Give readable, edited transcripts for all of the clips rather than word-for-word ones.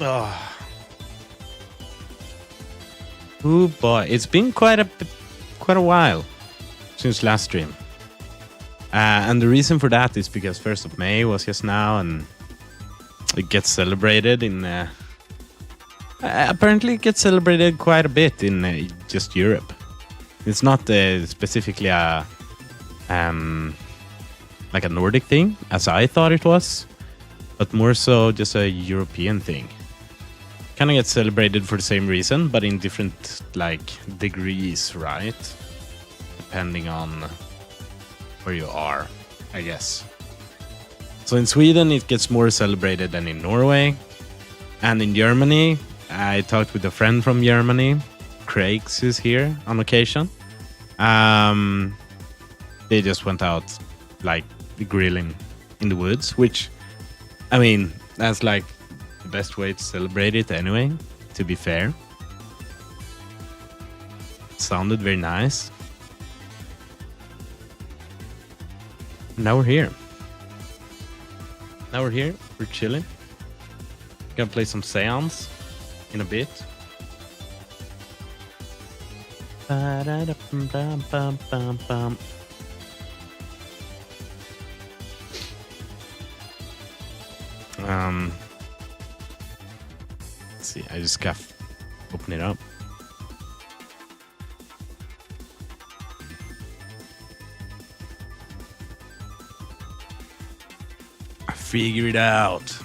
Oh. Oh boy, it's been quite a while since last stream. And the reason for that is because 1st of May was just now, and it gets celebrated in... apparently it gets celebrated quite a bit in just Europe. It's not specifically a... like a Nordic thing, as I thought it was, but more so just a European thing. Kind of gets celebrated for the same reason, but in different like degrees, right? Depending on where you are, I guess. So in Sweden, it gets more celebrated than in Norway. And in Germany, I talked with a friend from Germany. Craig's is here on occasion. They just went out like grilling in the woods, which, I mean, that's like the best way to celebrate it anyway, to be fair. It sounded very nice. Now we're here. We're chilling. Gonna play some Séance in a bit. Let's see, I just got open it up. I figured it out.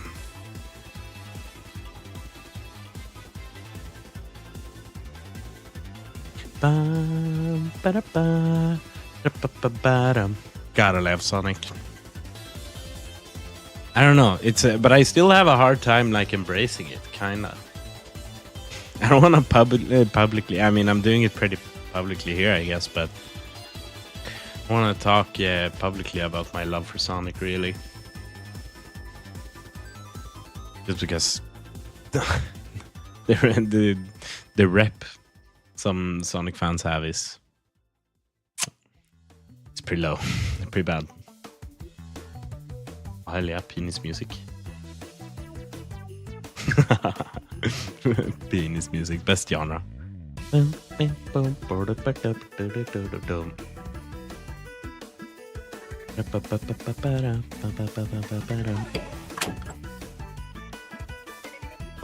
Gotta love Sonic. I don't know. It's but I still have a hard time like embracing it, kinda. I don't want to publicly. I mean, I'm doing it pretty publicly here, I guess, but I want to talk publicly about my love for Sonic, really. Just because the rep some Sonic fans have is it's pretty low, pretty bad. Hell yeah, penis music. Penis music, best genre. That's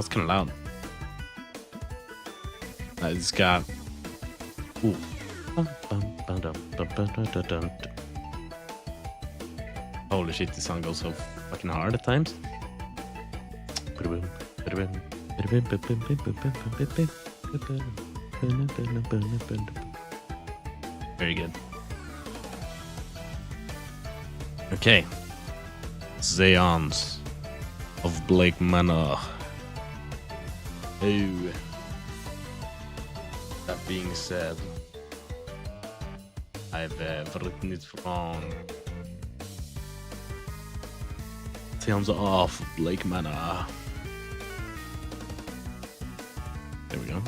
kind of loud. I just got... Ooh. Holy shit, this song goes so fucking hard at times. Very good. Okay. Séance of Blake Manor. Oh. That being said, I've written it wrong. Séance of Blake Manor. There we go.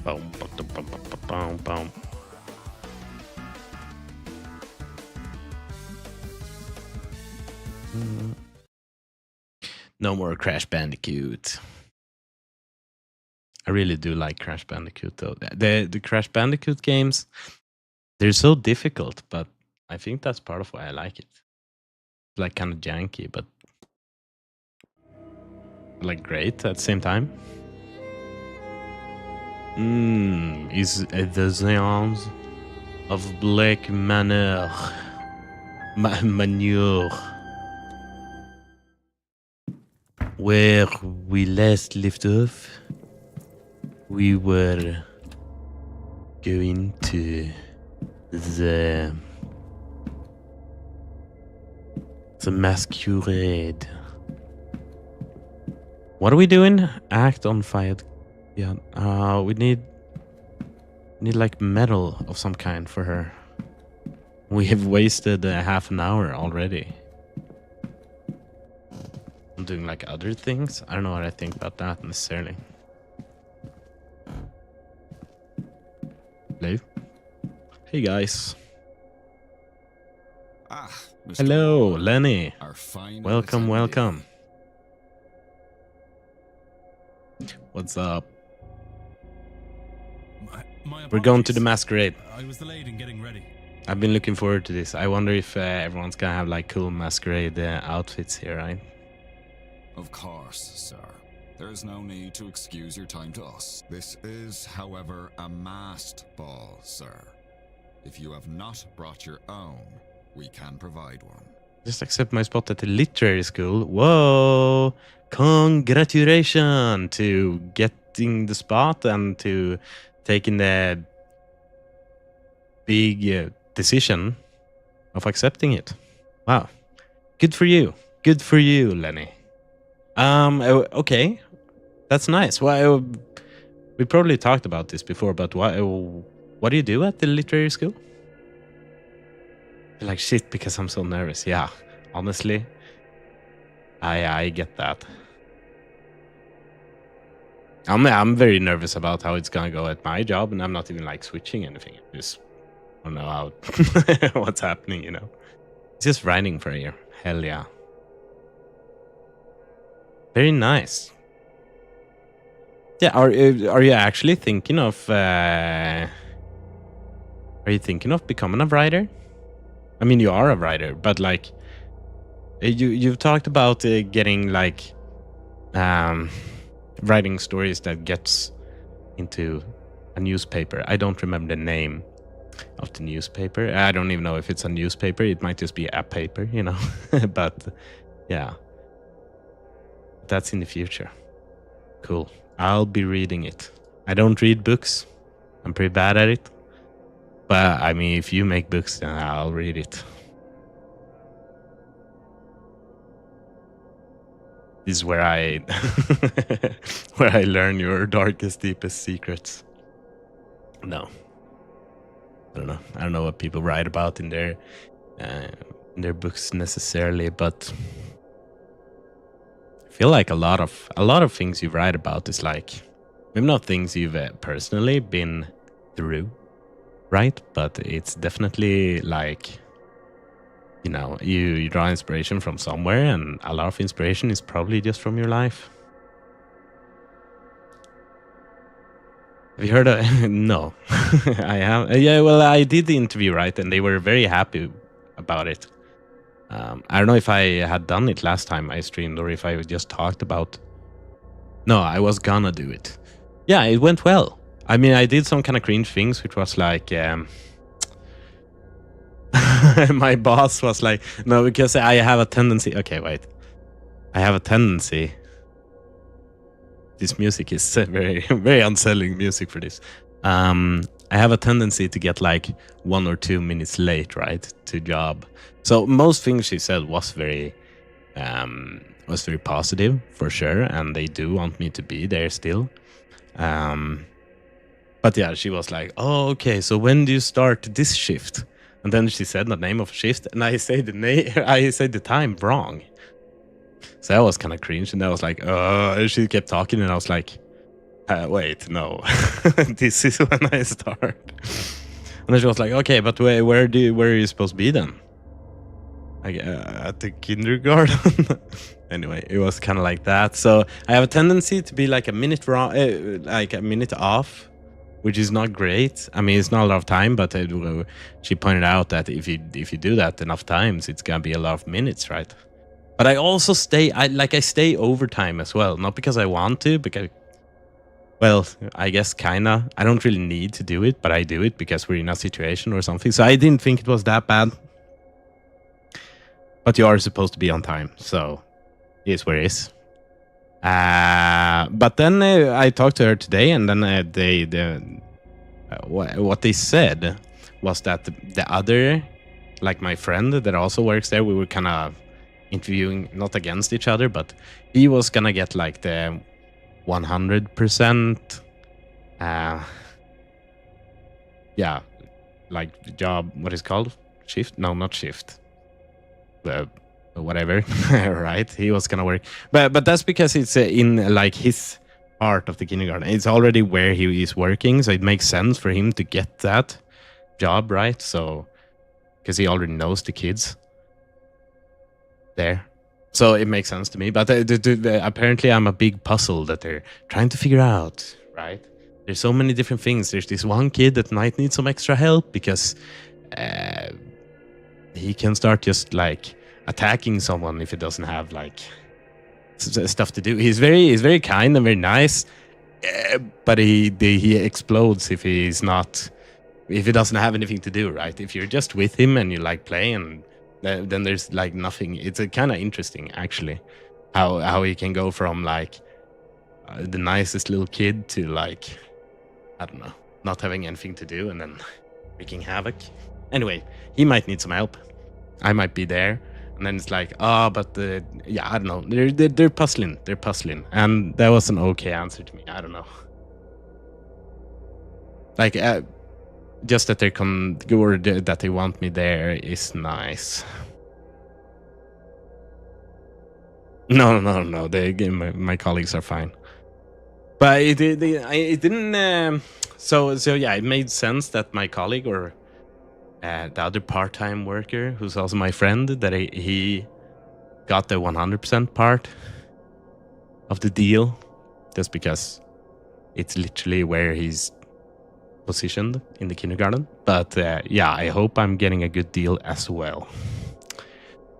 Boom, boom, boom. No more Crash Bandicoot. I really do like Crash Bandicoot though. The Crash Bandicoot games, they're so difficult, but I think that's part of why I like it. It's like kind of janky, but like great at the same time. Is the Séance of Blake Manor. Manure. Where we last left off, we were going to the masquerade. What are we doing? Act on fire. Yeah. We need like metal of some kind for her. We have wasted half an hour already. I'm doing like other things. I don't know what I think about that necessarily. Hello. Hey guys. Mr. Hello, Ward, Lenny. our fine Welcome, attendee. welcome. What's up? My We're going to the apologies. masquerade. I was delayed in getting ready. I've been looking forward to this. I wonder if everyone's gonna have like cool masquerade outfits here, right? Of course, sir. There's no need to excuse your time to us. This is, however, a masked ball, sir. If you have not brought your own, we can provide one. Just accept my spot at the literary school. Whoa! Congratulations to getting the spot and to taking the big decision of accepting it. Wow. Good for you. Good for you, Lenny. Okay. That's nice. Well, we probably talked about this before, but what do you do at the literary school? You're like, shit, because I'm so nervous. Yeah, honestly, I get that. I'm very nervous about how it's gonna go at my job, and I'm not even like switching anything. I just don't know how what's happening, you know. It's just writing for a year. Hell yeah. Very nice. Yeah, are you actually thinking of becoming a writer? I mean, you are a writer, but like you've talked about getting like writing stories that gets into a newspaper. I don't remember the name of the newspaper. I don't even know if it's a newspaper. It might just be a paper, you know. But yeah, that's in the future. Cool. I'll be reading it. I don't read books. I'm pretty bad at it. But I mean, if you make books, then I'll read it. This is where I where I learn your darkest, deepest secrets. No, I don't know. I don't know what people write about in their books necessarily, but I feel like a lot of things you write about is like maybe not things you've personally been through, right? But it's definitely like, you know, you draw inspiration from somewhere, and a lot of inspiration is probably just from your life. Have you heard of No. I have. Yeah, well, I did the interview, right? And they were very happy about it. I don't know if I had done it last time I streamed or if I just talked about. No, I was gonna do it. Yeah, it went well. I mean, I did some kind of cringe things, which was like, my boss was like, no, because I have a tendency. Okay, wait. I have a tendency. This music is very, very unsettling music for this. I have a tendency to get like 1 or 2 minutes late, right, to job. So most things she said was very positive for sure, and they do want me to be there still. But yeah, she was like, "Oh, okay. So when do you start this shift?" And then she said the name of shift, and I say the name, I said the time wrong. So that was kind of cringe, and I was like, she kept talking, and I was like, wait, no, this is when I start. And then she was like, okay, but where are you supposed to be then? At the kindergarten. Anyway, it was kind of like that. So I have a tendency to be like a minute wrong, like a minute off, which is not great. I mean, it's not a lot of time, but she pointed out that if you do that enough times, it's gonna be a lot of minutes, right? But I also stay overtime as well, not because I want to, because, well, I guess kinda. I don't really need to do it, but I do it because we're in a situation or something. So I didn't think it was that bad. But you are supposed to be on time, so it is where it is. But then I talked to her today, and then what they said was that the other, like my friend that also works there, we were kind of interviewing, not against each other, but he was gonna get like the 100% yeah, like job, what is it called? Shift? No, not shift. Whatever. Right, he was gonna work, but that's because it's in like his part of the kindergarten. It's already where he is working, so it makes sense for him to get that job, right? So because he already knows the kids. there. So it makes sense to me. But apparently I'm a big puzzle that they're trying to figure out, right? There's so many different things. There's this one kid that might need some extra help because he can start just like attacking someone if he doesn't have like stuff to do. He's very kind and very nice, but he explodes if he doesn't have anything to do, right? If you're just with him and you like playing, then there's like nothing. It's kind of interesting actually, how he can go from like the nicest little kid to like, I don't know, not having anything to do and then wreaking havoc. Anyway, he might need some help. I might be there. And then it's like, but yeah, I don't know. They're puzzling. They're puzzling. And that was an okay answer to me. I don't know. Like, just that that they want me there is nice. No. My colleagues are fine. But it didn't. So yeah, it made sense that my colleague or the other part-time worker, who's also my friend, that he got the 100% part of the deal, just because it's literally where he's positioned in the kindergarten. But yeah, I hope I'm getting a good deal as well.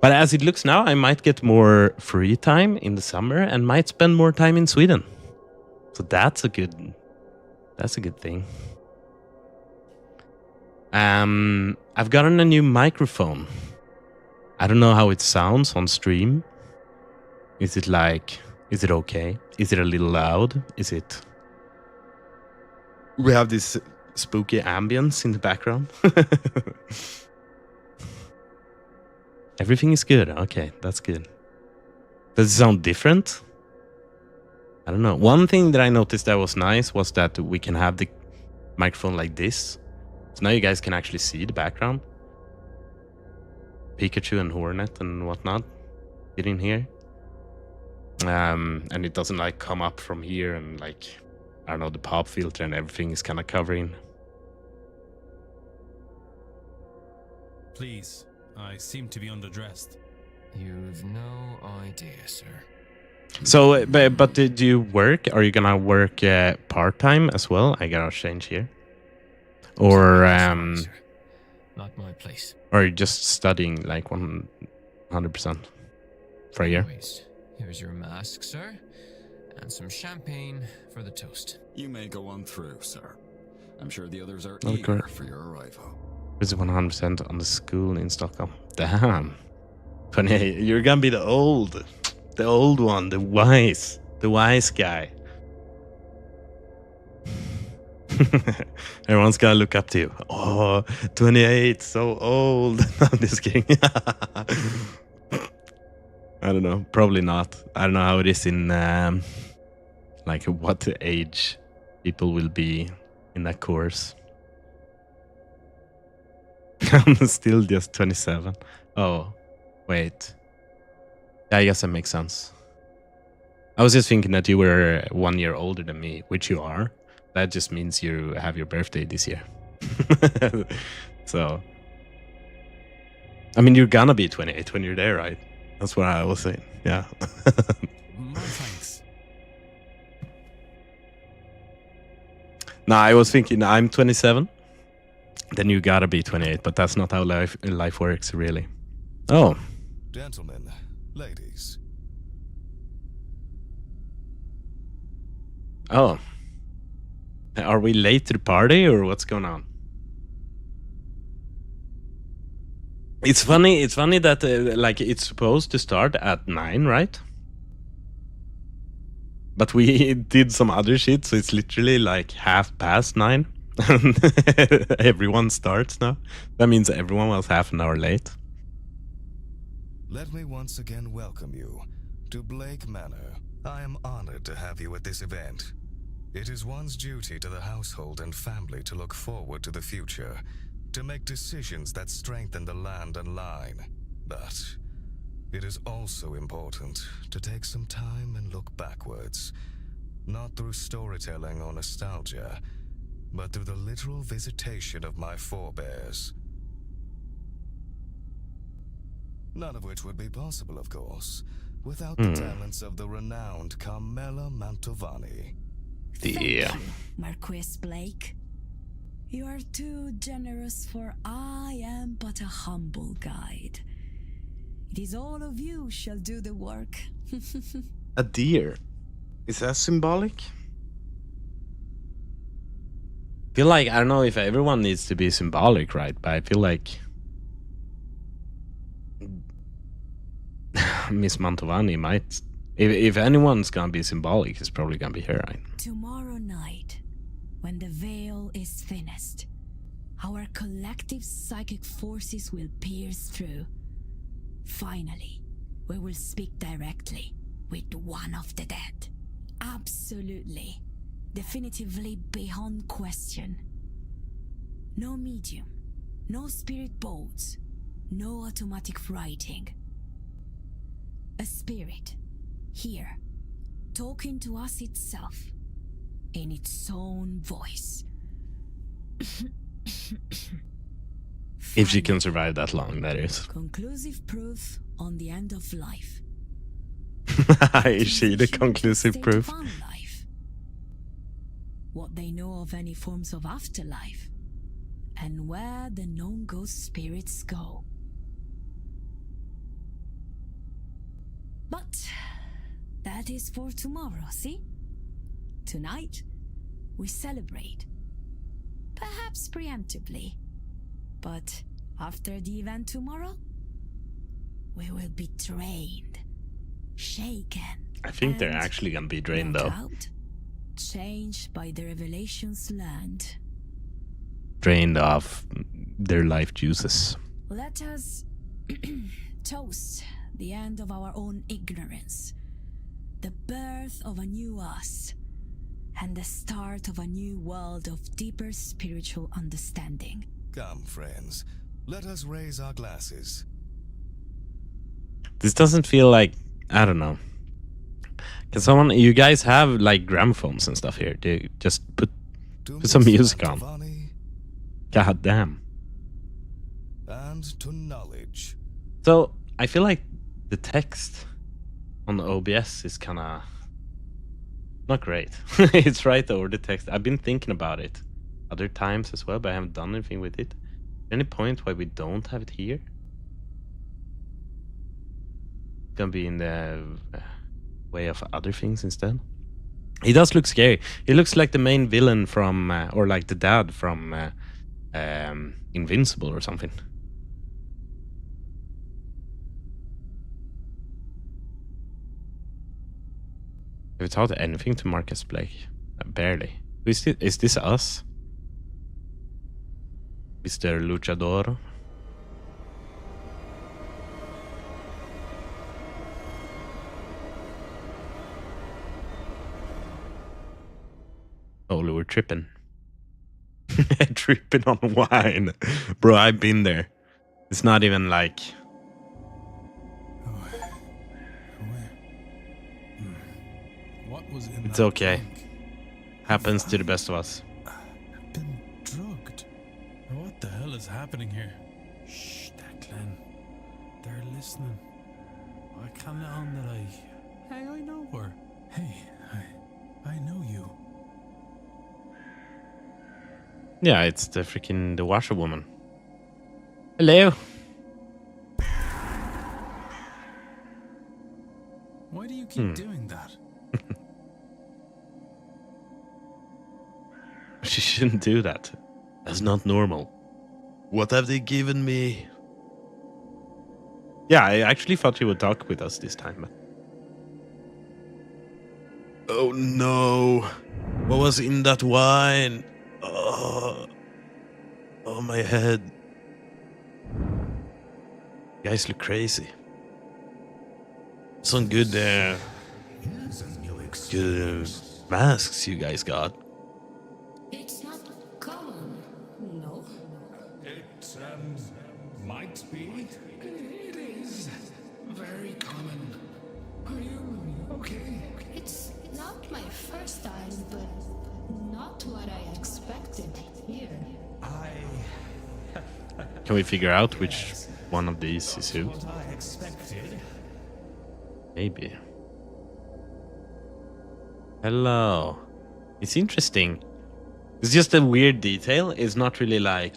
But as it looks now, I might get more free time in the summer and might spend more time in Sweden. So that's a good thing. I've gotten a new microphone. I don't know how it sounds on stream. Is it okay? Is it a little loud? We have this spooky ambience in the background. Everything is good. Okay, that's good. Does it sound different? I don't know. One thing that I noticed that was nice was that we can have the microphone like this. So now you guys can actually see the background. Pikachu and Hornet and whatnot get in here. And it doesn't like come up from here and like, I don't know, the pop filter and everything is kind of covering. Please, I seem to be underdressed. You've no idea, sir. So, but do you work? Are you gonna work part-time as well? I gotta change here. Or not my place. Or are you just studying like 100% for a year? Anyways, here's your mask, sir, and some champagne for the toast. You may go on through, sir. I'm sure the others are Okay. eager for your arrival. Is 100% on the school in Stockholm? Damn. 28. You're gonna be the old one, the wise guy. Everyone's gonna look up to you. Oh, 28, so old. I'm just kidding. I don't know. Probably not. I don't know how it is in like what age people will be in that course. I'm still just 27. Oh, wait. I guess that makes sense. I was just thinking that you were 1 year older than me, which you are. That just means you have your birthday this year. So, I mean, you're gonna be 28 when you're there, right? That's what I was saying. Yeah. No thanks. No, I was thinking I'm 27. Then you gotta be 28, but that's not how life works, really. Oh. Gentlemen, ladies. Oh. Are we late to the party or what's going on? It's funny that like it's supposed to start at 9, right? But we did some other shit, so it's literally like 9:30. Everyone starts now. That means everyone was half an hour late. Let me once again welcome you to Blake Manor. I am honored to have you at this event. It is one's duty to the household and family to look forward to the future, to make decisions that strengthen the land and line. But it is also important to take some time and look backwards, not through storytelling or nostalgia, but through the literal visitation of my forebears. None of which would be possible, of course, without the talents of the renowned Carmela Mantovani. Yeah. Thank you, Marquis Blake. You are too generous, for I am but a humble guide. It is all of you shall do the work. A deer. Is that symbolic? Feel like, I don't know if everyone needs to be symbolic, right? But I feel like Miss Mantovani might, if anyone's gonna be symbolic, it's probably gonna be her, right? Tomorrow night, when the veil is thinnest, our collective psychic forces will pierce through. Finally, we will speak directly with one of the dead. Absolutely, definitively beyond question. No medium, no spirit boats, no automatic writing. A spirit, here, talking to us itself, in its own voice. If she can survive that long, that is. Conclusive proof on the end of life. Is she the conclusive State proof? of unlife. What they know of any forms of afterlife, and where the known ghost spirits go. But that is for tomorrow, see? Tonight, we celebrate. Perhaps preemptively. But after the event tomorrow, we will be drained, shaken. I think they're and actually gonna be drained no though. doubt, changed by the revelations learned. Drained of their life juices. Let us toast the end of our own ignorance, the birth of a new us, and the start of a new world of deeper spiritual understanding. Come, friends, let us raise our glasses. This doesn't feel like, I don't know. Can someone, you guys have like gramophones and stuff here. They just put some Miss music on. Mantovani God damn. and to knowledge. So I feel like the text on the OBS is kind of not great. It's right over the text. I've been thinking about it other times as well, but I haven't done anything with it. Any point why we don't have it here? Gonna be in the way of other things instead. He does look scary. He looks like the main villain from, or like the dad from Invincible or something. Have we taught anything to Marcus Blake? Barely. Is this us? Mr. Luchador? Oh, we're tripping. Tripping on wine. Bro, I've been there. It's not even like... What was in It's that okay. drink? Happens to the best of us. Been drugged. What the hell is happening here? Shh, Declan. They're listening. I can't let on that Hey, I know her. Hey, I know you. Yeah, it's the freaking the washerwoman. Hello. Why do you keep doing that? She shouldn't do that. That's not normal. What have they given me? Yeah, I actually thought she would talk with us this time. But... Oh no. What was in that wine? Oh, my head. You guys look crazy. Some good, good masks you guys got. It's not common, no? It might be. It is very common. Are you okay? It's not my first time, but not what I expected here. Can we figure out which one of these is who. What I expected. Maybe. Hello. It's interesting. It's just a weird detail. It's not really like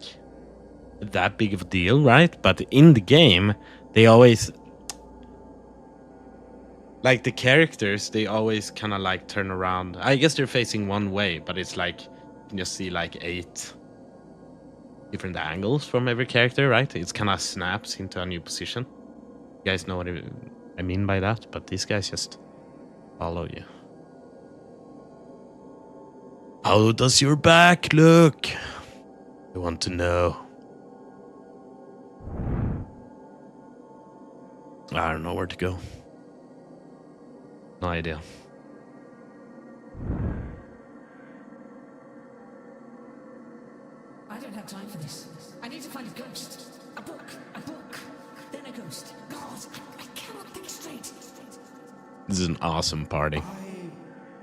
that big of a deal, right? But in the game, they always like the characters, they always kind of like turn around. I guess they're facing one way, but it's like you can just see like 8 different angles from every character, right? It's kind of snaps into a new position. You guys know what I mean by that, but these guys just follow you. How does your back look? I want to know. I don't know where to go. No idea. I don't have time for this. I need to find a ghost. A book, then a ghost. God, I cannot think straight. This is an awesome party. I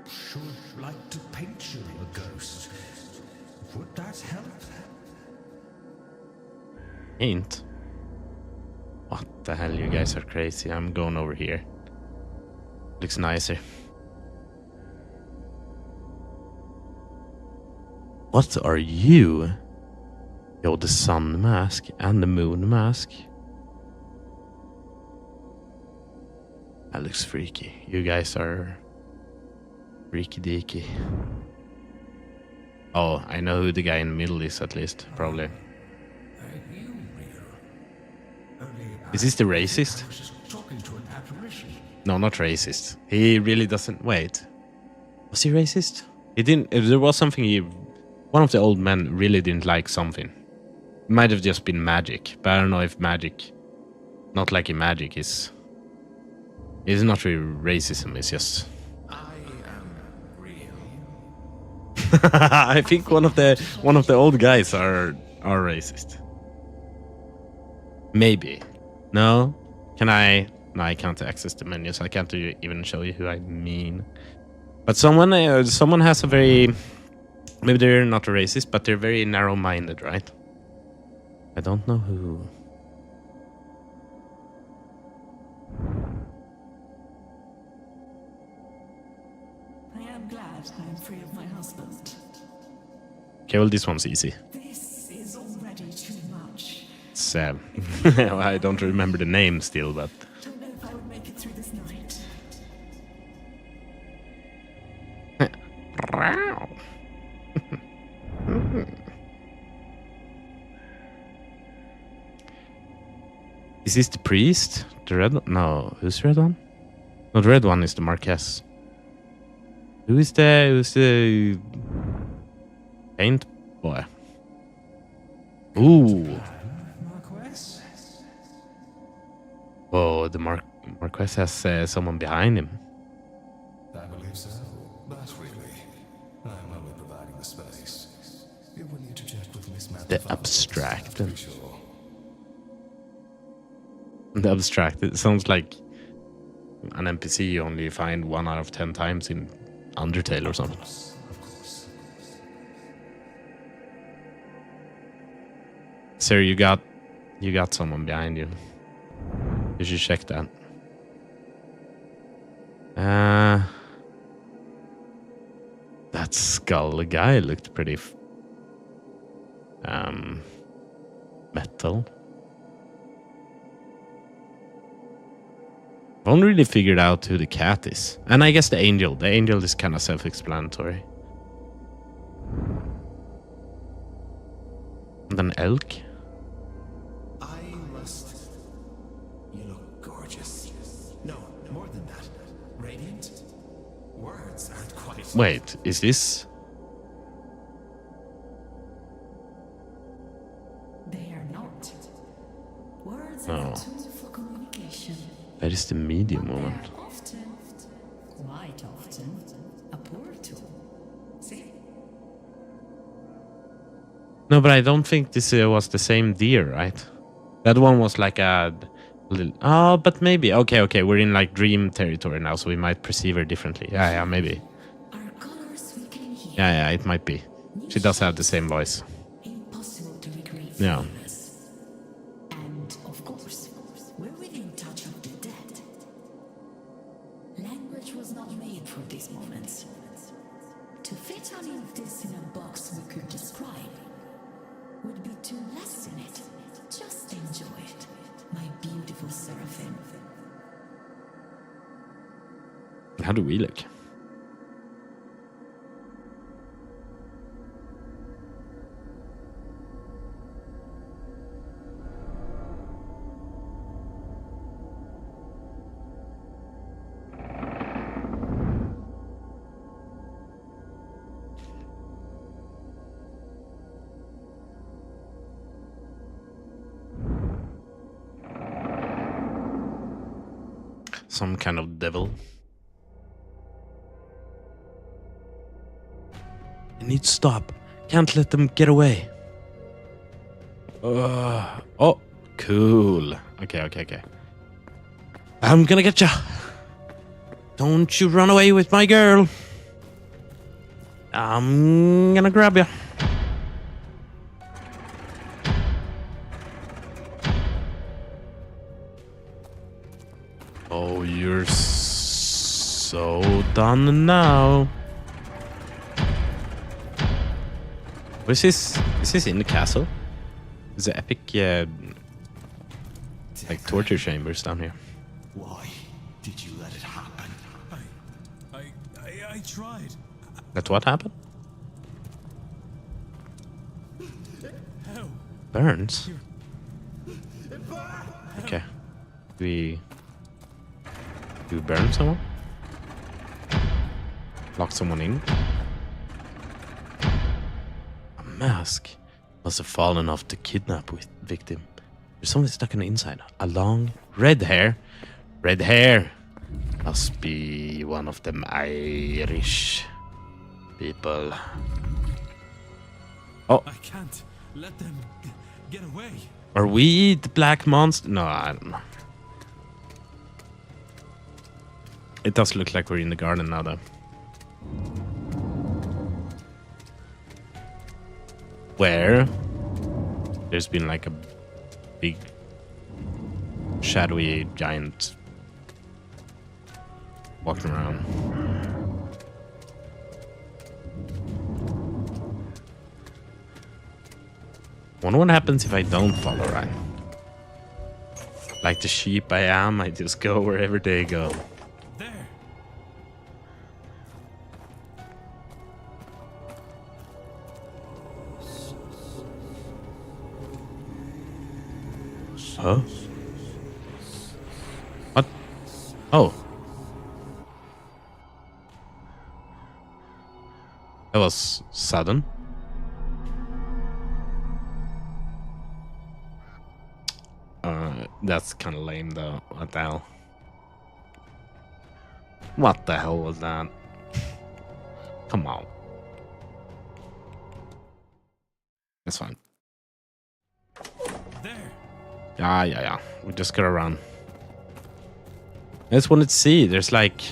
should like to paint you a ghost. Would that help? Ain't. What the hell, you guys are crazy. I'm going over here. Looks nicer. What are you? Yo, the sun mask and the moon mask. That looks freaky. You guys are freaky deaky. Oh, I know who the guy in the middle is at least, probably. Is this the racist? I was just talking to an apparition. No, not racist. He really doesn't. Wait. Was he racist? He didn't. If there was something one of the old men really didn't like something. It might have just been magic, but I don't know if magic, not liking magic, is not really racism. It's just. I am real. I think one of the old guys are racist. Maybe. No. Can I? No, I can't access the menu, so I can't even show you who I mean. But someone has a very, maybe they're not a racist, but they're very narrow-minded, right? I don't know who. I am glad I am free of my husband. Okay, well, this one's easy. This is already too much. It's, I don't remember the name still, but. Don't know if I would make it through this night. Is this the priest? The red one? No, who's the red one? No, the red one is the Marquess. Who's the paint boy? Ooh. Marquess? Whoa, the Marquess has someone behind him. I believe so. But really, I'm only providing the space. You will need to check with Miss Matthew. The abstract. To be sure. The abstract. It sounds like an NPC you only find 1 out of 10 times in Undertale or something. Of course. Sir, you got someone behind you. You should check that. That skull guy looked pretty metal. I haven't really figured out who the cat is. And I guess the angel. The angel is kind of self-explanatory. And an elk. I must. You look gorgeous. No, more than that. Radiant? Words aren't quite. Wait, is this? They are not. Words No. are a tool for communication. That is the medium They woman. are often, quite often, a poor tool. See? No, but I don't think this was the same deer, right? That one was like a little. Oh, but maybe. Okay. We're in like dream territory now, so we might perceive her differently. Yeah, maybe. Our colors we can hear. Yeah, it might be. She does have the same voice. Impossible to recreate Yeah. flavors. And of course, for these moments. To fit any of this in a box we could describe would be to lessen it. Just enjoy it, my beautiful seraphim. How do we look? Some kind of devil. I need to stop. Can't let them get away. Oh, cool. Okay. I'm gonna get ya. Don't you run away with my girl. I'm gonna grab ya. Oh, you're so done now. Is this in the castle? Is the epic like torture chambers down here? Why did you let it happen? I tried. That's what happened? How? Burns? Okay. Do we burn someone? Lock someone in? A mask must have fallen off the kidnap victim. There's something stuck on the inside. A long red hair. Red hair! Must be one of them Irish people. Oh, I can't let them get away. are we the black monster? No, I don't know. It does look like we're in the garden now, though. Where there's been like a big shadowy giant walking around. Wonder what happens if I don't follow right. Like the sheep I am, I just go wherever they go. There. Huh? What? Oh. That was sudden. That's kind of lame though. What the hell? What the hell was that? Come on. That's fine. There. Yeah. We just gotta run. I just wanted to see. There's like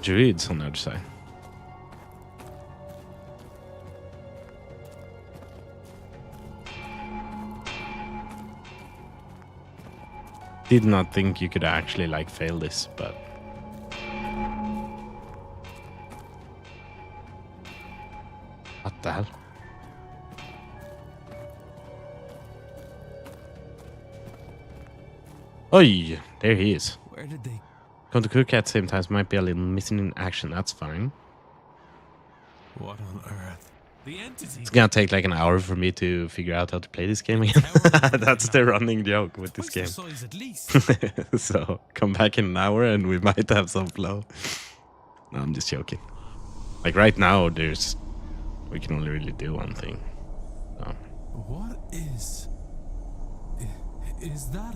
druids on the other side. Did not think you could actually like fail this, but what the hell? Oi, there he is. Where did they? Come to cook at the same time, might be a little missing in action. That's fine. What on earth? The entity. It's gonna take like an hour for me to figure out how to play this game again. That's the running joke with this game. Twice the size at least. So come back in an hour and we might have some flow. No, I'm just joking. Like right now, we can only really do one thing. So. What is? Is that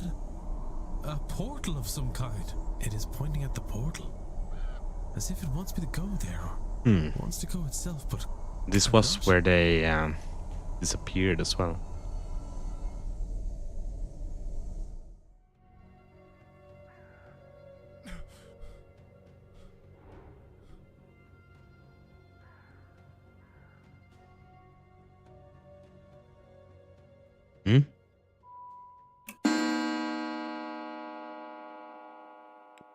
a portal of some kind? It is pointing at the portal, as if it wants me to go there, or wants to go itself. But this was where they disappeared as well.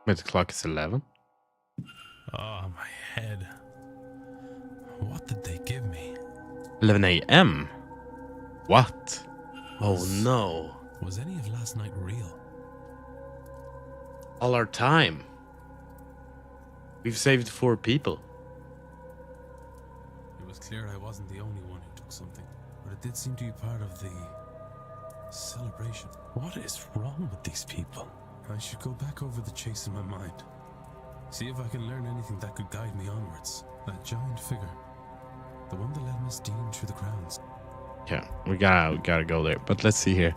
But the clock is 11. Oh, my head. What did they give me? 11 a.m. What? Oh Was- no. Was any of last night real? All our time. We've saved 4 people. It was clear I wasn't the only one who took something, but it did seem to be part of the celebration. What is wrong with these people? I should go back over the chase in my mind. See if I can learn anything that could guide me onwards. That giant figure. The one that led Miss Dean through the grounds. Yeah, we gotta go there. But let's see here.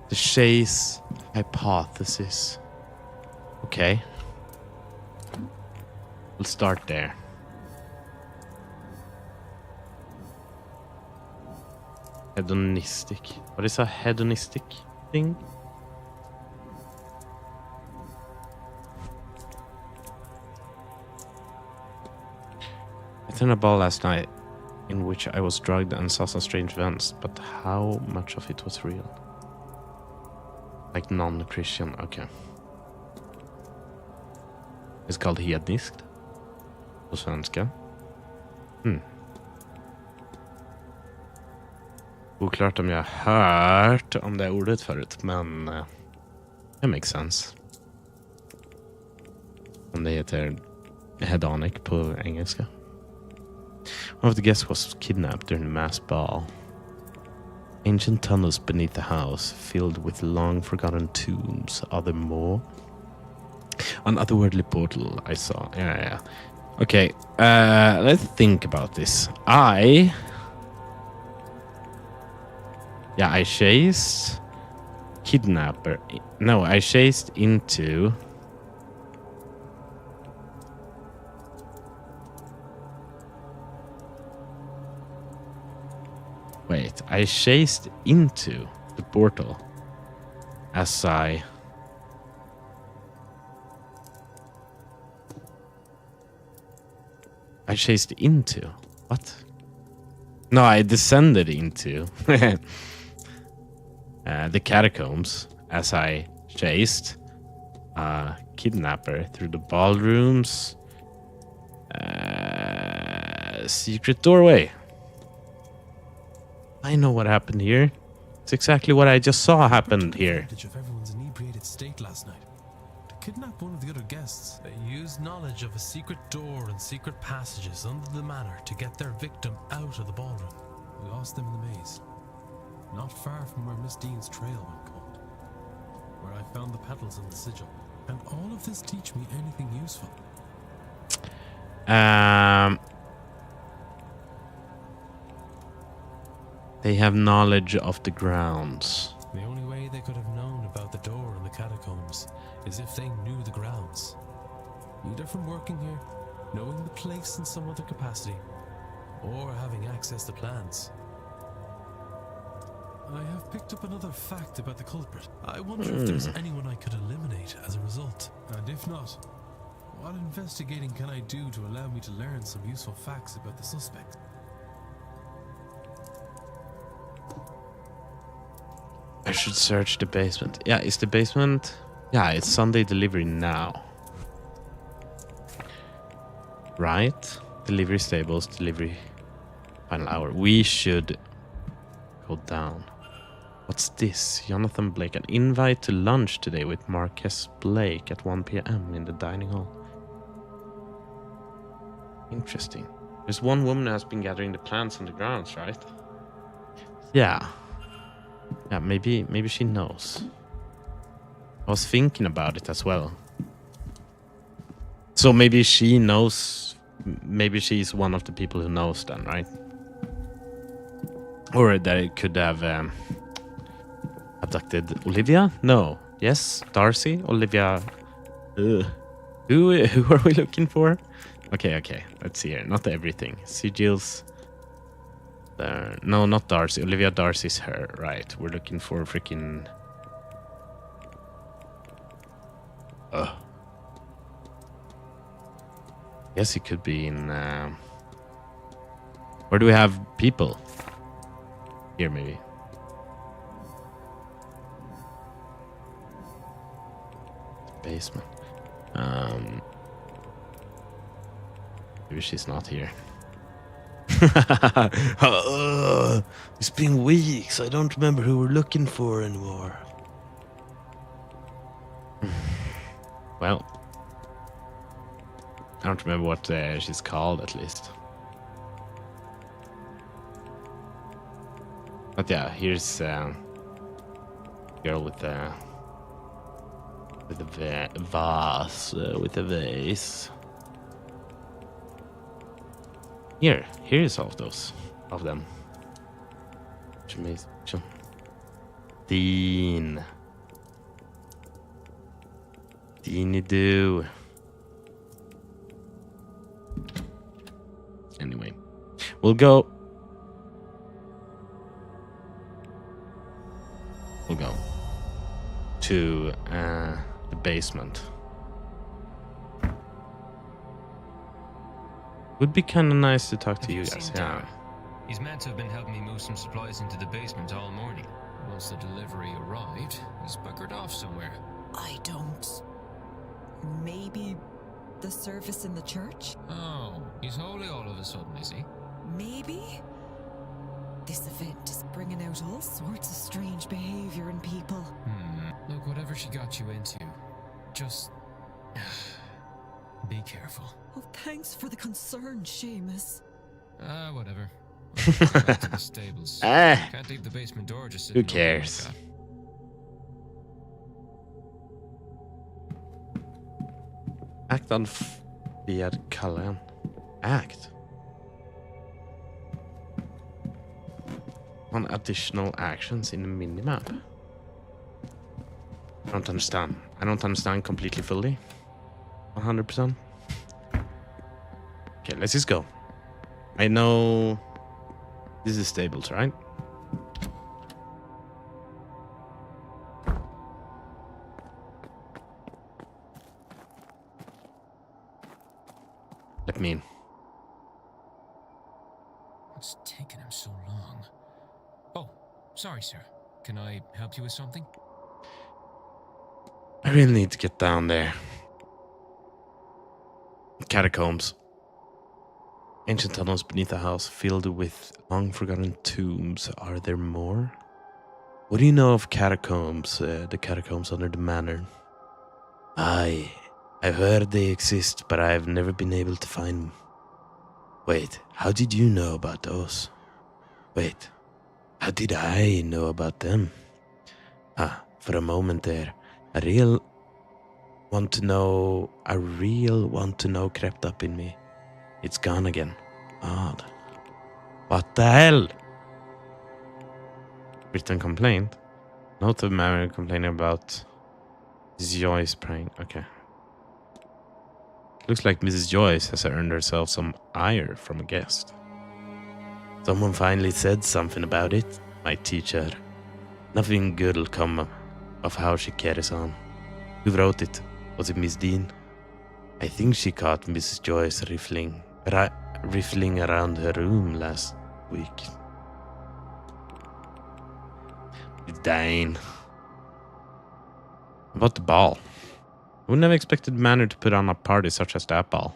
The chase hypothesis. Okay. We'll start there. Hedonistic. What is a hedonistic thing? I turned a ball last night in which I was drugged and saw some strange events, but how much of it was real? Like non-Christian, okay. It's called hedniskt på svenska. Oklart om jag har hört om det ordet förut, men det makes sense. Om det heter hedonic på engelska. One of the guests was kidnapped during the mass ball. Ancient tunnels beneath the house, filled with long forgotten tombs. Are there more? An otherworldly portal I saw. Yeah. Okay, let's think about this. I chased kidnapper. No, I chased into... Wait, I chased into the portal as I chased into. What? No, I descended into the catacombs as I chased a kidnapper through the ballrooms. Secret doorway. I know what happened here. It's exactly what I just saw happened here. Advantage of everyone's inebriated state last night. To kidnap one of the other guests, they used knowledge of a secret door and secret passages under the manor to get their victim out of the ballroom. We lost them in the maze, not far from where Miss Dean's trail went cold, where I found the petals and the sigil. Can all of this teach me anything useful? They have knowledge of the grounds. The only way they could have known about the door in the catacombs is if they knew the grounds. Either from working here, knowing the place in some other capacity, or having access to plans. I have picked up another fact about the culprit. I wonder if there's anyone I could eliminate as a result. And if not, what investigating can I do to allow me to learn some useful facts about the suspect? I should search the basement. Yeah, is the basement... Yeah, it's Sunday delivery now. Right? Delivery stables, delivery final hour. We should go down. What's this? Jonathan Blake. An invite to lunch today with Marquess Blake at 1 p.m. in the dining hall. Interesting. There's one woman who has been gathering the plants on the grounds, right? Yeah. Yeah, maybe she knows. I was thinking about it as well. So maybe she knows. Maybe she's one of the people who knows then, right? Or that it could have abducted Olivia? No. Yes, Darcy? Olivia. Who are we looking for? Okay. Let's see here. Not everything. Sigils. There. No, not Darcy. Olivia Darcy's her, right? We're looking for freaking... Guess it could be in... Where do we have people? Here, maybe. Basement. Maybe she's not here. It's been weeks. I don't remember who we're looking for anymore. Well, I don't remember what she's called at least. But yeah, here's girl with the vase with the vase. Here's all of those of them. Dean. Deanie do. Anyway, we'll go to the basement. Would be kind of nice to talk to you guys. Yeah. He's meant to have been helping me move some supplies into the basement all morning. Once the delivery arrived, he's buggered off somewhere. I don't. Maybe the service in the church? Oh, he's holy all of a sudden, is he? Maybe? This event is bringing out all sorts of strange behavior in people. Look, whatever she got you into, just be careful. Oh, thanks for the concern, Seamus. Whatever. I'll go back to the stables. Can't leave the basement door just sitting Who cares? open like that. Act on Fiat Cullen. Act on additional actions in the minimap. I don't understand. I don't understand completely fully. 100%. Okay, let's just go. I know this is stables, right? Let me in. What's taking him so long? Oh, sorry, sir. Can I help you with something? I really need to get down there. Catacombs. Ancient tunnels beneath the house filled with long-forgotten tombs. Are there more? What do you know of catacombs, the catacombs under the manor? I've heard they exist, but I've never been able to find them. Wait, how did you know about those? Wait, how did I know about them? For a moment there, a real want to know crept up in me. It's gone again. Odd. What the hell? Written complaint. Note of Manor complaining about Mrs. Joyce praying. Okay. Looks like Mrs. Joyce has earned herself some ire from a guest. Someone finally said something about it. Might teach her. Nothing good'll come of how she carries on. Who wrote it? Was it Miss Dean? I think she caught Mrs. Joyce riffling around her room last week. Dane. About the ball. I would never expected Manor to put on a party such as that ball.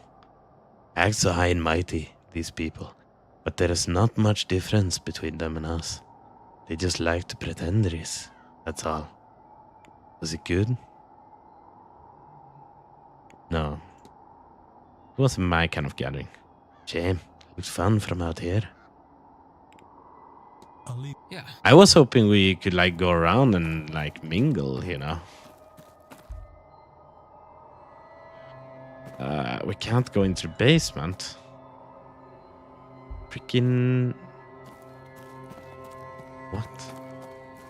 Act so high and mighty, these people. But there is not much difference between them and us. They just like to pretend there is. That's all. Was it good? No. It wasn't my kind of gathering. Shame. Looks fun from out here. Yeah. I was hoping we could like go around and like mingle, you know. We can't go into the basement. Freaking... What?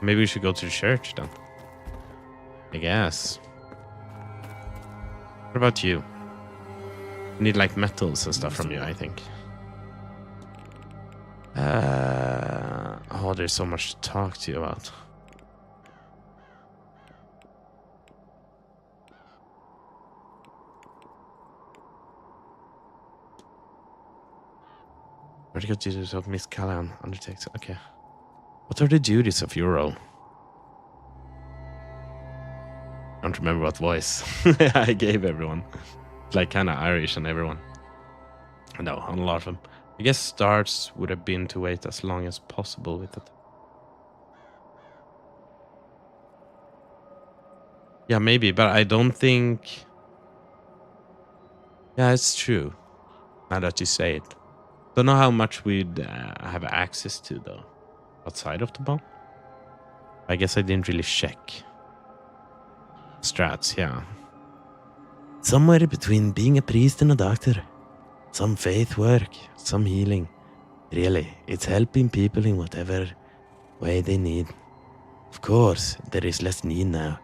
Maybe we should go to the church then. I guess. What about you? We need like metals and stuff from you, I think. Oh, there's so much to talk to you about. Vertical duties of Miss Callahan undertakes. Okay. What are the duties of your role? I don't remember what voice I gave everyone. Like kind of Irish on everyone. No, on a lot of them. I guess starts would have been to wait as long as possible with it. Yeah, maybe, but I don't think... Yeah, it's true. Now that you say it. Don't know how much we'd have access to, though. Outside of the bomb? I guess I didn't really check. Strats, yeah. Somewhere between being a priest and a doctor. Some faith work, some healing. Really, it's helping people in whatever way they need. Of course, there is less need now.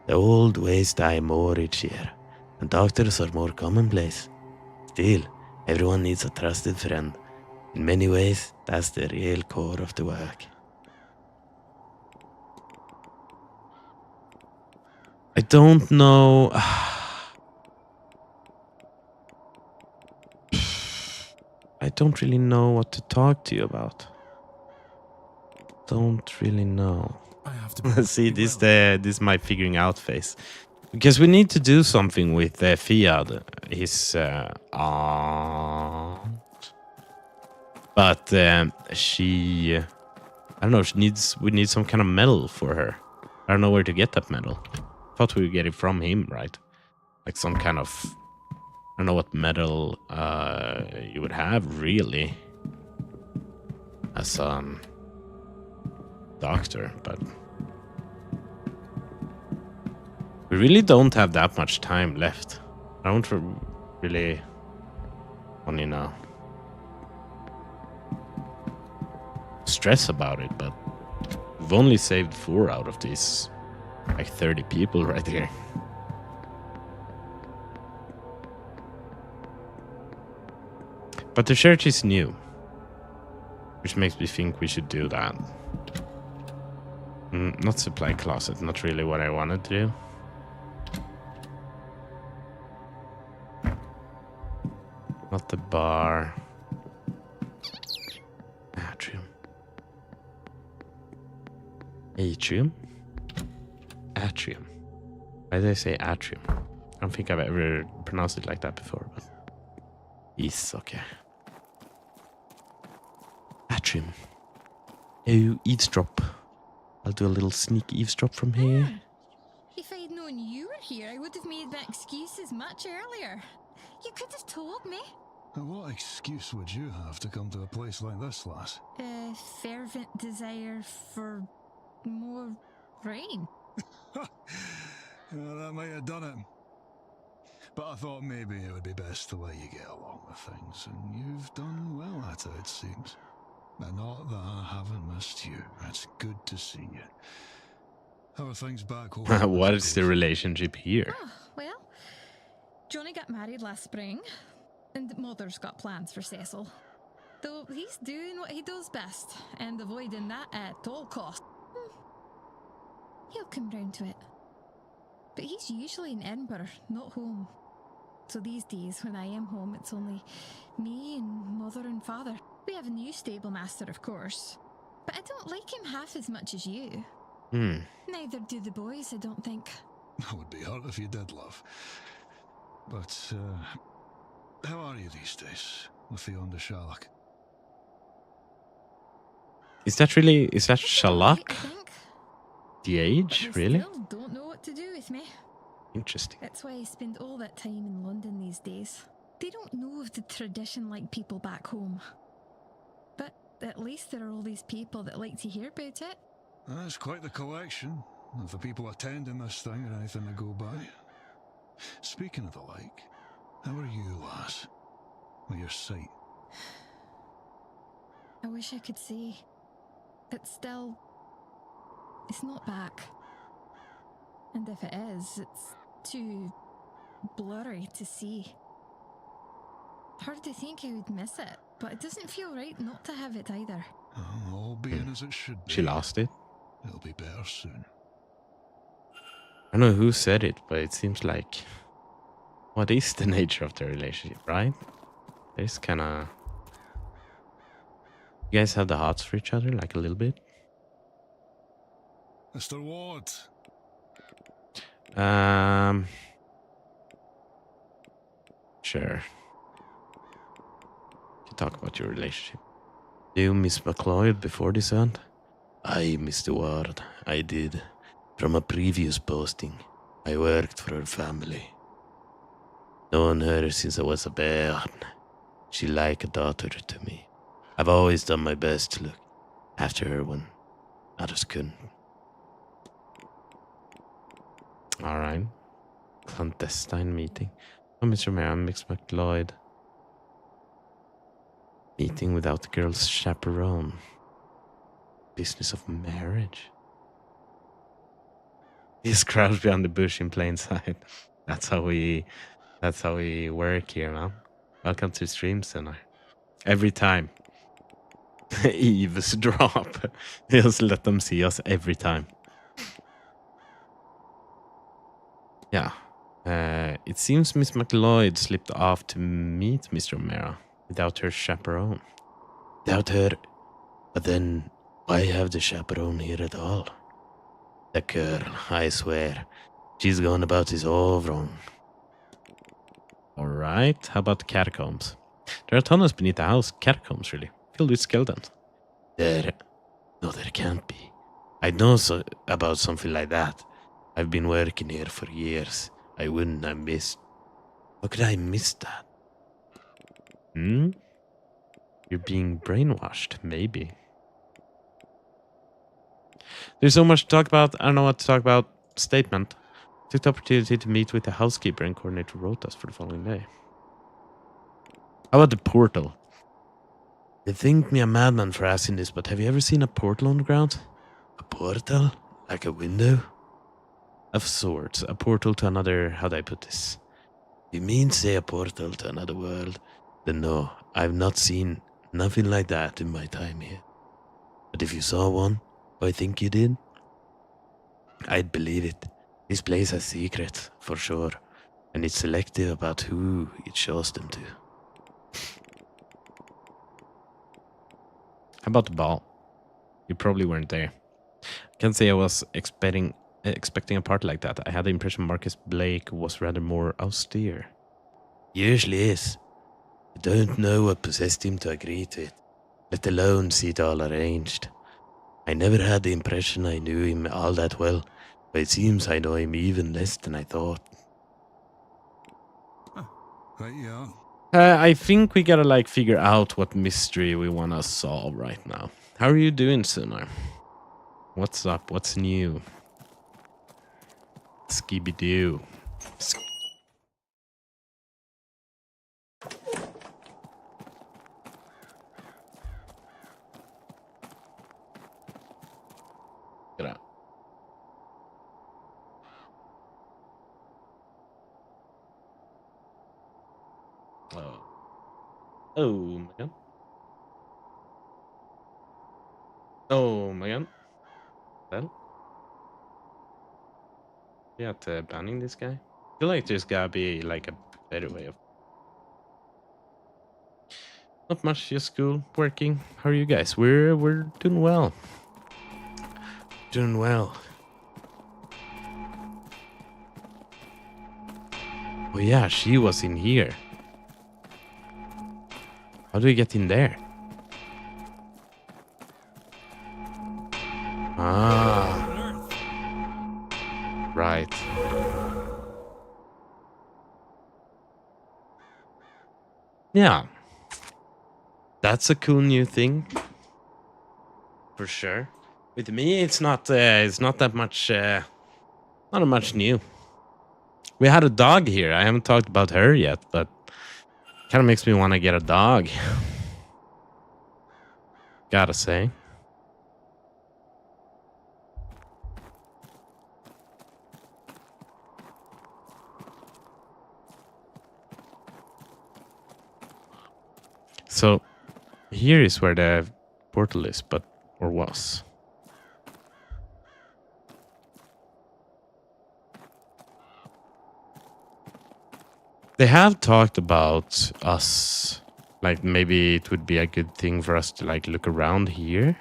The old ways die more each year, and doctors are more commonplace. Still, everyone needs a trusted friend. In many ways, that's the real core of the work. I don't know. I don't really know what to talk to you about. Don't really know. I have to be See, this is my figuring out phase. Because we need to do something with Fiad, his aunt. But she... I don't know, we need some kind of medal for her. I don't know where to get that medal. Thought we would get it from him, right? Like some kind of... I don't know what medal you would have, really. As a doctor, but... We really don't have that much time left. I don't really want to know. Stress about it, but we've only saved 4 out of these like 30 people right here. But the church is new, which makes me think we should do that. Not supply closet, not really what I wanted to do. Not the bar. Atrium. Atrium? Atrium. Why did I say atrium? I don't think I've ever pronounced it like that before, but... Yes, okay. Atrium. Oh, eavesdrop. I'll do a little sneak eavesdrop from here. If I'd known you were here, I would have made my excuses much earlier. You could have told me. What excuse would you have to come to a place like this, lass? A fervent desire for more rain. That might have done it. But I thought maybe it would be best to let you get along with things, and you've done well at it, it seems. And not that I haven't missed you. It's good to see you. How are things back home? What is the relationship here? Oh, well, Johnny got married last spring, and Mother's got plans for Cecil. Though he's doing what he does best, and avoiding that at all costs. He'll come round to it. But he's usually in Edinburgh, not home. So these days, when I am home, it's only me and Mother and Father. We have a new stable master, of course. But I don't like him half as much as you. Neither do the boys, I don't think. I would be hurt if you did, love. But, how are you these days, with the on the Sherlock? Is that Sherlock? The age, But they really? still don't know what to do with me. Interesting. That's why I spend all that time in London these days. They don't know of the tradition like people back home. But at least there are all these people that like to hear about it. That's quite the collection of the people attending this thing or anything to go by. Speaking of the like, how are you, lass? With your sight? I wish I could see. It's not back. And if it is, it's too blurry to see. Hard to think I would miss it, but it doesn't feel right not to have it either. Oh, all being as it should be. She lost it. It'll be better soon. I don't know who said it, but it seems like... What is the nature of the relationship, right? There's kind of... You guys have the hearts for each other, like a little bit? Mr. Ward. Sure. talk about your relationship. Do you miss McLeod before this end? I missed the word. I did. From a previous posting, I worked for her family. Known her since I was a bairn. She like a daughter to me. I've always done my best to look after her when others couldn't. Alright. Clandestine meeting. Oh, Mr. Mayor, I'm Mix McLeod. Meeting without the girl's chaperone. Business of marriage. He's crouched behind the bush in plain sight. That's how we work here, man. Welcome to stream center. Every time. Eavesdrop. Just let them see us every time. Yeah. It seems Miss McLeod slipped off to meet Mr. O'Mara without her chaperone. Without her? But then, why have the chaperone here at all? The girl, I swear. She's gone about this all wrong. Alright, how about the catacombs? There are tunnels beneath the house. Catacombs, really. Filled with skeletons. No, there can't be. I'd know about something like that. I've been working here for years. I wouldn't have missed. How could I miss that? You're being brainwashed, maybe. There's so much to talk about. I don't know what to talk about. Statement. Took the opportunity to meet with the housekeeper and coordinate rotas for the following day. How about the portal? They think me a madman for asking this, but have you ever seen a portal on the ground? A portal? Like a window? Of sorts. A portal to another... How do I put this? You mean say a portal to another world? Then no, I've not seen nothing like that in my time here. But if you saw one, or I think you did, I'd believe it. This place has secrets, for sure, and it's selective about who it shows them to. How about the ball? You probably weren't there. I can't say I was expecting a party like that. I had the impression Marcus Blake was rather more austere. He usually is. I don't know what possessed him to agree to it, let alone see it all arranged. I never had the impression I knew him all that well, but it seems I know him even less than I thought. Right, yeah. I think we gotta figure out what mystery we wanna solve right now. How are you doing, Sunar? What's up? What's new? Skibidoo. Get out. Oh my god. Oh my god. Well, yeah, banning this guy. I feel like there's gotta be a better way of. Not much, just school, working. How are you guys? We're doing well. Doing well. Oh yeah, she was in here. How do we get in there? Ah. Right. Yeah. That's a cool new thing. For sure. With me, it's not that much, not much new. We had a dog here. I haven't talked about her yet, but kind of makes me want to get a dog. Gotta say. So, here is where the portal is, or was. They have talked about us, maybe it would be a good thing for us to look around here.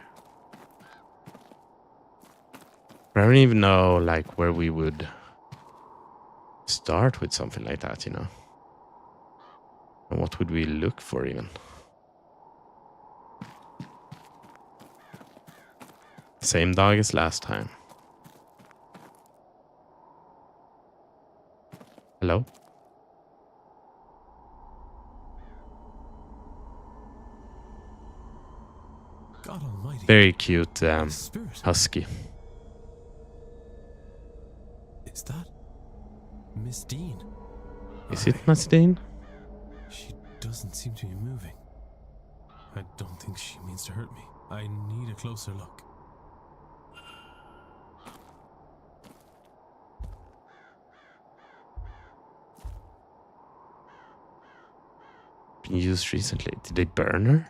But I don't even know where we would start with something like that, you know. And what would we look for even? Same dog as last time. Hello? God almighty. Very cute Spirit. husky. Is that Miss Dean? Is it Miss Dean? She doesn't seem to be moving. I don't think she means to hurt me. I need a closer look. Been used recently. Did they burn her?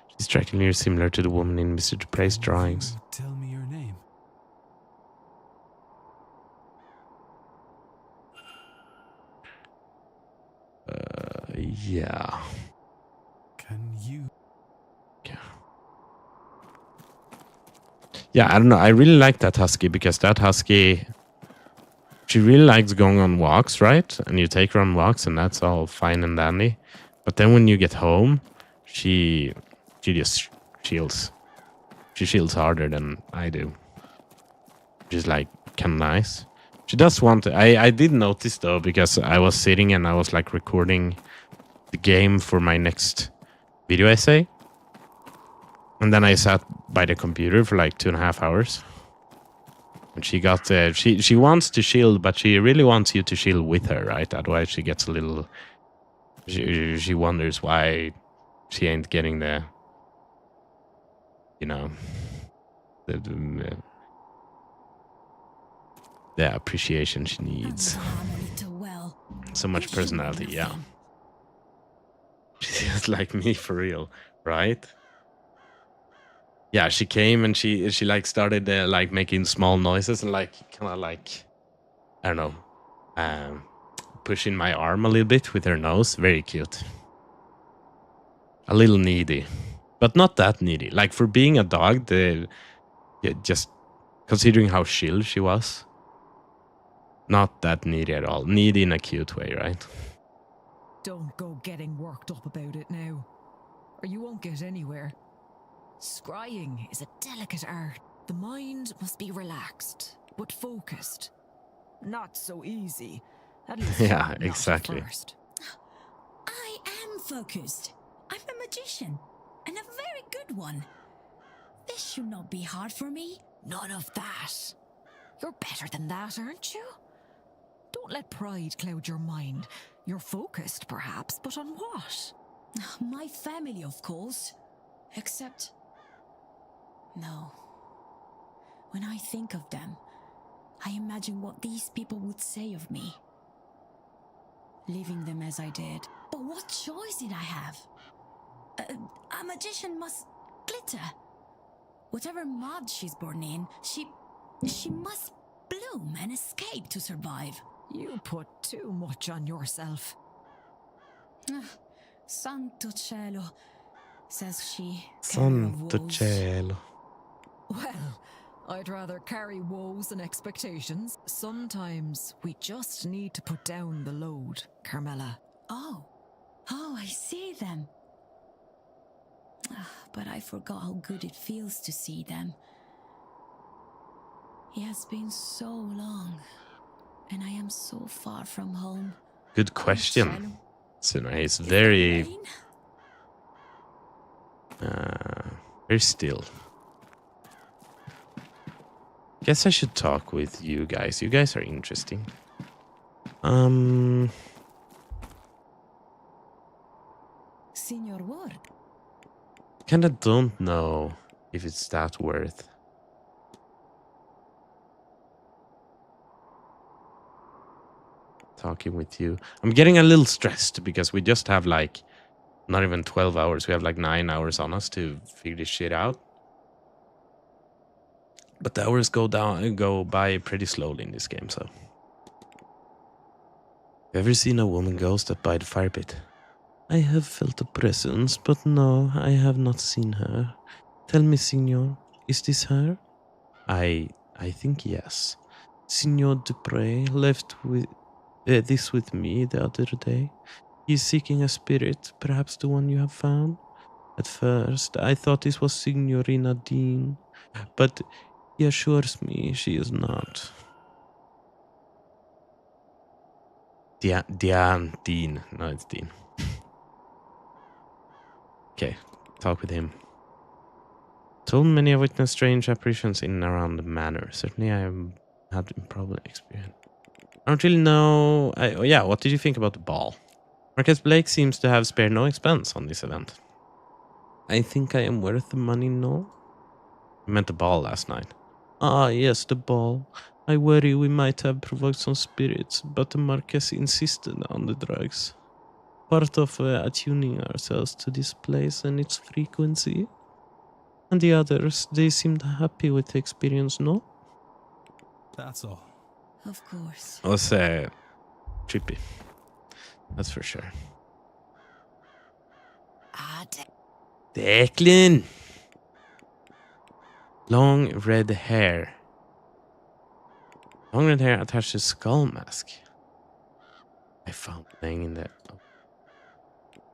She's strikingly similar to the woman in Mr. Dupre's drawings. Tell me your name. Yeah. Can you? Yeah, I don't know. I really like that husky because that husky, she really likes going on walks, right? And you take her on walks and that's all fine and dandy. But then when you get home, she just shields. She shields harder than I do. Which is like kind of nice. She does want to, I did notice though, because I was sitting and I was like recording the game for my next video essay. And then I sat by the computer for like 2.5 hours. And she got, she wants to shield, but she really wants you to shield with her, right? Otherwise she gets a little, she wonders why she ain't getting the, you know, the appreciation she needs. So much personality, yeah. She's like me for real, right? Yeah, she came and she like started like making small noises and like kind of like, I don't know, pushing my arm a little bit with her nose. Very cute. A little needy, but not that needy. Like for being a dog, just considering how chill she was, not that needy at all. Needy in a cute way, right? Don't go getting worked up about it now, or you won't get anywhere. Scrying is a delicate art. The mind must be relaxed, but focused. Not so easy. At least yeah, not exactly. First. I am focused. I'm a magician, and a very good one. This should not be hard for me. None of that. You're better than that, aren't you? Don't let pride cloud your mind. You're focused, perhaps, but on what? My family, of course. Except... no. When I think of them, I imagine what these people would say of me. Leaving them as I did. But what choice did I have? A magician must glitter. Whatever mud she's born in, she must bloom and escape to survive. You put too much on yourself. Santo cielo, says she. Santo cielo. Well, I'd rather carry woes than expectations. Sometimes we just need to put down the load, Carmela. Oh, I see them. But I forgot how good it feels to see them. It has been so long, and I am so far from home. Good question. So he's very still. Guess I should talk with you guys. You guys are interesting. Signor Ward. Kinda don't know if it's that worth. Talking with you. I'm getting a little stressed because we just have like not even 12 hours. We have like 9 hours on us to figure this shit out. But the hours go by pretty slowly in this game, so. Have you ever seen a woman ghost up by the fire pit? I have felt a presence, but no, I have not seen her. Tell me, Signor, is this her? I think yes. Signor Dupre left with this with me the other day. He is seeking a spirit, perhaps the one you have found. At first, I thought this was Signorina Dean, but he assures me she is not. Dean. No, it's Dean. Okay, talk with him. Told many have witnessed strange apparitions in and around the manor. Certainly I have had improbable experience. I don't really know. What did you think about the ball? Marcus Blake seems to have spared no expense on this event. I think I am worth the money, no? I meant the ball last night. Ah, yes, the ball. I worry we might have provoked some spirits, but the Marquess insisted on the drugs. Part of attuning ourselves to this place and its frequency. And the others, they seemed happy with the experience, no? That's all. Of course. I was trippy. That's for sure. Declan! Long red hair. Long red hair attached to skull mask. I found laying in there.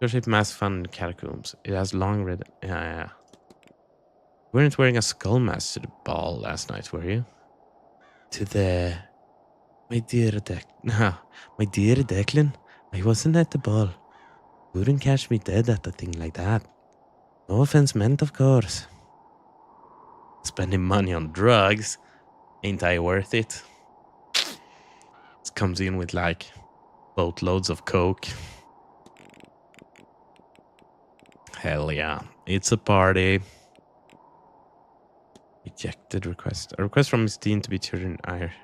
Shaped mask found in the catacombs. It has long red. Yeah. You weren't wearing a skull mask to the ball last night, were you? To the. My dear Declan, I wasn't at the ball. You wouldn't catch me dead at a thing like that. No offense meant, of course. Spending money on drugs, ain't I worth it? It comes in with like boatloads of coke. Hell yeah, it's a party. Rejected request. A request from Miss Dean to be tutored in Irish.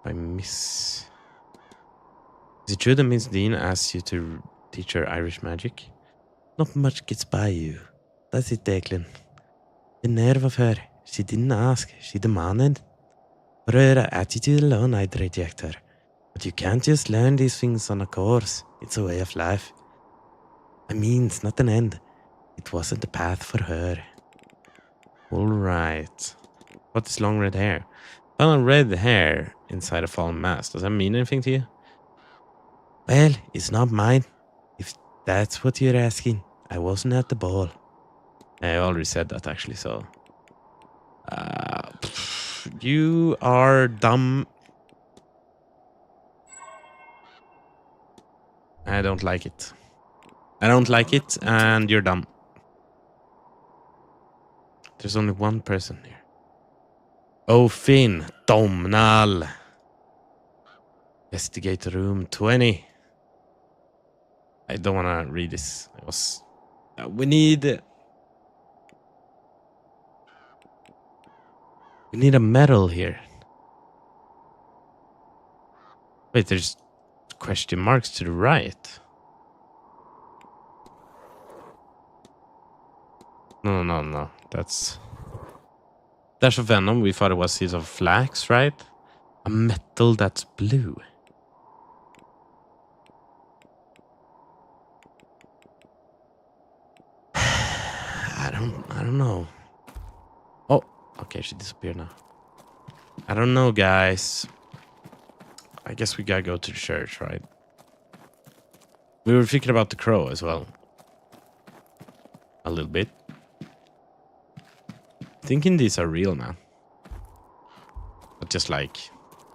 By Miss. Is it true that Miss Dean asked you to teach her Irish magic? Not much gets by you. That's it, Declan. The nerve of her. She didn't ask, she demanded. For her attitude alone, I'd reject her. But you can't just learn these things on a course. It's a way of life. A means, not an end. It wasn't the path for her. Alright. What is long red hair? Found red hair inside a fallen mask. Does that mean anything to you? Well, it's not mine. If that's what you're asking. I wasn't at the ball. I already said that actually, so. You are dumb. I don't like it. I don't like it, and you're dumb. There's only one person here. Oh, Finn. Domnall. Investigate room 20. I don't want to read this. It was. We need a medal here. Wait, there's question marks to the right. No. That's Dash of Venom. We thought it was Seeds of Flax, right? A metal that's blue. I don't know. Oh, okay, she disappeared now. I don't know, guys. I guess we gotta go to the church, right? We were thinking about the crow as well. A little bit. Thinking these are real, man. But just like,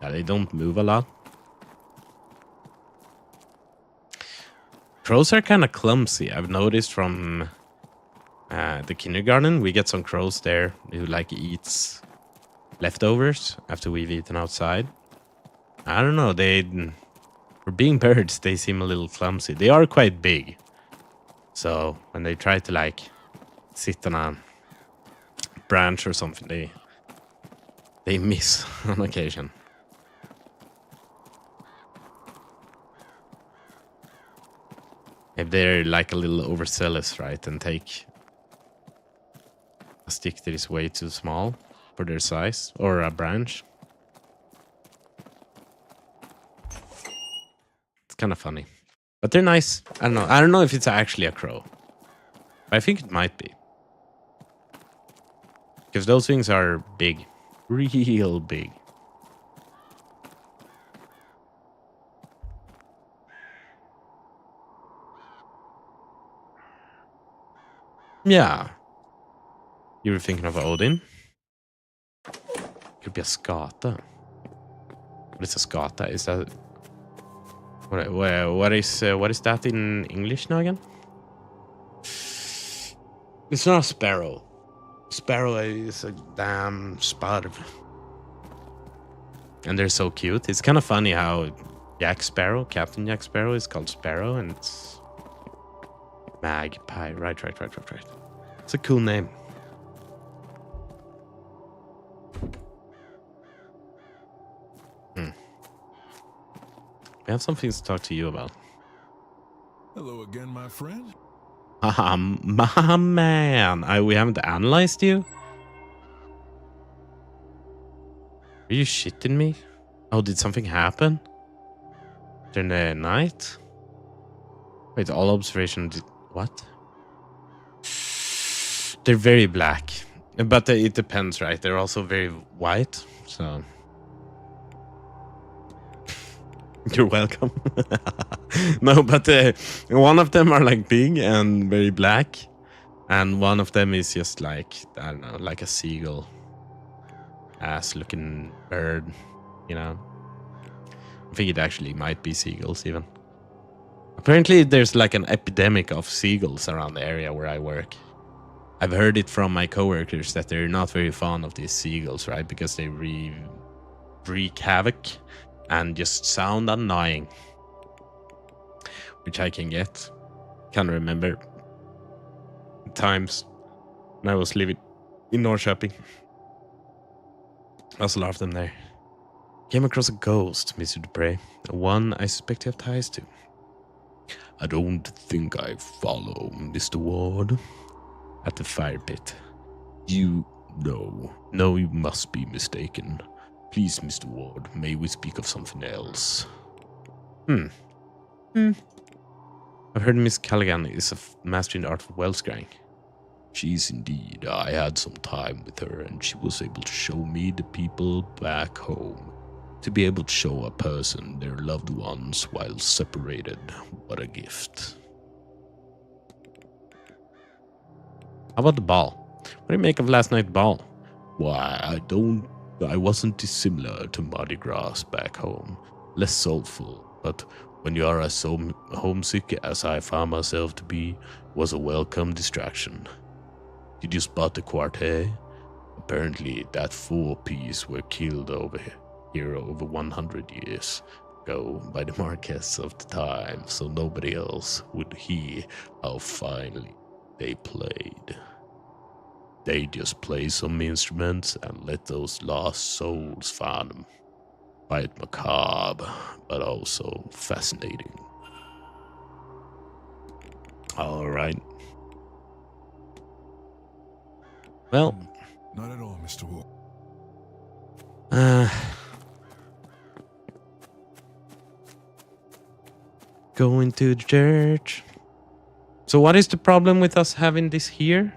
they don't move a lot. Crows are kind of clumsy. I've noticed from the kindergarten. We get some crows there who like eats leftovers after we've eaten outside. I don't know. For being birds, they seem a little clumsy. They are quite big. So when they try to like sit on a branch or something, they miss on occasion. If they're like a little overzealous, right, and take a stick that is way too small for their size, or a branch. It's kind of funny. But they're nice. I don't know. I don't know if it's actually a crow. But I think it might be. Because those things are big. Real big. Yeah. You were thinking of Odin? Could be a skata. What is a skata? Is that what is that in English now again? It's not a sparrow. Sparrow is a damn sparv. And they're so cute. It's kind of funny how Jack Sparrow, Captain Jack Sparrow, is called Sparrow, and it's magpie. Right. It's a cool name. I have some things to talk to you about. Hello again, my friend. My man. We haven't analyzed you? Are you shitting me? Oh, did something happen? During the night? Wait, all observation did what? They're very black. But it depends, right? They're also very white, so... You're welcome. No, but one of them are like big and very black, and one of them is just like, I don't know, like a seagull ass looking bird, you know. I think it actually might be seagulls even. Apparently there's like an epidemic of seagulls around the area where I work. I've heard it from my coworkers that they're not very fond of these seagulls, right? Because they wreak havoc and just sound annoying, which I can get. Can't remember times when I was living in Norrköping. I also love them there. Came across a ghost, Mr. Dupre. One I suspect you have ties to. I don't think I follow, Mr. Ward. At the fire pit. You know. No, you must be mistaken. Please, Mr. Ward, may we speak of something else? I've heard Miss Callaghan is a master in the art of well scrying. She's indeed. I had some time with her, and she was able to show me the people back home. To be able to show a person their loved ones while separated. What a gift. How about the ball? What do you make of last night's ball? Why, I wasn't dissimilar to Mardi Gras back home. Less soulful, but when you are as so homesick as I found myself to be, was a welcome distraction. Did you spot the quartet? Apparently that 4 piece were killed over here over 100 years ago by the Marquess of the time, so nobody else would hear how finely they played. They just play some instruments and let those lost souls find them. Quite macabre, but also fascinating. All right. Well. Not at all, Mr. Wu. Going to the church. So what is the problem with us having this here?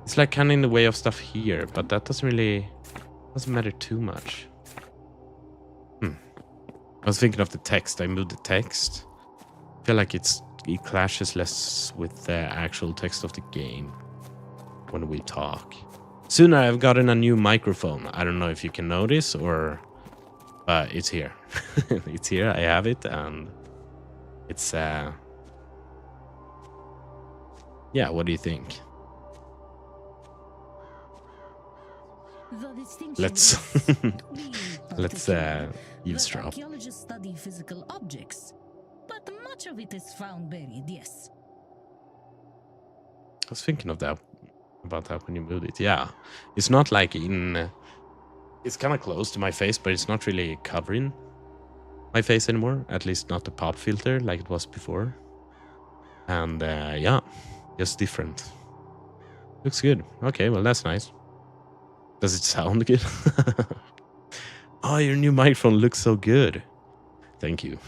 It's like kind of in the way of stuff here, but that doesn't matter too much. I was thinking of the text. I moved the text. I feel like it clashes less with the actual text of the game when we talk. Sooner I've gotten a new microphone. I don't know if you can notice or... it's here. It's here. I have it, and it's... Yeah, what do you think? Let's eavesdrop. Archaeologists study physical objects, but much of it is found buried, yes. I was thinking of that, about that when you moved it. Yeah, it's not like in... it's kind of close to my face, but it's not really covering my face anymore. At least not the pop filter like it was before. And yeah, just different. Looks good. Okay, well that's nice. Does it sound good? Oh, your new microphone looks so good. Thank you.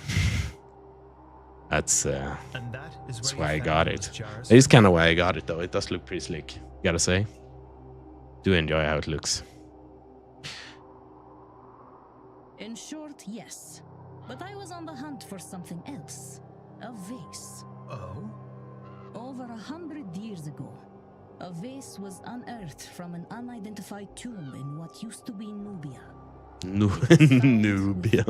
That's why I got it. It is kind of why I got it, though. It does look pretty slick, gotta say. Do enjoy how it looks. In short, yes. But I was on the hunt for something else. A vase. Oh? Over 100 years ago, a vase was unearthed from an unidentified tomb in what used to be Nubia. Nubia.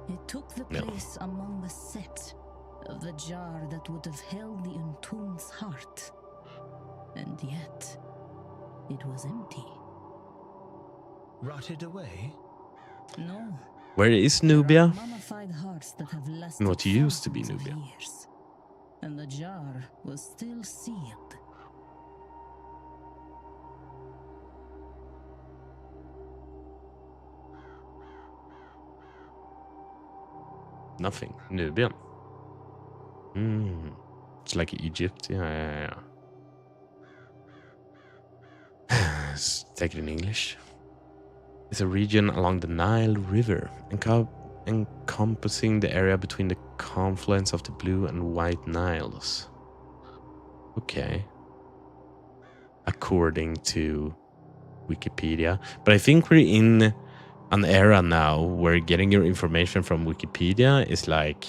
It took the place among the set of the jar that would have held the entombed's heart. And yet, it was empty. Rotted away? No. Where is Nubia? Mummified hearts that have lasted What used to be thousands of Nubia? years. And the jar was still sealed. Nothing. Nubian. It's like Egypt. Yeah. Let's take it in English. It's a region along the Nile River, encompassing the area between the confluence of the Blue and White Niles. Okay. According to Wikipedia. But I think we're in an era now where getting your information from Wikipedia is like...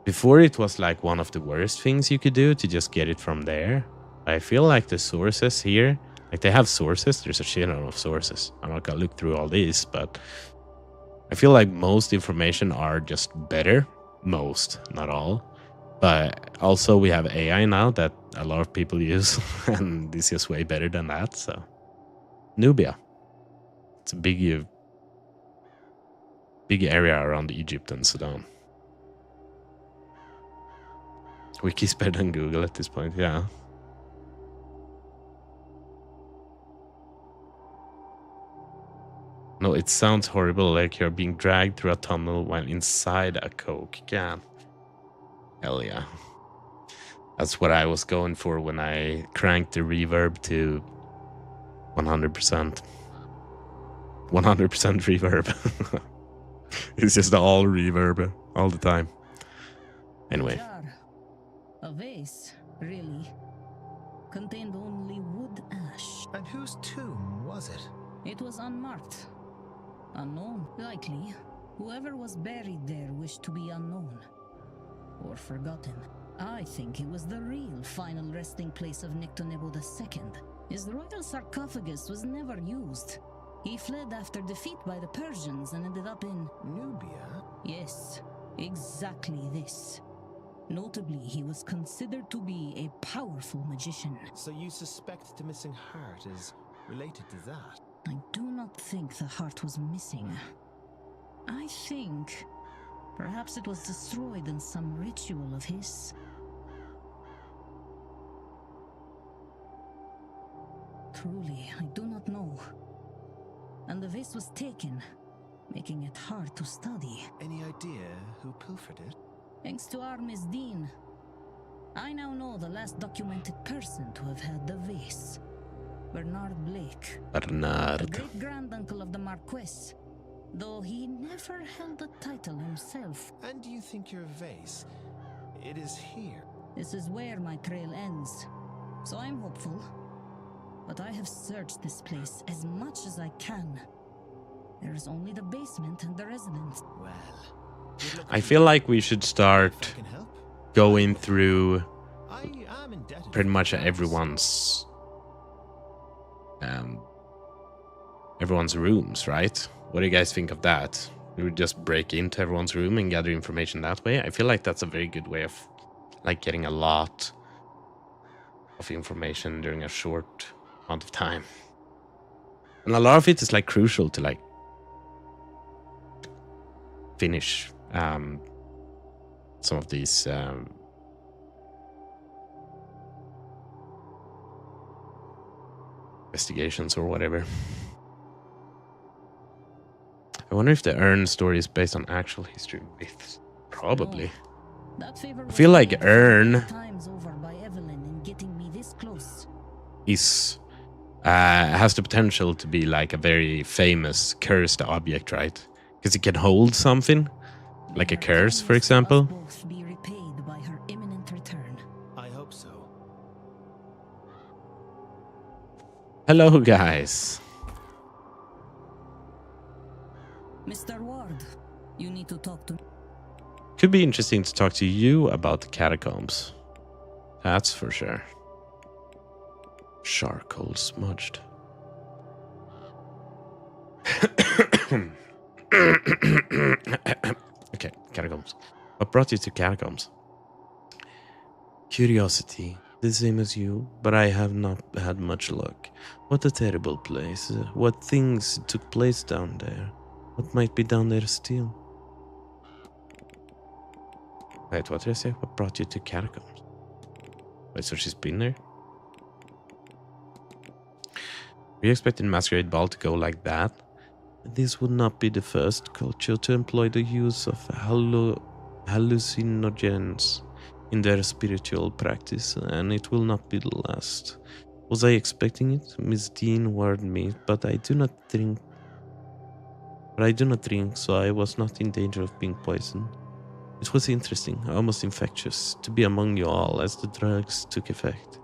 Before it was like one of the worst things you could do to just get it from there. I feel like the sources here, like they have sources, there's a shit ton of sources. I'm not gonna look through all these, but I feel like most information are just better. Most, not all. But also we have AI now that a lot of people use, and this is way better than that, so. Nubia. It's a big area around Egypt and Sudan. Wiki's better than Google at this point, yeah. No, it sounds horrible, like you're being dragged through a tunnel while inside a Coke can. Hell yeah. That's what I was going for when I cranked the reverb to 100%. 100% reverb. It's just all reverb all the time. Anyway. A vase, really, contained only wood ash. And whose tomb was it? It was unmarked. Unknown, likely. Whoever was buried there wished to be unknown. Or forgotten. I think it was the real final resting place of Nectanebo II. His royal sarcophagus was never used. He fled after defeat by the Persians and ended up in... Nubia? Yes, exactly this. Notably, he was considered to be a powerful magician. So you suspect the missing heart is related to that? I do not think the heart was missing. I think perhaps it was destroyed in some ritual of his. Truly, I do not know. And the vase was taken, making it hard to study. Any idea who pilfered it? Thanks to Armis Dean, I now know the last documented person to have had the vase. Bernard Blake. Bernard. The great-granduncle of the Marquess, though he never held the title himself. And do you think your vase, it is here? This is where my trail ends, so I'm hopeful. But I have searched this place as much as I can. There is only the basement and the residence. Well, I feel like we should start going through pretty much everyone's rooms, right? What do you guys think of that? We would just break into everyone's room and gather information that way. I feel like that's a very good way of like getting a lot of information during a short amount of time. And a lot of it is like crucial to like finish some of these investigations or whatever. I wonder if the urn story is based on actual history myths. Probably. I feel like urn is has the potential to be like a very famous cursed object, right? Because it can hold something, like a curse, for example. Be repaid by her imminent return. I hope so. Hello, guys. Mr. Ward, you need to talk to... Could be interesting to talk to you about the catacombs. That's for sure. Charcoal smudged. Okay, catacombs. What brought you to catacombs? Curiosity, the same as you, but I have not had much luck. What a terrible place. What things took place down there? What might be down there still? Wait, what did I say? What brought you to catacombs? Wait, so she's been there? Were you expecting Masquerade Ball to go like that? This would not be the first culture to employ the use of hallucinogens in their spiritual practice, and it will not be the last. Was I expecting it? Miss Dean warned me, but I do not drink. So I was not in danger of being poisoned. It was interesting, almost infectious, to be among you all as the drugs took effect.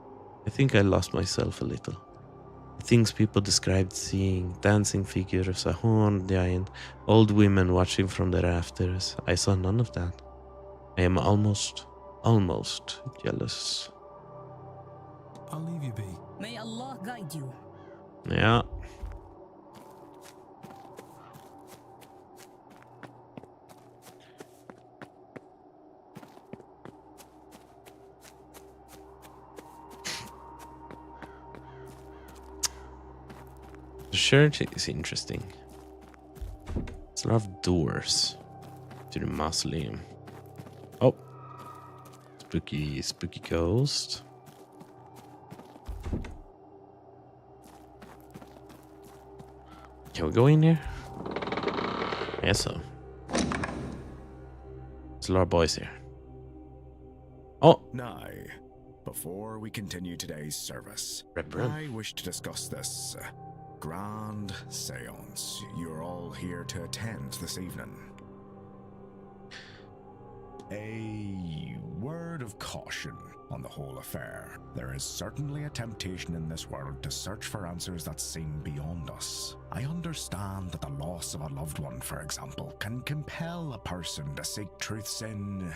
I think I lost myself a little. The things people described seeing, dancing figures, a horned giant, old women watching from the rafters, I saw none of that. I am almost jealous. I'll leave you be. May Allah guide you. Yeah. The church is interesting. There's a lot of doors to the mausoleum. Oh. Spooky ghost. Can we go in here? Yes, so. There's a lot of boys here. Oh! Now, before we continue today's service, Reverend. I wish to discuss this grand seance you're all here to attend this evening. A word of caution on the whole affair. There is certainly a temptation in this world to search for answers that seem beyond us. I understand that the loss of a loved one, for example, can compel a person to seek truths in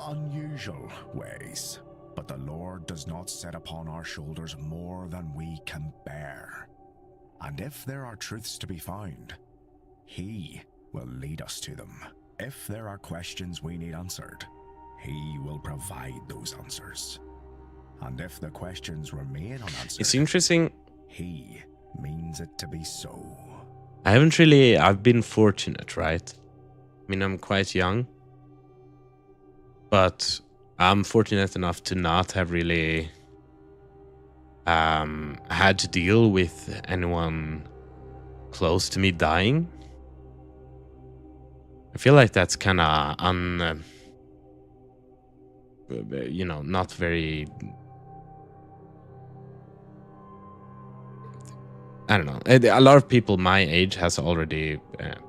unusual ways. But the Lord does not set upon our shoulders more than we can bear. And if there are truths to be found, He will lead us to them. If there are questions we need answered, He will provide those answers. And if the questions remain unanswered, It's interesting. He means it to be so. I've been fortunate, right? I mean, I'm quite young. But I'm fortunate enough to not have really had to deal with anyone close to me dying. I feel like that's kind of not very. I don't know. A lot of people my age has already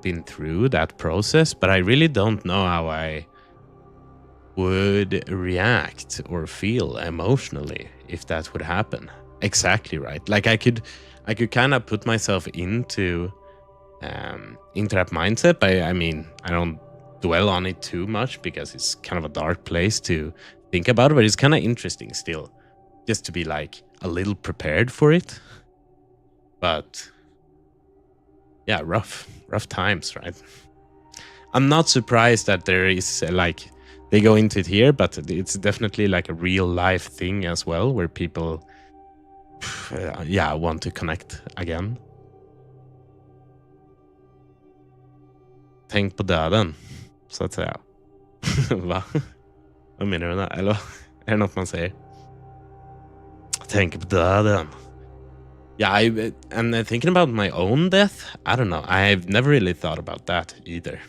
been through that process, but I really don't know how I would react or feel emotionally if that would happen. Exactly right. Like I could kind of put myself into that mindset. I mean, I don't dwell on it too much because it's kind of a dark place to think about, but it's kind of interesting still, just to be like a little prepared for it. But yeah, rough times, right? I'm not surprised that there is like they go into it here, but it's definitely like a real life thing as well, where people want to connect again. Tänk på döden, så att säga. Va? Vad menar du med det? Eller är det något man säger? Tänk på döden. Yeah, and thinking about my own death, I don't know. I've never really thought about that either.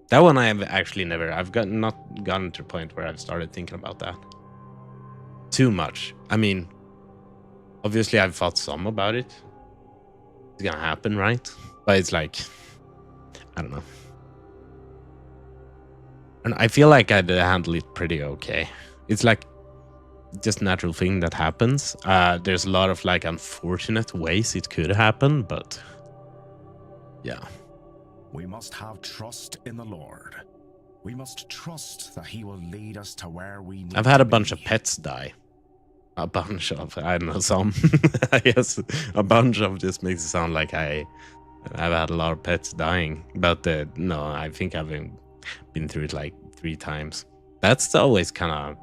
That one I've actually never. Not gotten to the point where I've started thinking about that too much. I mean, obviously I've thought some about it. It's gonna happen, right? But it's like, I don't know. And I feel like I'd handle it pretty okay. It's like just natural thing that happens. There's a lot of like unfortunate ways it could happen, but yeah. We must have trust in the Lord. We must trust that he will lead us to where we need I've had to a bunch be. of pets die. A bunch of, I don't know, some. I guess a bunch of just makes it sound like I've had a lot of pets dying. But no, I think I've been through it like 3 times. That's always kind of,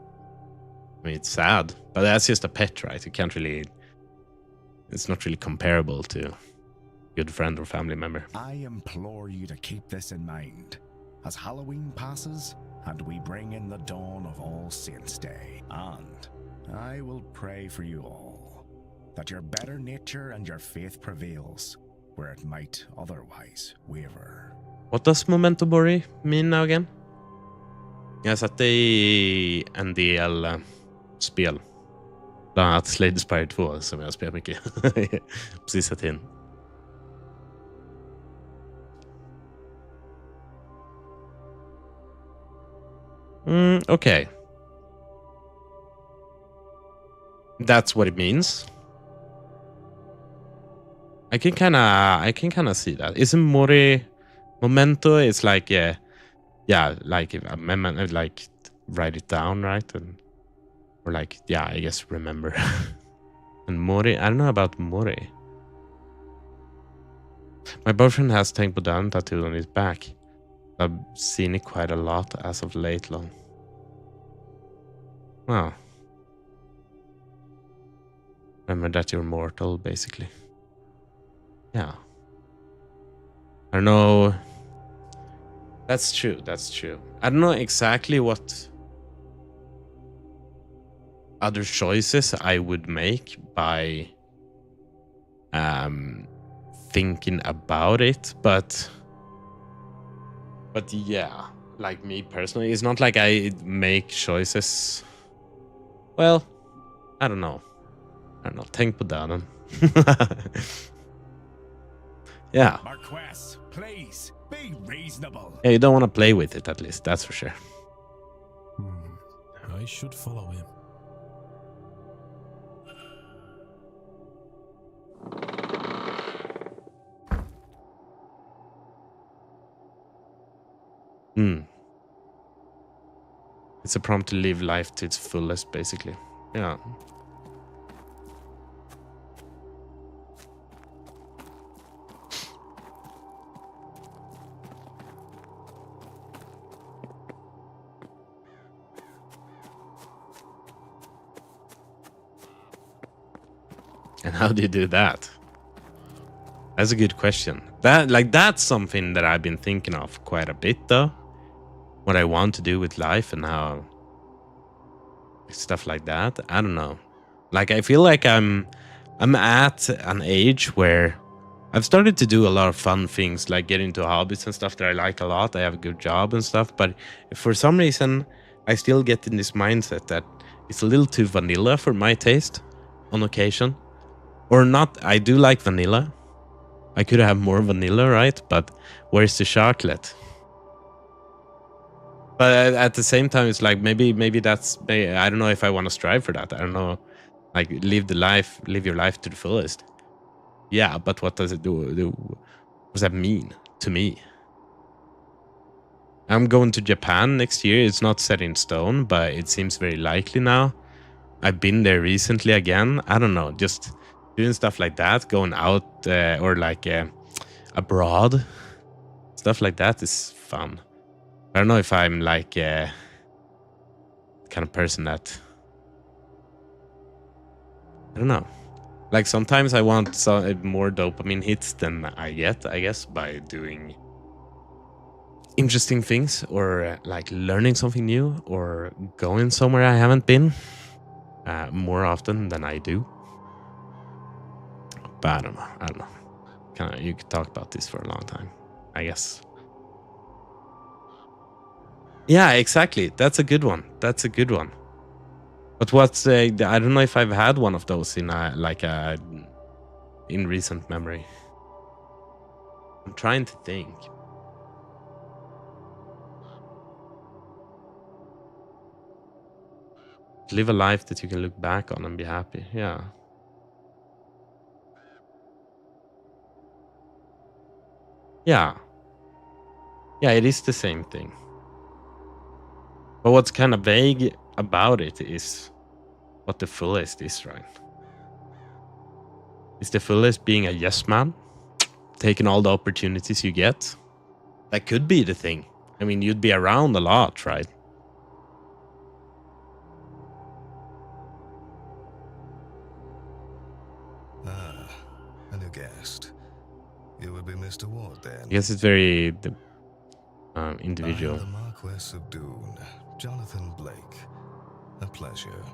I mean, it's sad, but that's just a pet, right? You can't really, it's not really comparable to a good friend or family member. I implore you to keep this in mind as Halloween passes and we bring in the dawn of All Saints' Day. And I will pray for you all, that your better nature and your faith prevails, where it might otherwise waver. What does Memento Mori mean now again? Jag satte i en del spel. Bland annat Slade Spire 2 som jag spelar mycket på sista tiden. Okay. That's what it means. I can kind of see that. Isn't Mori Memento? It's like like if a memento, like write it down, right? And or like I guess remember. And Mori, I don't know about Mori. My boyfriend has Tenko Dan tattooed on his back. I've seen it quite a lot as of late, long. Wow. Remember that you're mortal, basically. Yeah. I don't know. That's true. That's true. I don't know exactly what other choices I would make by thinking about it, but yeah, like me personally, it's not like I make choices. Well, I don't know. Tänk på döden. Yeah. Marquess, please be reasonable. Yeah, you don't want to play with it, at least. That's for sure. I should follow him. It's a prompt to live life to its fullest, basically. Yeah. And how do you do that? That's a good question. That's something that I've been thinking of quite a bit, though. What I want to do with life and how stuff like that. I don't know. Like, I feel like I'm at an age where I've started to do a lot of fun things, like get into hobbies and stuff that I like a lot. I have a good job and stuff, but for some reason I still get in this mindset that it's a little too vanilla for my taste on occasion. Or not. I do like vanilla. I could have more vanilla, right? But where's the chocolate? But at the same time, it's like maybe that's, I don't know if I want to strive for that. I don't know, like live your life to the fullest. Yeah, but what does it do? What does that mean to me? I'm going to Japan next year. It's not set in stone, but it seems very likely now. I've been there recently again. I don't know, just doing stuff like that, going out or like abroad. Stuff like that is fun. I don't know if I'm like kind of person that, I don't know. Like sometimes I want more dopamine hits than I get, I guess, by doing interesting things or like learning something new or going somewhere I haven't been more often than I do. But I don't know. You could talk about this for a long time, I guess. Yeah, exactly. That's a good one. But what's I don't know if I've had one of those in in recent memory. I'm trying to think. Live a life that you can look back on and be happy. Yeah. Yeah. Yeah, it is the same thing. But what's kind of vague about it is what the fullest is, right? Is the fullest being a yes man? Taking all the opportunities you get? That could be the thing. I mean, you'd be around a lot, right? Ah, a new guest. You would be Mr. Ward then. I guess it's very I individual. am the Marquess of Dune, Jonathan Blake. A pleasure.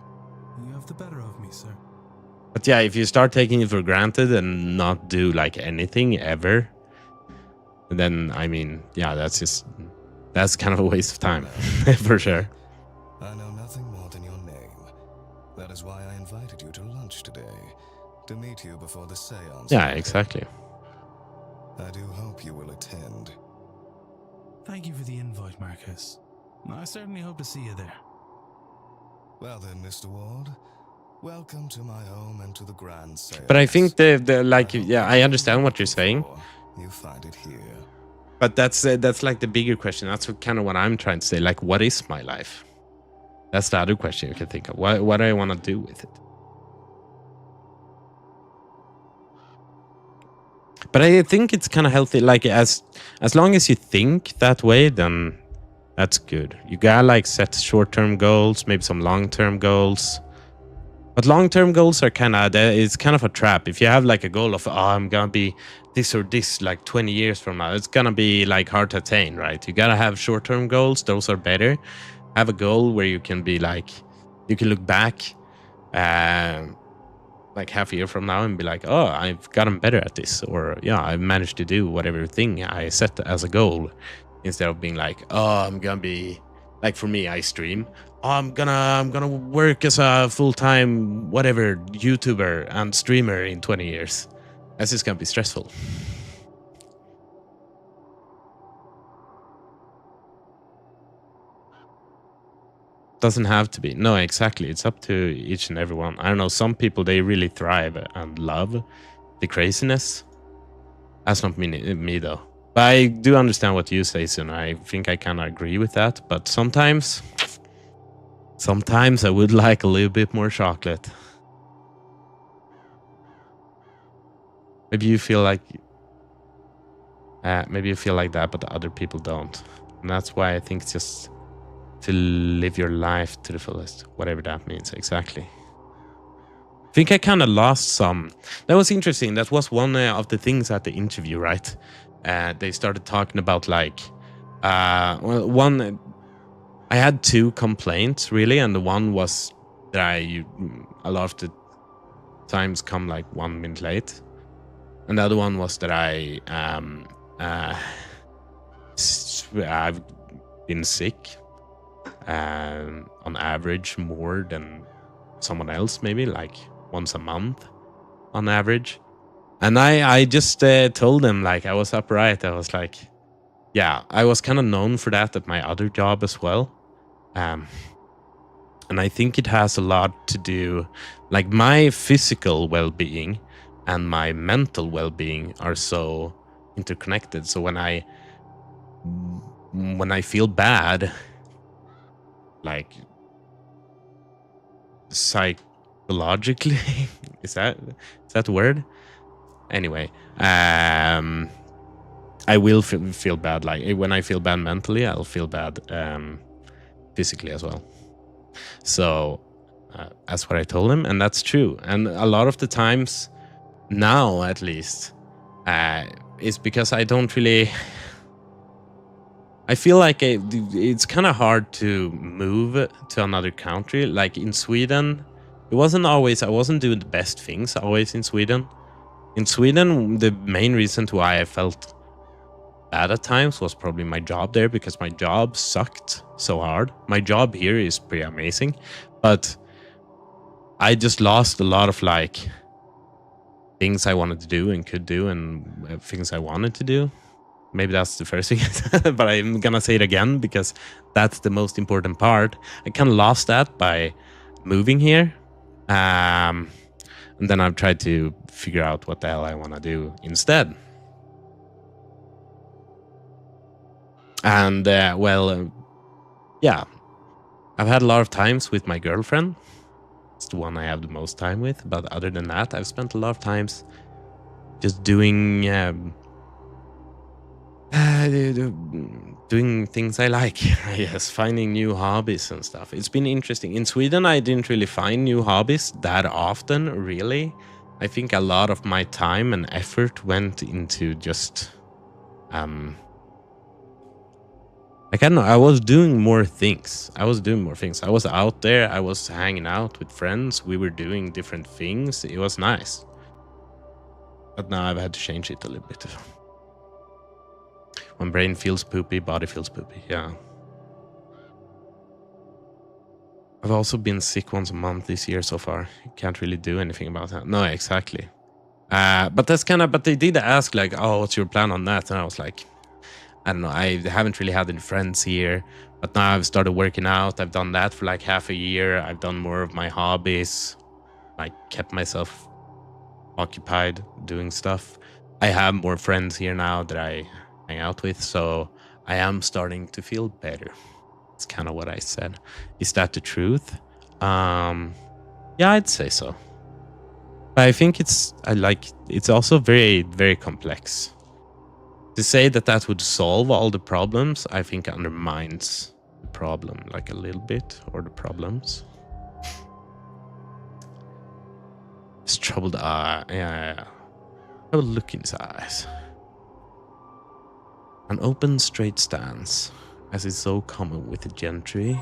You have the better of me, sir. But yeah, if you start taking it for granted and not do like anything ever, then I mean, yeah, that's kind of a waste of time for sure. I know nothing more than your name. That is why I invited you to lunch today, to meet you before the Séance. Yeah, exactly. I do hope you will attend. Thank you for the invite, Marcus. I certainly hope to see you there. Well then, Mr. Ward, welcome to my home and to the grand Séance. But I think the like, yeah, I understand what you're saying. You find it here. But that's like the bigger question. That's kind of what I'm trying to say. Like, what is my life? That's the other question you can think of. What do I want to do with it? But I think it's kind of healthy. Like, as long as you think that way, then that's good. You gotta like set short-term goals, maybe some long-term goals. But long-term goals are it's kind of a trap. If you have like a goal of, I'm gonna be this or this like 20 years from now, it's gonna be like hard to attain, right? You gotta have short-term goals. Those are better. Have a goal where you can be like, you can look back like half a year from now and be like, oh, I've gotten better at this. Or yeah, I've managed to do whatever thing I set as a goal. Instead of being like, oh, I'm gonna be like, for me, I stream. Oh, I'm gonna work as a full-time whatever YouTuber and streamer in 20 years. That's just gonna be stressful. Doesn't have to be. No, exactly. It's up to each and every one. I don't know. Some people, they really thrive and love the craziness. That's not me though. But I do understand what you say, Sun. I think I kind of agree with that. But sometimes I would like a little bit more chocolate. Maybe you feel like that, but other people don't. And that's why I think it's just to live your life to the fullest, whatever that means exactly. I think I kind of lost some. That was interesting. That was one of the things at the interview, right? They started talking about like, I had two complaints really, and the one was that a lot of the times come like 1 minute late, and the other one was that I've been sick on average more than someone else, maybe like once a month on average. And I just told them, like, I was upright. I was like, yeah, I was kind of known for that at my other job as well. And I think it has a lot to do, like my physical well-being and my mental well-being are so interconnected. So when I feel bad, like psychologically, is that the word? Anyway, I will feel bad. Like when I feel bad mentally, I'll feel bad physically as well. So that's what I told him, and that's true. And a lot of the times now, at least, is because I don't really. I feel like it's kind of hard to move to another country. Like in Sweden, it wasn't always. I wasn't doing the best things always in Sweden. In Sweden, the main reason why I felt bad at times was probably my job there, because my job sucked so hard. My job here is pretty amazing, but I just lost a lot of like things I wanted to do and could do, and things I wanted to do. Maybe that's the first thing, but I'm gonna say it again because that's the most important part. I kind of lost that by moving here. And then I've tried to figure out what the hell I want to do instead. And yeah, I've had a lot of times with my girlfriend. It's the one I have the most time with. But other than that, I've spent a lot of times just doing doing things I like. Yes, finding new hobbies and stuff. It's been interesting. In Sweden, I didn't really find new hobbies that often, really. I think a lot of my time and effort went into just like, I don't know, I was doing more things. I was out there, I was hanging out with friends, we were doing different things. It was nice. But now I've had to change it a little bit. When brain feels poopy, body feels poopy, yeah. I've also been sick once a month this year so far. Can't really do anything about that. No, exactly. But that's kind of, but they did ask like, oh, what's your plan on that? And I was like, I don't know, I haven't really had any friends here, but now I've started working out. I've done that for like half a year. I've done more of my hobbies. I kept myself occupied doing stuff. I have more friends here now that I hang out with, so I am starting to feel better. It's kind of what I said. Is that the truth? Yeah, I'd say so. But I think it's also very, very complex. To say that that would solve all the problems, I think undermines the problem like a little bit, or the problems. His troubled eye, yeah. Have a look in his eyes. An open, straight stance, as is so common with the gentry.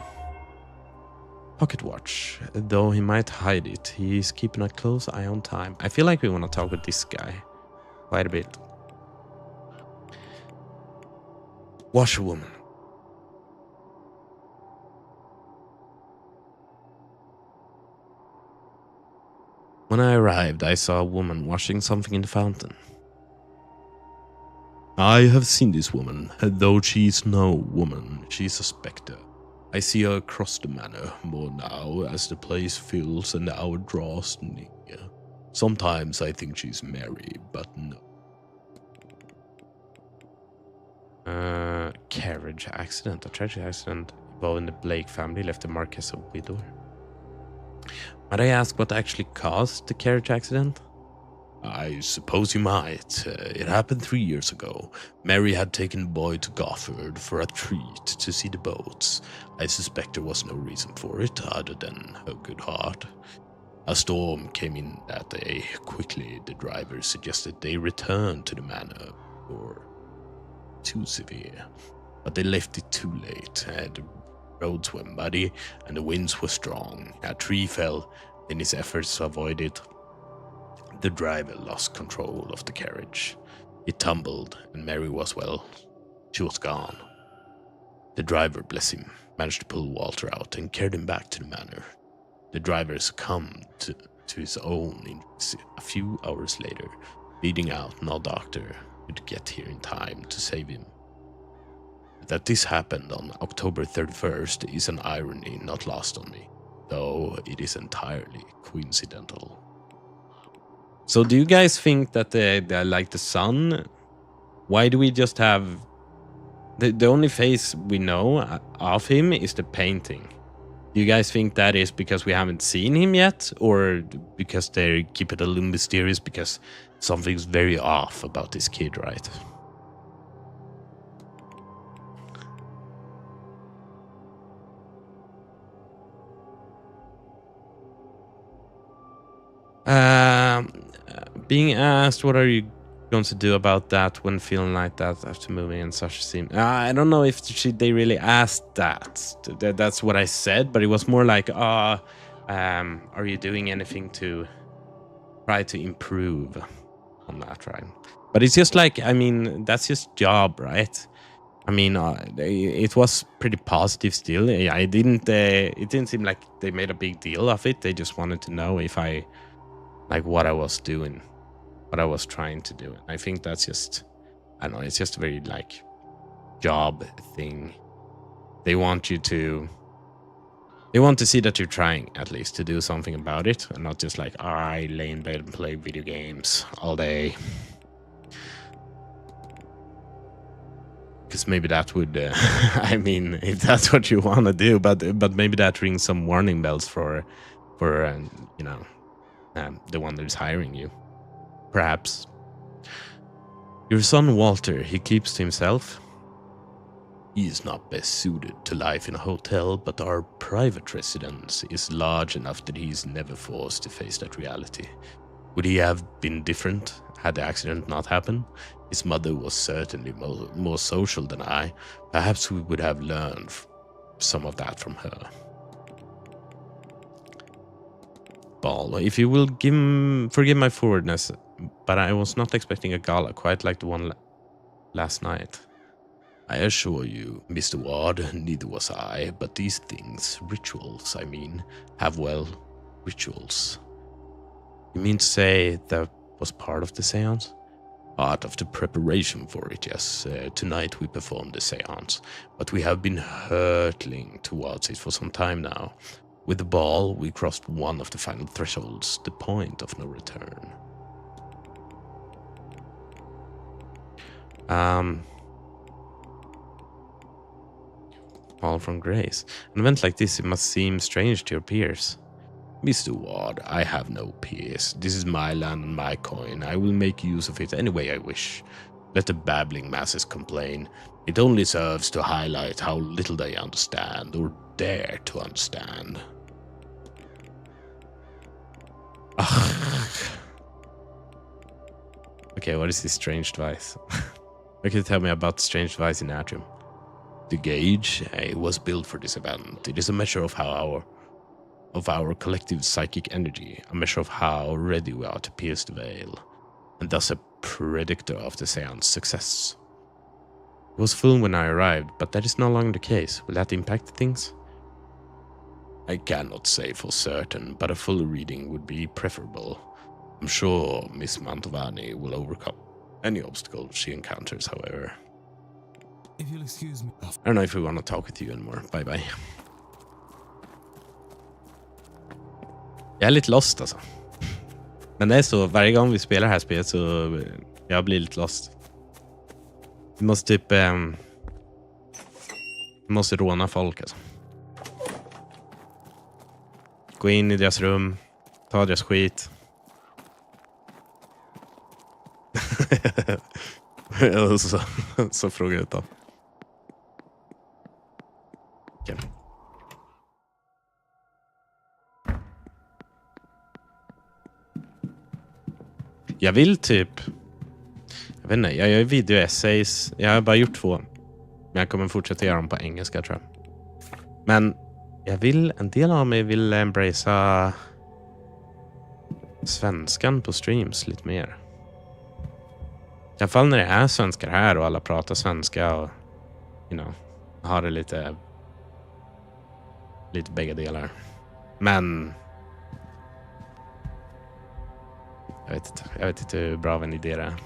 Pocket watch, though he might hide it, he's keeping a close eye on time. I feel like we want to talk with this guy quite a bit. Washerwoman. When I arrived, I saw a woman washing something in the fountain. I have seen this woman, though she is no woman, she is a spectre. I see her across the manor more now as the place fills and the hour draws near. Sometimes I think she's Mary, but no. Carriage accident. A tragic accident involving the Blake family left the Marquess a widower. Might I ask what actually caused the carriage accident? I suppose you might. It happened 3 years ago. Mary had taken the boy to Gofford for a treat to see the boats. I suspect there was no reason for it other than her good heart. A storm came in that day. Quickly, the driver suggested they return to the manor, or too severe. But they left it too late. The roads were muddy and the winds were strong. A tree fell. In his efforts to avoid it, the driver lost control of the carriage. It tumbled, and Mary was, well, she was gone. The driver, bless him, managed to pull Walter out and carried him back to the manor. The driver succumbed to his own injuries a few hours later, bleeding out. No doctor could get here in time to save him. That this happened on October 31st is an irony not lost on me, though it is entirely coincidental. So do you guys think that they're like the sun? Why do we just have... The only face we know of him is the painting. Do you guys think that is because we haven't seen him yet? Or because they keep it a little mysterious because something's very off about this kid, right? Being asked, what are you going to do about that when feeling like that after moving in such a scene? I don't know if they really asked that. That's what I said, but it was more like, are you doing anything to try to improve on that, right? But it's just like, I mean, that's his job, right? I mean, it was pretty positive still. It didn't seem like they made a big deal of it. They just wanted to know if I, like, what I was doing, what I was trying to do. And I think that's just, I don't know, it's just a very, like, job thing. They want to see that you're trying, at least, to do something about it, and not just like, I lay in bed and play video games all day. Because maybe that would, I mean, if that's what you want to do, but maybe that rings some warning bells for you know, the one that is hiring you. Perhaps. Your son Walter, he keeps to himself. He is not best suited to life in a hotel, but our private residence is large enough that he is never forced to face that reality. Would he have been different had the accident not happened? His mother was certainly more social than I. Perhaps we would have learned some of that from her. Ball, if you will forgive my forwardness, but I was not expecting a gala quite like the one last night. I assure you, Mr. Ward, neither was I, but these things, rituals, I mean, have, well, rituals. You mean to say that was part of the seance? Part of the preparation for it, yes. Tonight we performed the seance, but we have been hurtling towards it for some time now. With the ball, we crossed one of the final thresholds, the point of no return. Fall from grace. An event like this, it must seem strange to your peers. Mr. Ward, I have no peers. This is my land and my coin. I will make use of it any way I wish. Let the babbling masses complain. It only serves to highlight how little they understand or dare to understand. Okay, what is this strange device? What can you tell me about the strange device in Atrium? The gauge was built for this event. It is a measure of our collective psychic energy, a measure of how ready we are to pierce the veil, and thus a predictor of the seance's success. It was full when I arrived, but that is no longer the case. Will that impact things? I cannot say for certain, but a full reading would be preferable. I'm sure Miss Mantovani will overcome any obstacles she encounters, however. If you'll excuse me. I don't know if we want to talk with you anymore. Bye bye. Jag är lite lost alltså. Men det är så, varje gång vi spelar det här spelet så jag blir lite lost. Vi måste typ vi måste råna folk alltså. Gå in i deras rum, ta deras skit. så frågar jag ut då. Okay. Jag vill typ, jag vet inte, jag gör video-essays. Jag har bara gjort 2. Men jag kommer fortsätta göra dem på engelska, tror jag. Men jag vill, en del av mig vill embracea svenskan på streams lite mer. I alla fall när det är svenskar här och alla pratar svenska och, you know, har det lite bägge delar. Men jag vet inte hur bra av en idé det är.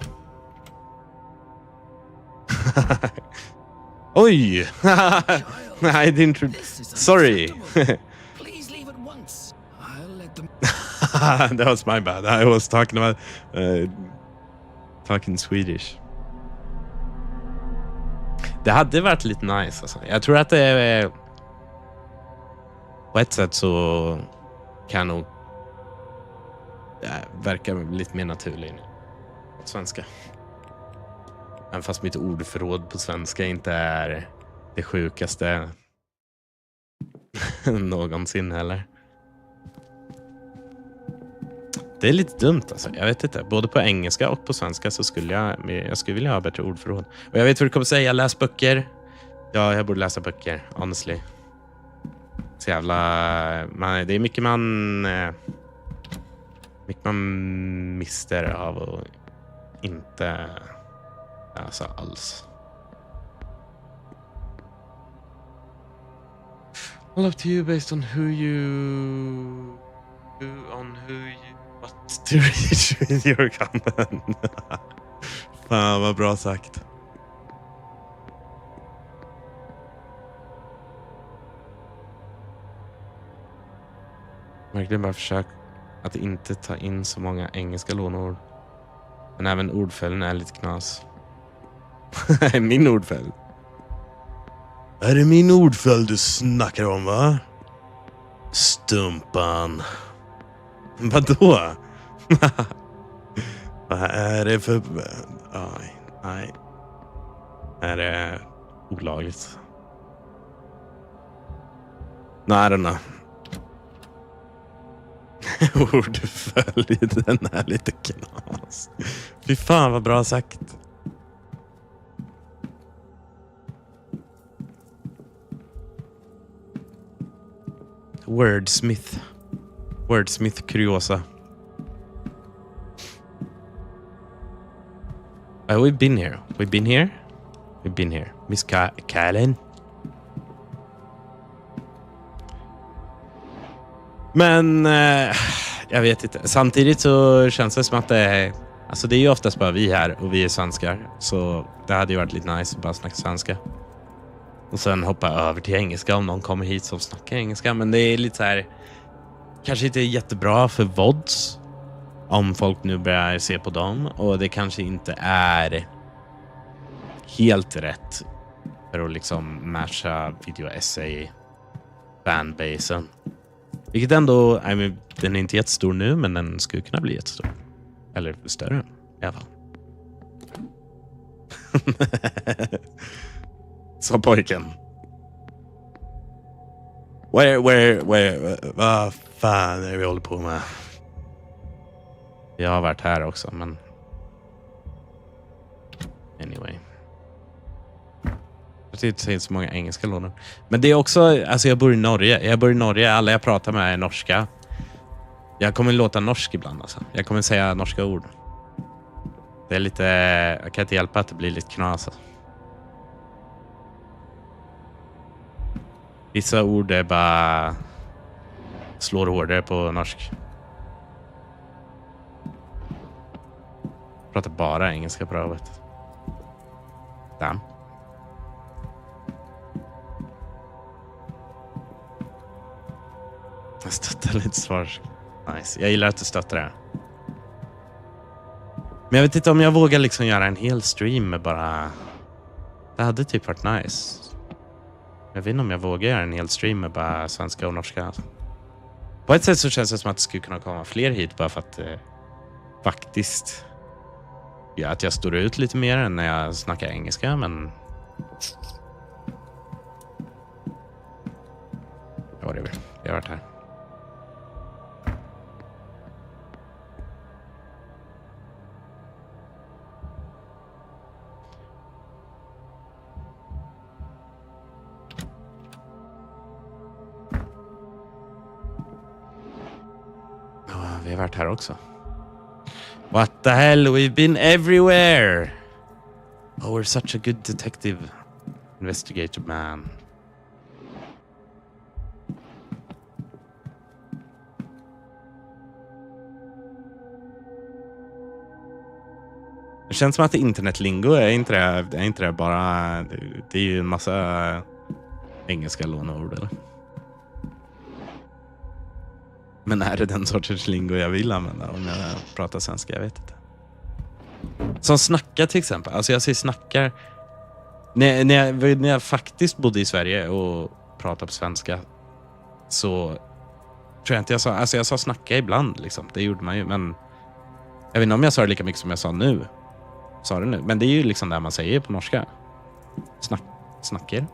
Oj! I didn't... Sorry! Please leave at once. I'll let them... That was my bad. I was talking about... talking Swedish. Det hade varit lite nice alltså. Jag tror att det är... På ett sätt så kan nog verka lite mer naturligt på svenska. Även fast mitt ordförråd på svenska inte är det sjukaste någonsin heller. Det är lite dumt alltså, jag vet inte. Både på engelska och på svenska så skulle jag skulle vilja ha bättre ordförråd. Och jag vet vad du kommer säga, läs böcker. Ja, jag borde läsa böcker, honestly. Så jävla... det är mycket man mister av att inte läsa alls. All up to you based on who you what to reach with your content. Fan vad bra sagt. Verkligen bara försök att inte ta in så många engelska lånord. Men även ordfällen är lite knas. Min ordfäll. Är det min ordföljd du snackar om, va? Stumpan. Vadå? Vad är det för... Nej. Är det olagligt? Nej, den är... Ordföljd, den är lite knas. Fy fan vad bra sagt. Wordsmith kuriosa. We've been here. Miss Kallen. Men jag vet inte. Samtidigt så känns det som att det är... Alltså det är ju oftast bara vi här och vi är svenskar. Så det hade ju varit lite nice att bara snacka svenska. Och sen hoppa över till engelska om någon kommer hit som snackar engelska. Men det är lite så här... Kanske inte jättebra för VODs. Om folk nu börjar se på dem. Och det kanske inte är helt rätt för att liksom matcha video-essay fanbasen. Vilket ändå, den är inte jättestor nu, men den skulle kunna bli jättestor. Eller större i alla fall. Så pojken. Where, vad fan är vi håller på med? Jag har varit här också, men... Anyway. Jag tycker inte så många engelska lånor. Men det är också, alltså jag bor i Norge. Alla jag pratar med är norska. Jag kommer låta norsk ibland alltså. Jag kommer säga norska ord. Det är lite, jag kan inte hjälpa att det blir lite knas alltså. Vissa ord är bara slår hårdare på norsk. Jag pratar bara engelska på rövet. Damn. Jag stöttar lite svar. Nice. Jag gillar att du stöttar det. Men jag vet inte om jag vågar liksom göra en hel stream med bara... Det hade typ varit nice. Jag vet inte om jag vågar göra en hel stream med bara svenska och norska. På ett sätt så känns det som att det skulle kunna komma fler hit bara för att faktiskt... Ja, att jag står ut lite mer än när jag snackar engelska, men... Ja, det är väl. Jag har varit här. Vi har varit här också. What the hell? We've been everywhere! Oh, we're such a good detective. Investigator man. Det känns som att internetlingo är inte det bara... Det är ju en massa engelska lånord, eller? Men är det den sortens lingo jag vill använda om jag pratar svenska? Jag vet inte. Som snackar till exempel. Alltså jag säger snackar. När jag faktiskt bodde i Sverige och pratade på svenska så tror jag inte jag sa... Alltså jag sa snacka ibland liksom. Det gjorde man ju. Men jag vet inte om jag sa det lika mycket som jag sa nu. Sa det nu. Men det är ju liksom det man säger på norska. Snacker.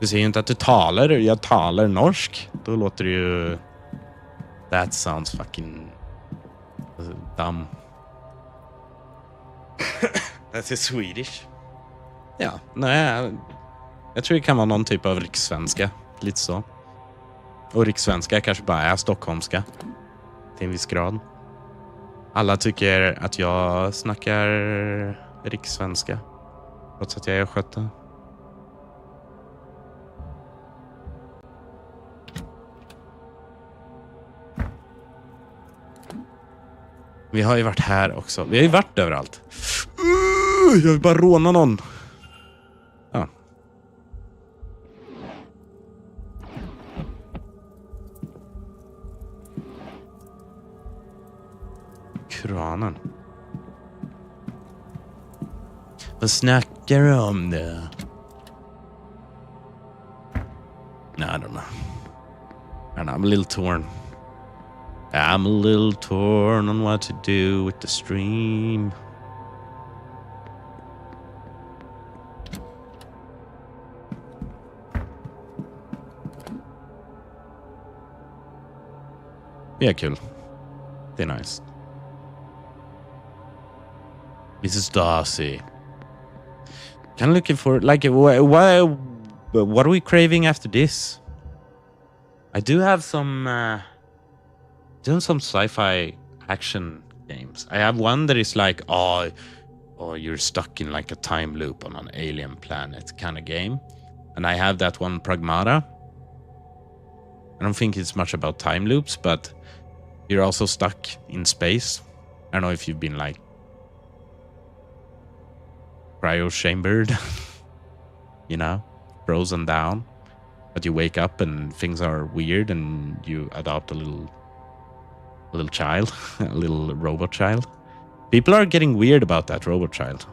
Du säger ju inte att du talar. Jag talar norsk. Då låter det ju... That sounds fucking... dumb. That's Swedish. Ja, nej. Jag tror det kan vara någon typ av rikssvenska. Lite så. Och rikssvenska kanske bara är stockholmska. Till en viss grad. Alla tycker att jag snackar rikssvenska. Trots att jag är skötte. Vi har ju varit här också. Vi har ju varit överallt. Jag vill bara råna någon. Ja. Kranen. Vad snackar du om det? No, I don't know. And I'm a little torn. I'm a little torn on what to do with the stream. Yeah, kul. Det är nice. Mrs. Darcy. Kind of looking for, like, what are we craving after this? I do have some sci-fi action games. I have one that is like, oh, you're stuck in like a time loop on an alien planet kind of game. And I have that one, Pragmata. I don't think it's much about time loops, but you're also stuck in space. I don't know if you've been like cryo-chambered, you know, frozen down. But you wake up and things are weird and you adopt a little child, a little robot child. People are getting weird about that robot child.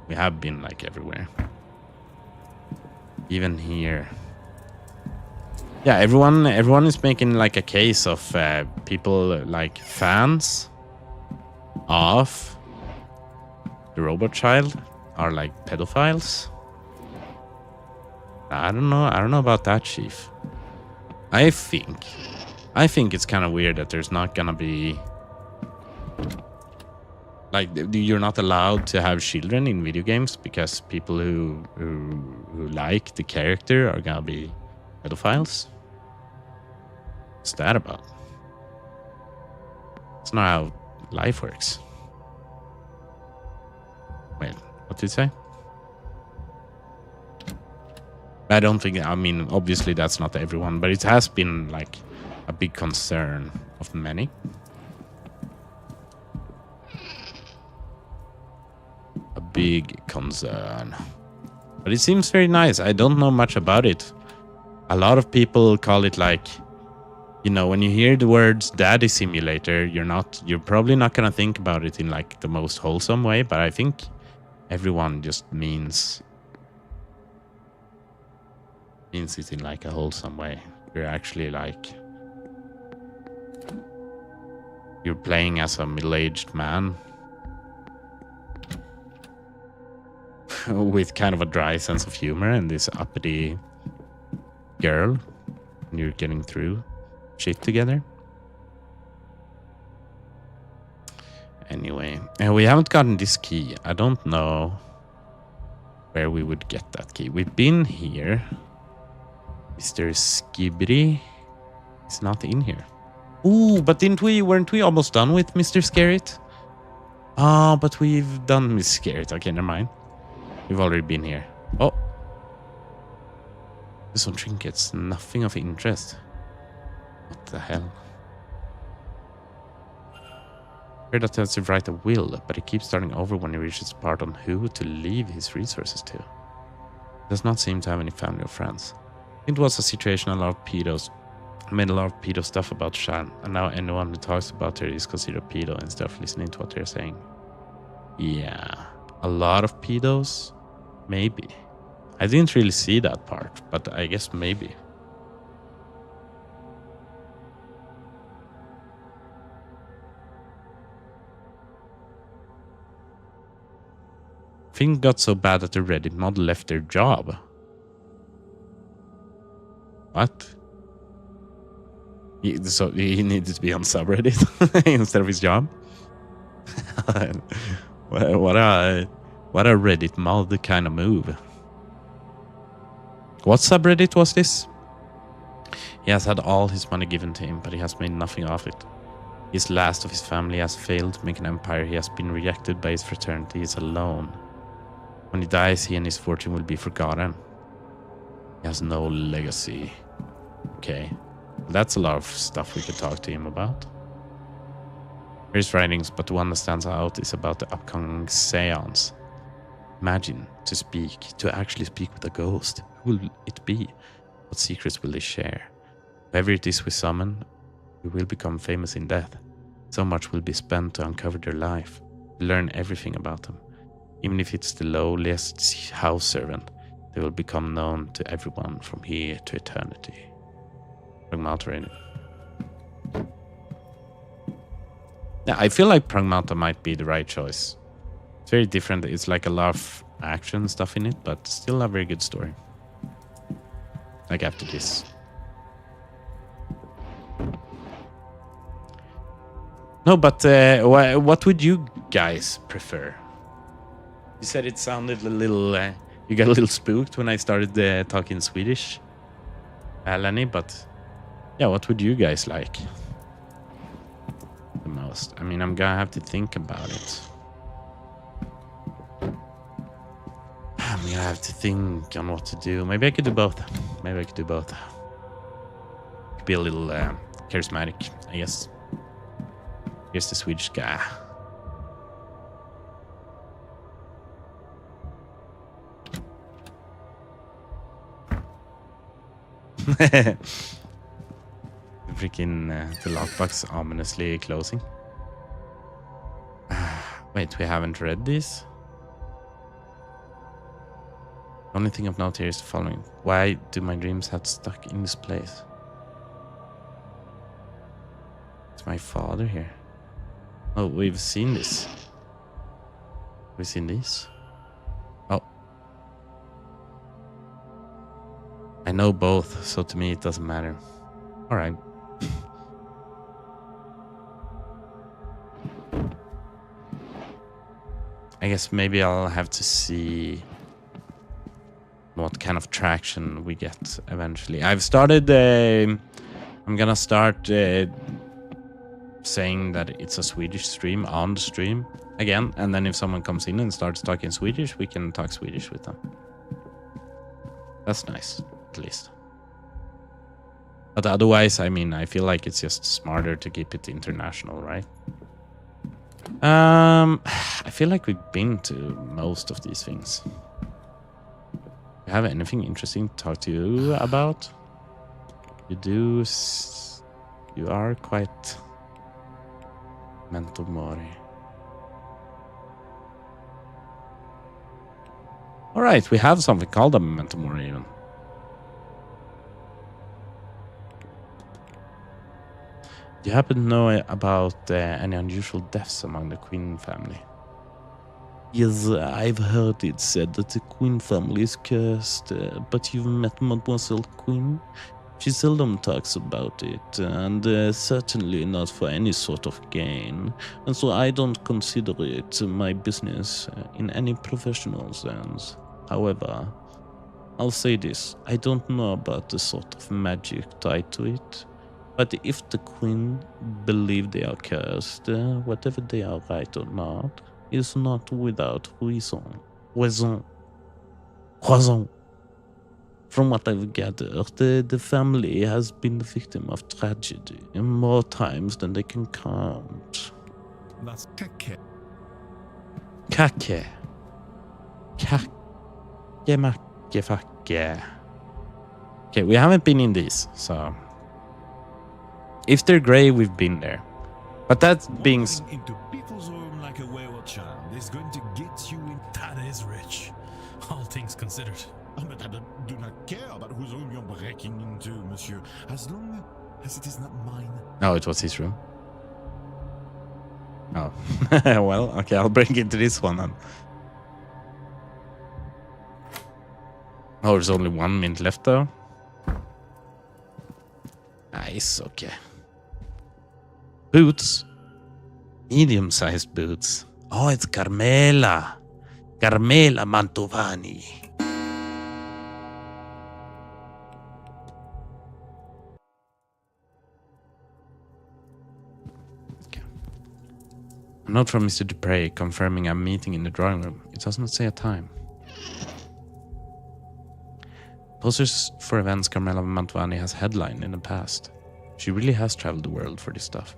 We have been like everywhere. Even here. Yeah, everyone is making like a case of people like fans of the robot child are like pedophiles. I don't know about that, Chief. I think it's kind of weird that there's not gonna be like you're not allowed to have children in video games because people who like the character are gonna be pedophiles. What's that about? It's not how life works. Wait, what did you say? I don't think, I mean, obviously that's not everyone, but it has been like a big concern of many. A big concern. But it seems very nice. I don't know much about it. A lot of people call it like, you know, when you hear the words daddy simulator, you're probably not gonna think about it in like the most wholesome way, but I think everyone just means it in like a wholesome way. You're actually like, you're playing as a middle-aged man with kind of a dry sense of humor and this uppity girl, and you're getting through shit together. Anyway, we haven't gotten this key. I don't know where we would get that key. We've been here. Mr. Skibidi is not in here. Ooh, but weren't we almost done with Mr. Scarret? Oh, but we've done Miss Scarret. Okay, never mind. We've already been here. Oh. There's some trinkets. Nothing of interest. What the hell? Heard that has to write a will, but he keeps starting over when he reaches the part on who to leave his resources to. Does not seem to have any family or friends. It was a situation a lot of pedos made a lot of pedo stuff about Shan, and now anyone who talks about her is considered a pedo instead of listening to what they're saying. Yeah, a lot of pedos? Maybe. I didn't really see that part, but I guess maybe. Thing got so bad that the Reddit mod left their job. What? So he needed to be on subreddit instead of his job? What a Reddit mod kind of move. What subreddit was this? He has had all his money given to him, but he has made nothing of it. His last of his family has failed to make an empire. He has been rejected by his fraternity. He is alone. When he dies, he and his fortune will be forgotten. He has no legacy. Okay. That's a lot of stuff we could talk to him about. His writings, but the one that stands out is about the upcoming Séance. Imagine to actually speak with a ghost. Who will it be? What secrets will they share? Whoever it is we summon, we will become famous in death. So much will be spent to uncover their life. learn everything about them. Even if it's the lowliest house servant, they will become known to everyone from here to eternity. Pragmata. Yeah, I feel like Pragmata might be the right choice. It's very different. It's like a lot of action stuff in it, but still a very good story. Like after this. No, but what would you guys prefer? You said it sounded a little... you got a little spooked when I started talking Swedish, Lenny, but yeah, what would you guys like the most? I mean, I'm gonna have to think about it. I'm gonna have to think on what to do. Maybe I could do both. Could be a little charismatic, I guess. Here's the Swedish guy. Freaking the lockbox ominously closing. Wait, we haven't read this? The only thing of note here is the following. Why do my dreams have stuck in this place? It's my father here. Oh, we've seen this. We've seen this? Oh. I know both, so to me it doesn't matter. Alright. I guess maybe I'll have to see what kind of traction we get eventually. I've started... I'm gonna start saying that it's a Swedish stream on the stream again, and then if someone comes in and starts talking Swedish, we can talk Swedish with them. That's nice, at least. But otherwise, I mean, I feel like it's just smarter to keep it international, right? I feel like we've been to most of these things. Do you have anything interesting to talk to you about? You do... You are quite... Memento Mori. Alright, we have something called a Memento Mori even. Do you happen to know about any unusual deaths among the Queen family? Yes, I've heard it said that the Queen family is cursed, but you've met Mademoiselle Queen? She seldom talks about it, and certainly not for any sort of gain, and so I don't consider it my business in any professional sense. However, I'll say this, I don't know about the sort of magic tied to it, but if the Queen believe they are cursed, whatever they are right or not, is not without reason. Raison. From what I've gathered, the family has been the victim of tragedy more times than they can count. That's kake. Kake. Kake. Okay, we haven't been in these, so... If they're grey, we've been there. But that being... into people's home like a wayward child is going to get you in... That is rich, all things considered. Oh, but I do not care about whose room you're breaking into, monsieur, as long as it is not mine. Oh, it was his room. Oh. Well, okay, I'll break into this one then. Oh, there's only 1 minute left though. Nice, okay. Boots. Medium-sized boots. Oh, it's Carmela. Carmela Mantovani. A note from Mr. Dupre confirming a meeting in the drawing room. It does not say a time. Posters for events Carmela Mantovani has headlined in the past. She really has traveled the world for this stuff.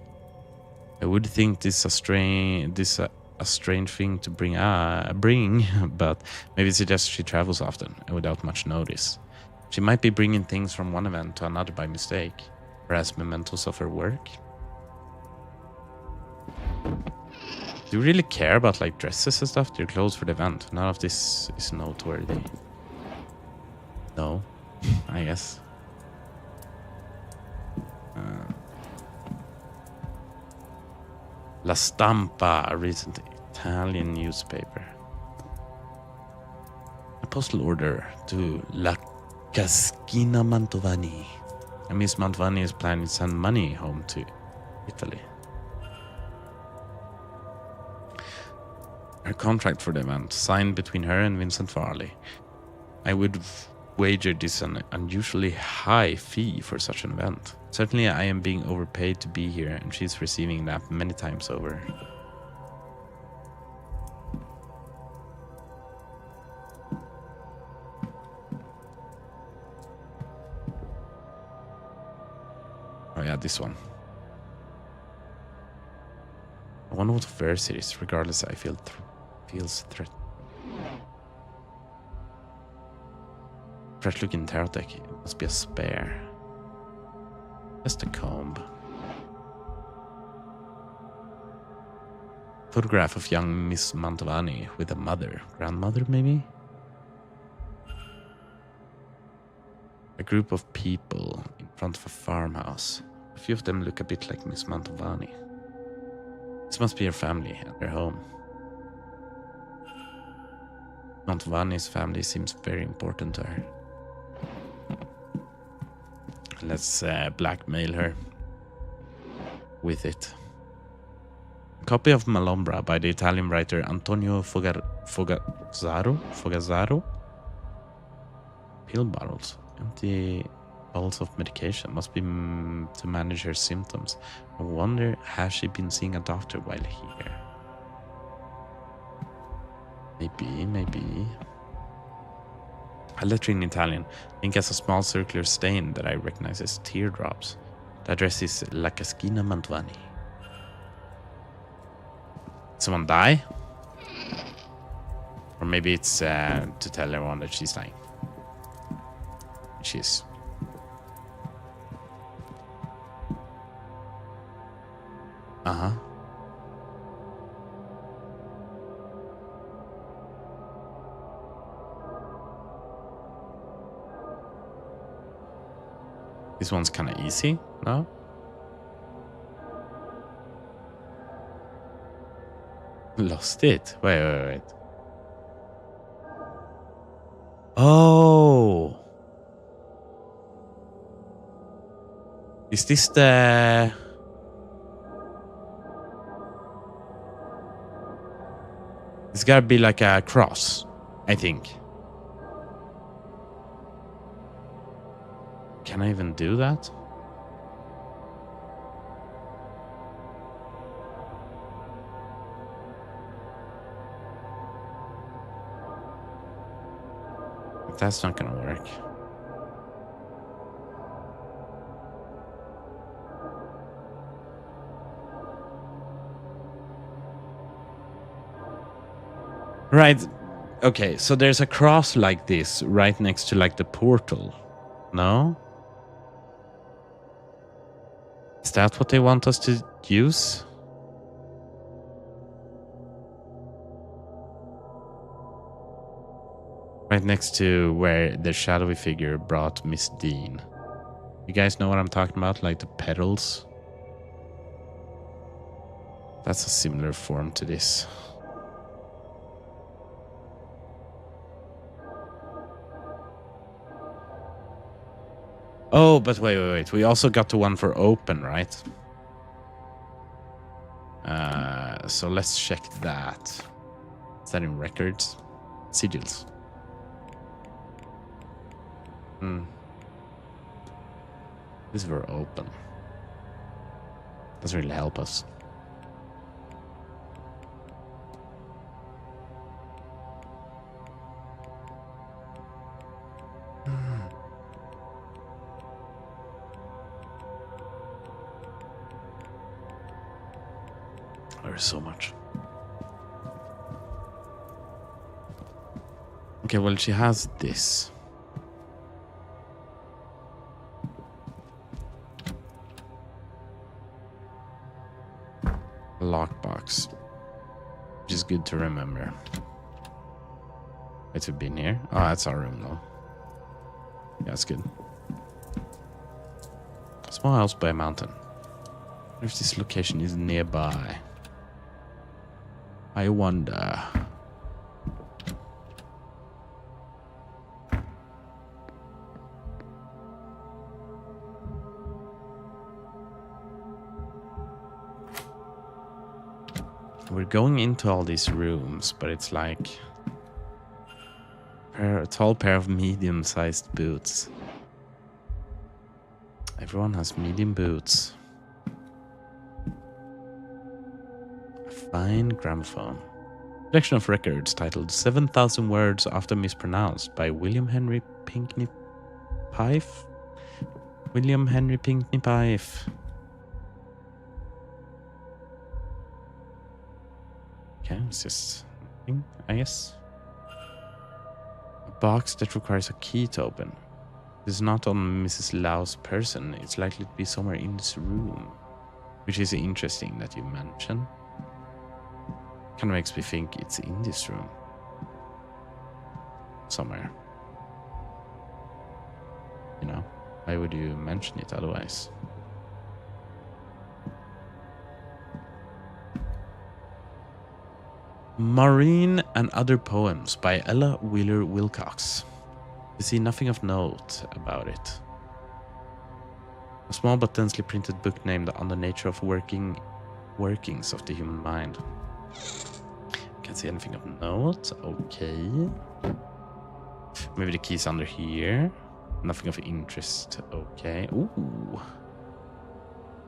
I would think this a strange thing to bring, but maybe it's just she travels often and without much notice. She might be bringing things from one event to another by mistake, perhaps mementos of her work. Do you really care about like dresses and stuff? They're clothes for the event. None of this is noteworthy. No, I guess. La Stampa, a recent Italian newspaper. A postal order to La Caschina Mantovani. And Miss Mantovani is planning to send money home to Italy. Her contract for the event, signed between her and Vincent Farley. I would wager this an unusually high fee for such an event. Certainly I am being overpaid to be here, and she's receiving that many times over. Oh yeah, this one. I wonder what verse it is. Regardless, I feels threat. Fresh looking tarot deck. It must be a spare. Just a comb. Photograph of young Miss Mantovani with a mother. Grandmother, maybe? A group of people in front of a farmhouse. A few of them look a bit like Miss Mantovani. This must be her family and their home. Mantovani's family seems very important to her. Let's blackmail her with it. A copy of Malombra by the Italian writer Antonio Fogazzaro. Pill bottles. Empty bottles of medication. Must be to manage her symptoms. I wonder, has she been seeing a doctor while here? Maybe. A letter in Italian. Ink has a small circular stain that I recognize as teardrops. The address is La Caschina Mantovani. Someone die? Or maybe it's to tell everyone that she's dying. She is. Uh-huh. This one's kind of easy, no? Lost it. Wait. Oh. Is this the... It's gotta be like a cross, I think. Can I even do that? That's not gonna work. Right. Okay, so there's a cross like this right next to like the portal. No? Is that what they want us to use? Right next to where the shadowy figure brought Miss Dean. You guys know what I'm talking about? Like the petals? That's a similar form to this. Oh, but wait. We also got the one for open, right? So let's check that. Is that in records? Sigils. This is for open. Doesn't really help us. There's so much. Okay, well, she has this. Lockbox. which is good to remember. Wait, we've been here? Oh, that's our room though. Yeah, that's good. Small house by a mountain. What if this location is nearby? I wonder. We're going into all these rooms, but it's like a tall pair of medium-sized boots. Everyone has medium boots. A fine gramophone. Collection of records titled 7,000 Words Often Mispronounced by William Henry Pinkney Pyfe. William Henry Pinkney Pyfe. Okay, it's just nothing, I guess. A box that requires a key to open. This is not on Mrs. Lau's person. It's likely to be somewhere in this room. Which is interesting that you mention. Kind of makes me think it's in this room. Somewhere. You know, why would you mention it otherwise? Maureen and Other Poems by Ella Wheeler Wilcox. You see nothing of note about it. A small but densely printed book named On the Nature of Workings of the Human Mind. Can't see anything of note. Okay. Maybe the key's under here. Nothing of interest. Okay. Ooh.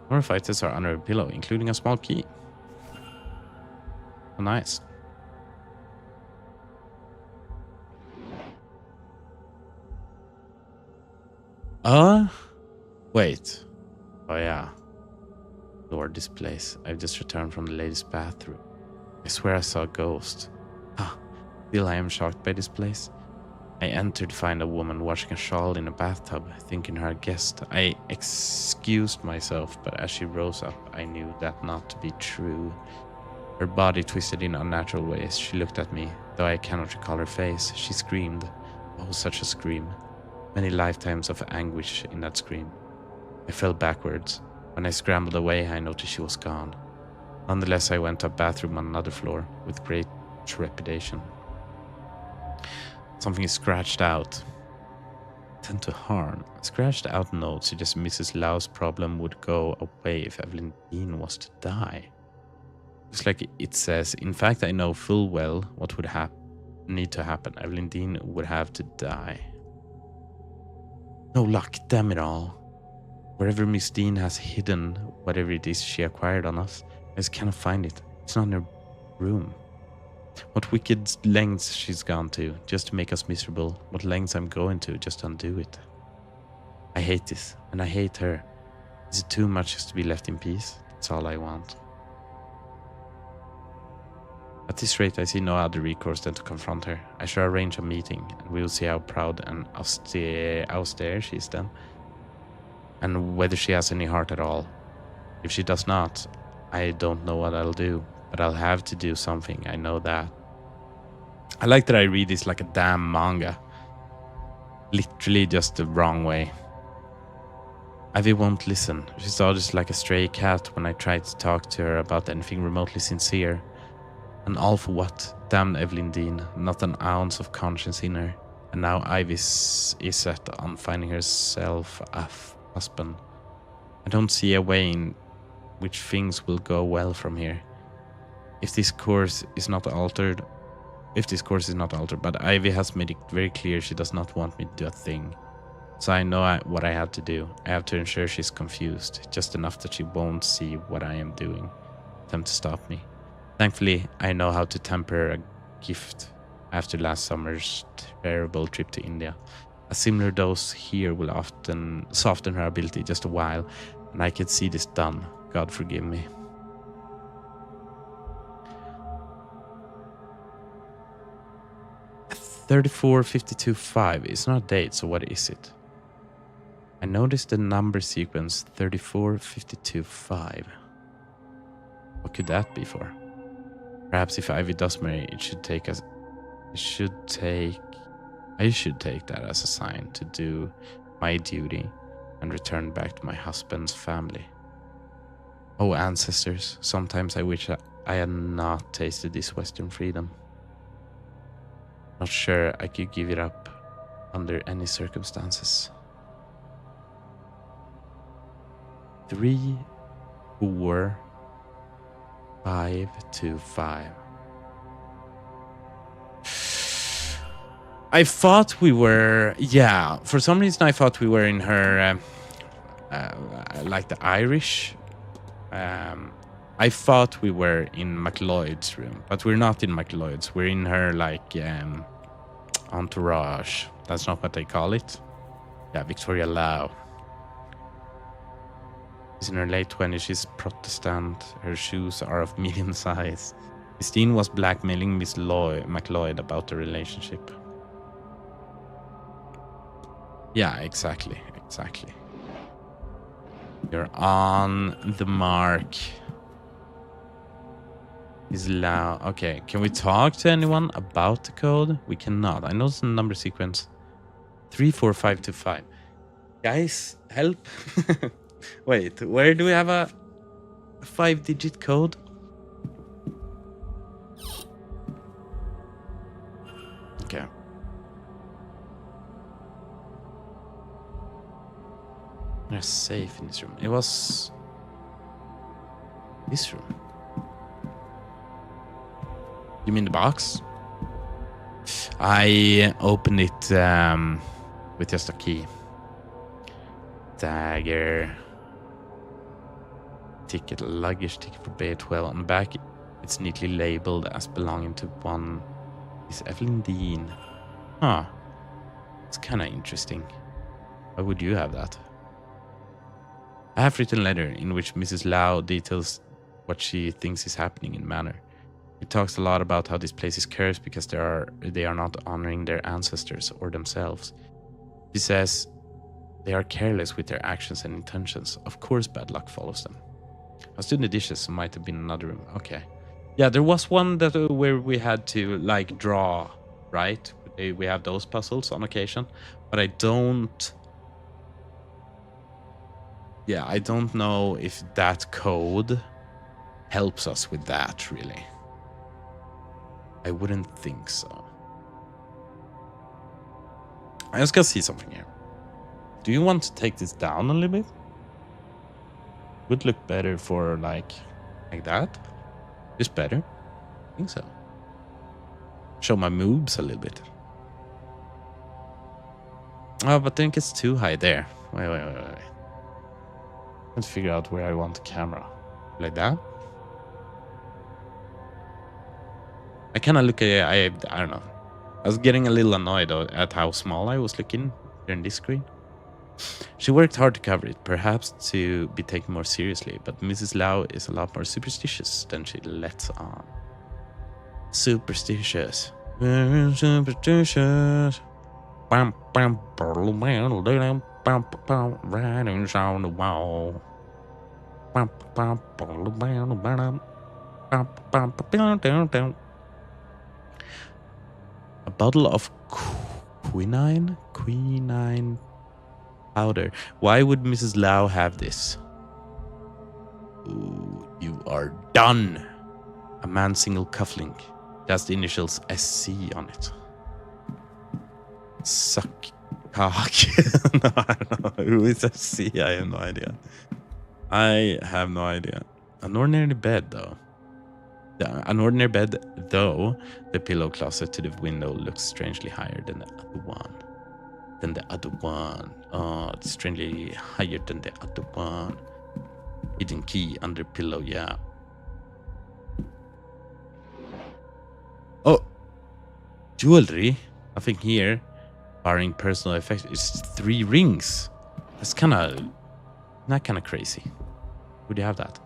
More fighters are under a pillow, including a small key. Oh, nice. Wait. Oh yeah. Lord, this place. I've just returned from the ladies' bathroom. I swear I saw a ghost. Still I am shocked by this place. I entered to find a woman washing a shawl in a bathtub, thinking her a guest. I excused myself, but as she rose up, I knew that not to be true. Her body twisted in unnatural ways. She looked at me, though I cannot recall her face. She screamed. Oh, such a scream. Many lifetimes of anguish in that scream. I fell backwards. When I scrambled away, I noticed she was gone. Nonetheless, I went to a bathroom on another floor with great trepidation. Something is scratched out. Tend to harm. A scratched out note suggests Mrs. Lau's problem would go away if Evelyn Dean was to die. Looks like it says, in fact, I know full well what would need to happen. Evelyn Dean would have to die. No luck, damn it all. Wherever Miss Dean has hidden whatever it is she acquired on us, I just cannot find it. It's not in her room. What wicked lengths she's gone to just to make us miserable. What lengths I'm going to just to undo it. I hate this, and I hate her. Is it too much just to be left in peace? That's all I want. At this rate, I see no other recourse than to confront her. I shall arrange a meeting, and we will see how proud and austere she is then. And whether she has any heart at all. If she does not, I don't know what I'll do, but I'll have to do something, I know that. I like that I read this like a damn manga. Literally just the wrong way. Ivy won't listen. She's always like a stray cat when I try to talk to her about anything remotely sincere. And all for what? Damn Evelyn Dean, not an ounce of conscience in her. And now Ivy is set on finding herself a husband. I don't see a way in which things will go well from here. If this course is not altered, but Ivy has made it very clear she does not want me to do a thing. So I know what I have to do. I have to ensure she's confused, just enough that she won't see what I am doing. Attempt to stop me. Thankfully, I know how to temper a gift after last summer's terrible trip to India. A similar dose here will often soften her ability just a while, and I can see this done. God forgive me. $34.52.5 is not a date, so what is it? I noticed the number sequence 34.52.5. What could that be for? Perhaps if Ivy does marry, I should take that as a sign to do my duty and return back to my husband's family. Oh, ancestors, sometimes I wish I had not tasted this Western freedom. Not sure I could give it up under any circumstances. 3, 4, 5 to 5. I thought we were, yeah, for some reason I thought we were in her, like the Irish. I thought we were in McLeod's room, but we're not in McLeod's. We're in her, like, entourage. That's not what they call it. Yeah, Victoria Lau. She's in her late 20s. She's Protestant. Her shoes are of medium size. Christine was blackmailing Miss McLeod about the relationship. Yeah, exactly. You're on the mark. Is Lau. Okay, can we talk to anyone about the code? We cannot. I know it's a number sequence. 3, 4, 5 to 5. Guys, help. Wait, where do we have a 5-digit code? Okay. There's safe in this room. It was this room. You mean the box? I opened it with just a key. Dagger. Ticket, luggage ticket for Bay 12. On the back, it's neatly labeled as belonging to one Miss Evelyn Dean. Huh. It's kind of interesting. Why would you have that? A half-written letter in which Mrs. Lau details what she thinks is happening in Manor. It talks a lot about how this place is cursed because they are not honoring their ancestors or themselves. She says they are careless with their actions and intentions. Of course bad luck follows them. I was doing the dishes, so might have been another room. Okay. Yeah, there was one that where we had to like draw, right? We have those puzzles on occasion, but I don't know if that code helps us with that, really. I wouldn't think so. I just gotta see something here. Do you want to take this down a little bit? Would look better for like that. Just better. I think so. Show my moves a little bit. Oh, but then it gets too high there. Wait. Let's figure out where I want the camera. Like that? I kind of look at it, I don't know. I was getting a little annoyed at how small I was looking here in this screen. She worked hard to cover it, perhaps to be taken more seriously, but Mrs. Lau is a lot more superstitious than she lets on. Superstitious. Superstitious. Bam, bam, bam, bam, bam, writings on the wall. Bam, bam, bam, bam, bam, bam, bam, bam. A bottle of quinine powder. Why would Mrs. Lau have this? Ooh, you are done. A man's single cufflink. Just the initials SC on it. Suck cock. No, I don't know. Who is SC? I have no idea. An ordinary bed, though. An ordinary bed, though, the pillow closet to the window looks strangely higher than the other one. Oh, it's strangely higher than the other one. Hidden key under pillow, yeah. Oh, jewelry. Nothing here. Barring personal effects, it's 3 rings. That's kind of crazy. Would you have that?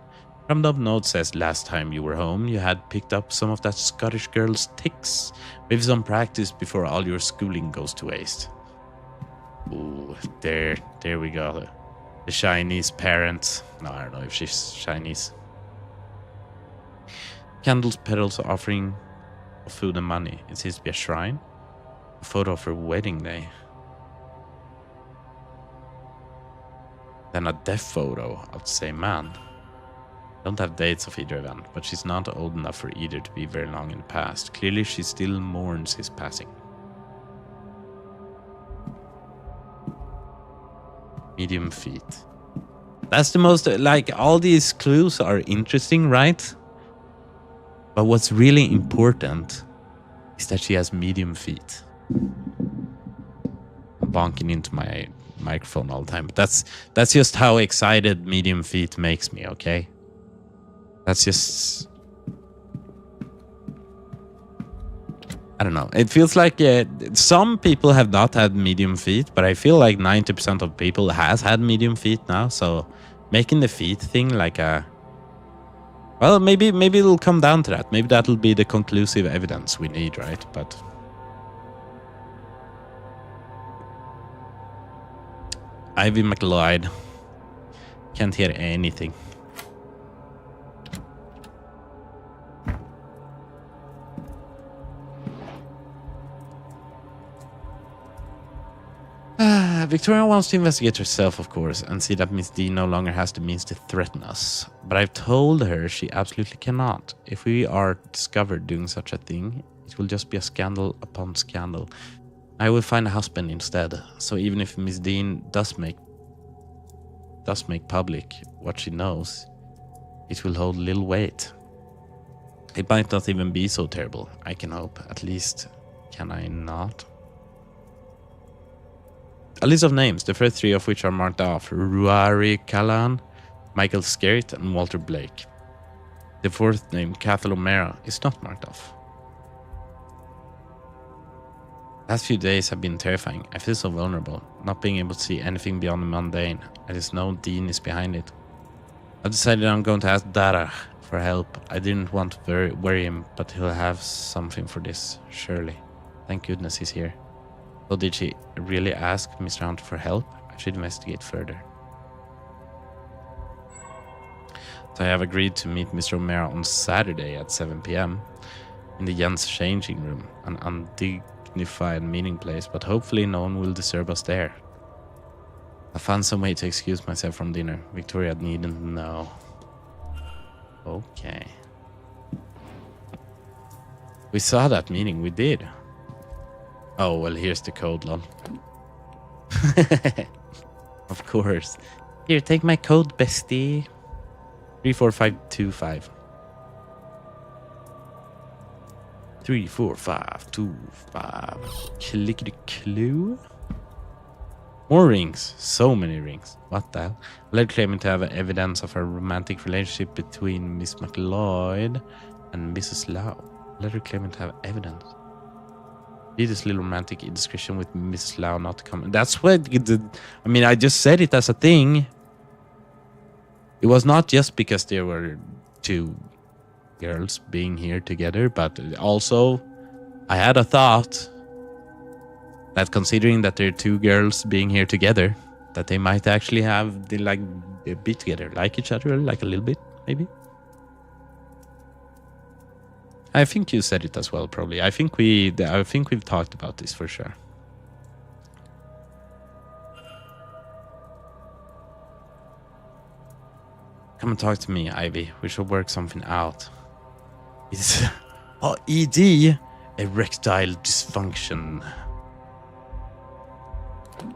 Drummed up note says last time you were home, you had picked up some of that Scottish girl's tics. Maybe some practice before all your schooling goes to waste. Ooh, there we go. The Chinese parents. No, I don't know if she's Chinese. Candles, petals, offering of food and money. It seems to be a shrine. A photo of her wedding day. Then a death photo of the same man. Don't have dates of either event, but she's not old enough for either to be very long in the past. Clearly she still mourns his passing. Medium feet. That's the most, like, all these clues are interesting, right? But what's really important is that she has medium feet. I'm bonking into my microphone all the time, but that's just how excited medium feet makes me, okay? That's just... I don't know. It feels like some people have not had medium feet, but I feel like 90% of people has had medium feet now, so making the feet thing like a... Well, maybe it'll come down to that. Maybe that'll be the conclusive evidence we need, right? But... Ivy McLeod. Can't hear anything. Victoria wants to investigate herself, of course, and see that Miss D no longer has the means to threaten us. But I've told her she absolutely cannot. If we are discovered doing such a thing, it will just be a scandal upon scandal. I will find a husband instead. So even if Miss Dean does make public what she knows, it will hold little weight. It might not even be so terrible, I can hope. At least, can I not? A list of names, the first three of which are marked off. Ruari Callan, Michael Skerritt, and Walter Blake. The fourth name, Cathal O'Mara, is not marked off. Last few days have been terrifying. I feel so vulnerable, not being able to see anything beyond the mundane. I just know Dean is behind it. I've decided I'm going to ask Dara for help. I didn't want to worry him, but he'll have something for this, surely. Thank goodness he's here. So did she really ask Mr. Hunter for help? I should investigate further. So I have agreed to meet Mr. O'Mara on Saturday at 7 p.m. in the Jens changing room, an undignified meeting place, but hopefully no one will disturb us there. I found some way to excuse myself from dinner. Victoria needn't know. Okay. We saw that meeting, we did. Oh, well, here's the code, lol. Of course. Here, take my code, bestie. 34525. 34525. Clickety clue. More rings. So many rings. What the hell? Letter claiming to have evidence of a romantic relationship between Miss McLeod and Mrs. Lau. Letter claiming to have evidence. This little romantic indiscretion with Mrs. Lau not to come. That's what it did. I mean, I just said it as a thing. It was not just because there were two girls being here together, but also I had a thought that considering that there are two girls being here together, that they might actually have they be together, like each other, like a little bit, maybe. I think you said it as well, probably. I think we've talked about this for sure. Come and talk to me, Ivy. We should work something out. It's ED, erectile dysfunction.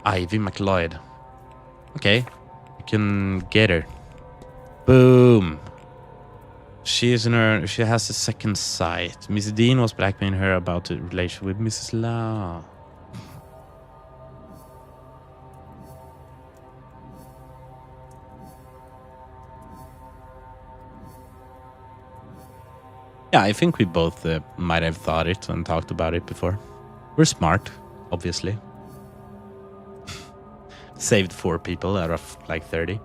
Ivy McLeod. Okay, we can get her. Boom. She has a second sight. Miss Dean was blackmailing her about the relation with Mrs. Lau. Yeah, I think we both might have thought it and talked about it before. We're smart, obviously. Saved 4 people out of like 30.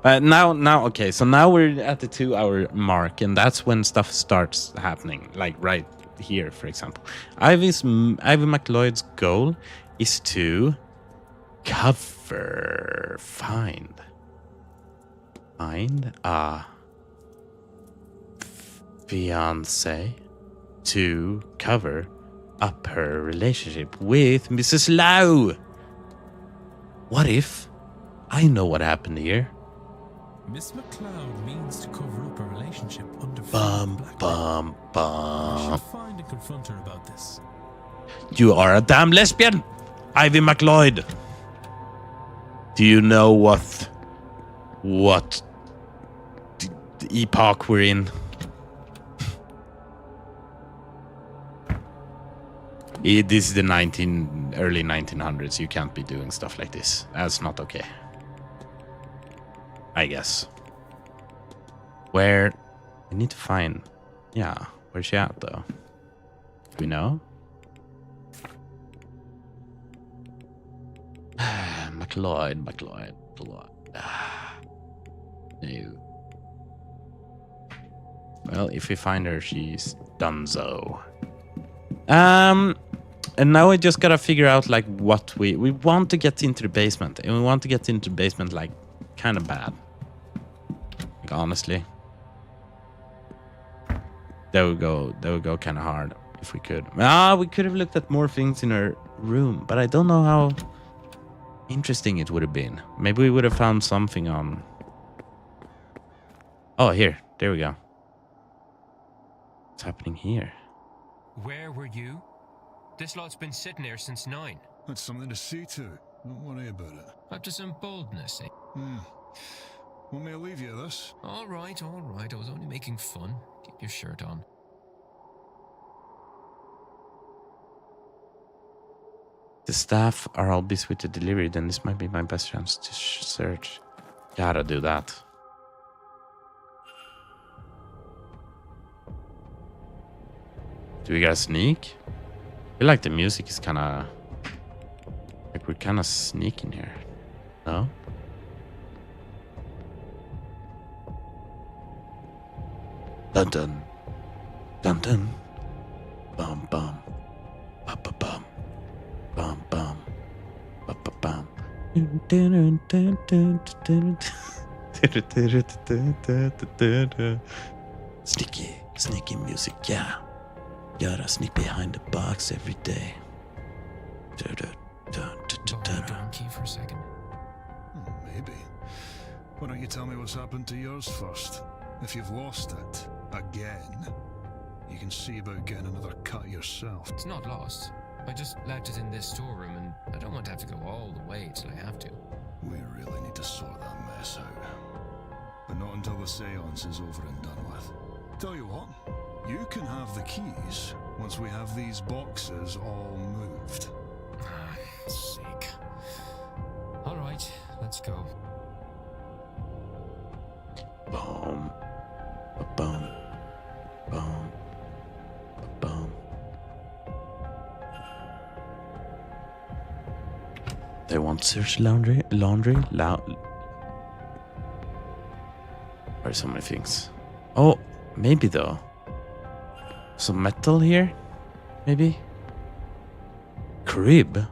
But now, okay, so now we're at the 2-hour mark, and that's when stuff starts happening, like right here, for example. Ivy McLeod's goal is to find a fiance to cover up her relationship with Mrs. Lau. What if I know what happened here? Miss McLeod means to cover up a relationship under Bum, blackmail. bum, I bum. should find and confront her about this. You are a damn lesbian, Ivy McLeod. Do you know what the epoch we're in? This is the early 1900s. You can't be doing stuff like this. That's not okay. I guess. Where I need to find. Yeah, where's she at though? Do we know? McLeod. No. Well, if we find her, she's donezo. And now we just gotta figure out like what we want to get into the basement, and we want to get into the basement like kind of bad. Like honestly, that would go kind of hard if we could. We could have looked at more things in her room, but I don't know how interesting it would have been. Maybe we would have found something on. Oh, there we go. What's happening here? Where were you? This lot's been sitting there since 9. That's something to see to. Don't worry about it. Up to some boldness, eh? Want me to leave you this? All right. I was only making fun. Keep your shirt on. The staff are all busy with the delivery, then this might be my best chance to search. Gotta do that. Do we gotta sneak? I feel like the music is kinda... like we're kinda sneaking here. No? Dun dun. Dun dun. Bum bum. Ba ba bum. Bum bum. Ba ba bum. Sneaky music, yeah. Gotta sneak behind the box every day. Donkey for a second. Maybe. Why don't you tell me what's happened to yours first? If you've lost it, again, you can see about getting another cut yourself. It's not lost. I just left it in this storeroom, and I don't want to have to go all the way till I have to. We really need to sort that mess out. But not until the séance is over and done with. Tell you what, you can have the keys once we have these boxes all moved. Sick. All right, let's go. Boom. Boom. Boom. Boom. They want search laundry. Or so many things. Oh, maybe though. Some metal here? Maybe? Crib?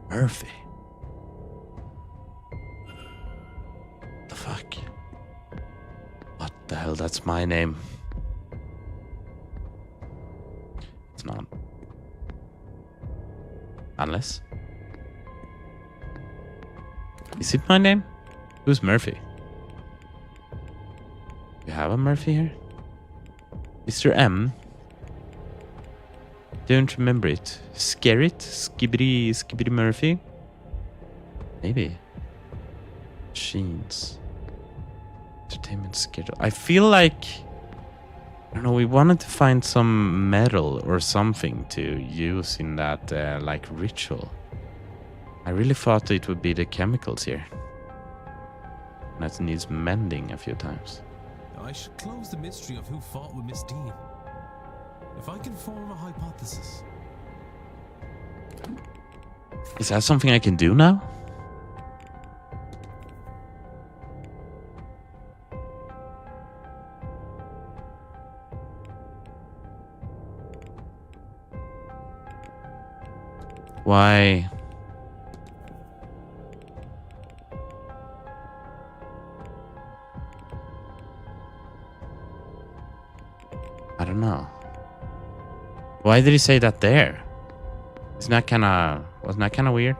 Murphy? The fuck? What the hell? That's my name. It's not. Unless. Is it my name? Who's Murphy? You have a Murphy here? Mr. M? Don't remember it. Skerrit? Skibbity Murphy? Maybe. Machines. Entertainment schedule. I feel like... I don't know, we wanted to find some metal or something to use in that, like, ritual. I really thought it would be the chemicals here. That needs mending a few times. I should close the mystery of who fought with Miss Dean. If I can form a hypothesis. Is that something I can do now? Why? I don't know. Why did he say that there? Wasn't that kind of weird?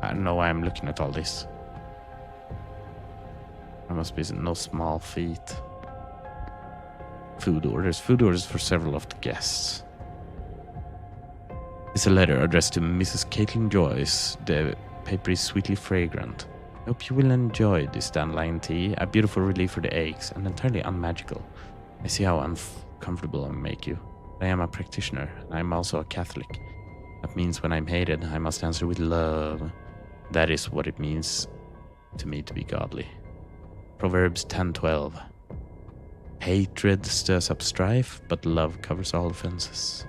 I don't know why I'm looking at all this. There must be no small feat. Food orders for several of the guests. It's a letter addressed to Mrs. Caitlin Joyce. The paper is sweetly fragrant. I hope you will enjoy this dandelion tea, a beautiful relief for the aches and entirely unmagical. I see how uncomfortable I make you. I am a practitioner, and I am also a Catholic. That means when I'm hated, I must answer with love. That is what it means to me to be godly. Proverbs 10:12. Hatred stirs up strife, but love covers all offenses.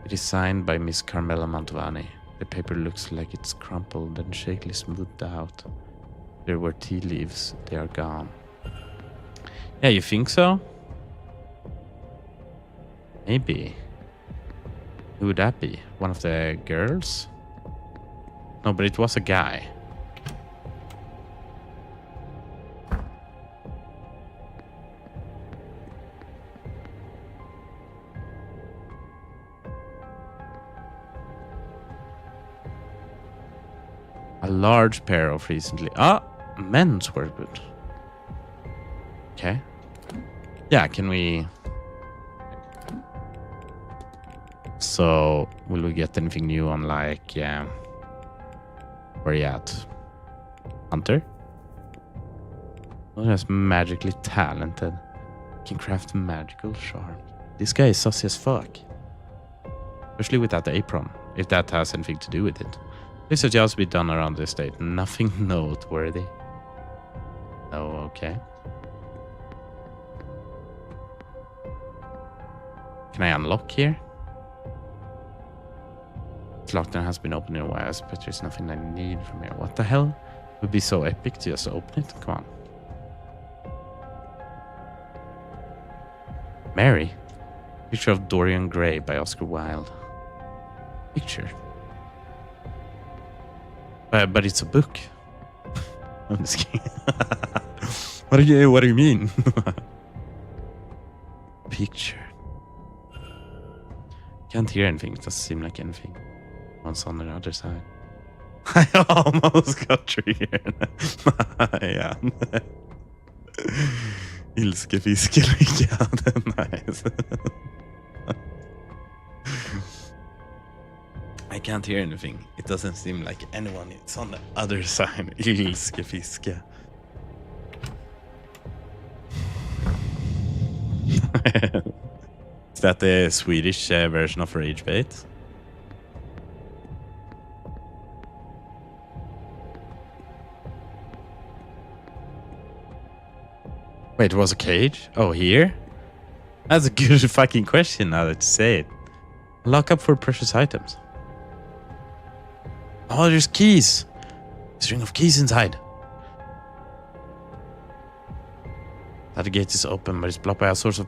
It is signed by Miss Carmela Mantovani. The paper looks like it's crumpled and shakily smoothed out. There were tea leaves. They are gone. Yeah, you think so? Maybe. Who would that be? One of the girls? No, but it was a guy. A large pair of recently... men's work boot. Okay. Yeah, can we... So, will we get anything new on, like, where are you at? Hunter? Oh, that's magically talented. Can craft magical charm. This guy is saucy as fuck. Especially without the apron, if that has anything to do with it. This has just been done around the estate. Nothing noteworthy. Oh, okay. Can I unlock here? It's locked and has been opened in a while, but there's nothing I need from here. What the hell? It would be so epic to just open it. Come on. Mary? Picture of Dorian Gray by Oscar Wilde. Picture? But it's a book. I'm just kidding. What do you mean? Picture. Can't hear anything. It doesn't seem like anything. One's on the other side. I almost got through here. Ja. Ilskefiske lika. Nice. I can't hear anything. It doesn't seem like anyone is on the other side. Ilskefiske. Is that the Swedish version of Rage Bait? Wait, it was a cage? Oh, here? That's a good fucking question now that you say it. Lock up for precious items. Oh, there's keys. String of keys inside. That gate is open, but it's blocked by all sorts of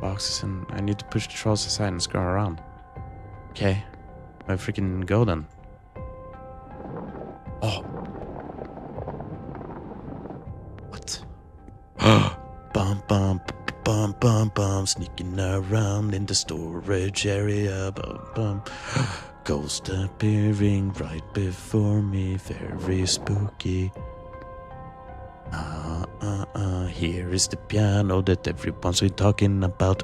boxes, and I need to push the trolls aside and scroll around. Okay, I freaking go then. Oh. What? Bum bum bum bum bum, sneaking around in the storage area. Bum bum. Ghost appearing right before me, very spooky. Here is the piano that everyone's been talking about.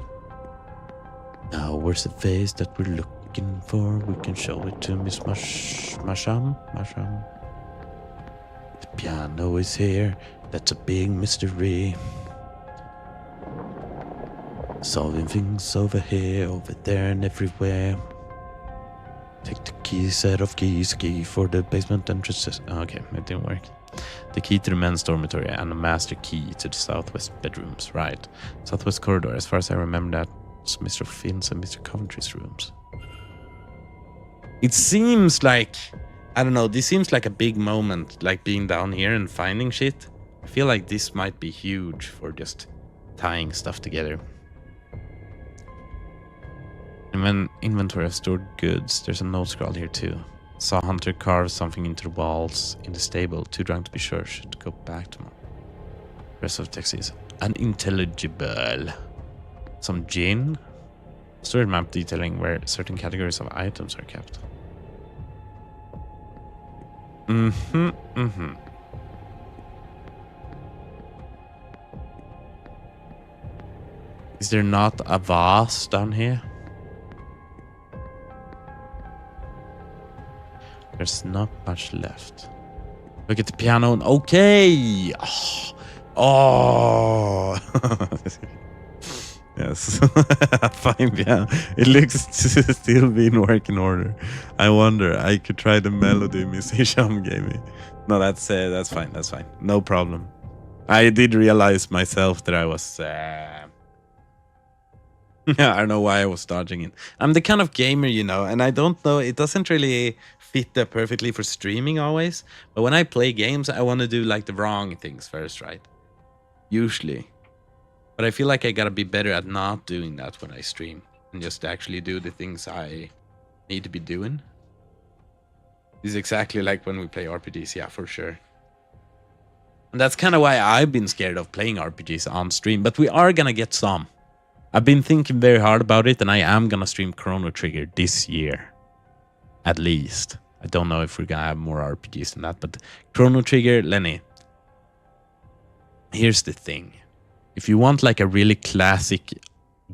Now where's the face that we're looking for? We can show it to Miss Masham. The piano is here. That's a big mystery. Solving things over here, over there, and everywhere. Take the key, set of keys, key for the basement entrance. Okay, it didn't work. The key to the men's dormitory and a master key to the southwest bedrooms. Right. Southwest corridor. As far as I remember, that's Mr. Finn's and Mr. Coventry's rooms. It seems like, I don't know, this seems like a big moment, like being down here and finding shit. I feel like this might be huge for just tying stuff together. And when inventory of stored goods, there's a note scroll here too. Saw Hunter carve something into the walls in the stable. Too drunk to be sure. Should go back tomorrow. Rest of the text is unintelligible. Some gin. Story map detailing where certain categories of items are kept. Is there not a vase down here? There's not much left. Look at the piano. Okay. Oh. Yes. Fine piano. It looks to still be in working order. I wonder. I could try the melody musician gave me. No, that's fine. That's fine. No problem. I did realize myself that I was. I don't know why I was dodging it. I'm the kind of gamer, you know, and I don't know. It doesn't really fit that perfectly for streaming always. But when I play games, I want to do like the wrong things first, right? Usually. But I feel like I gotta be better at not doing that when I stream and just actually do the things I need to be doing. This is exactly like when we play RPGs, yeah, for sure. And that's kind of why I've been scared of playing RPGs on stream, but we are gonna get some. I've been thinking very hard about it, and I am gonna stream Chrono Trigger this year. At least. I don't know if we're gonna have more RPGs than that, but Chrono Trigger, Lenny. Here's the thing. If you want like a really classic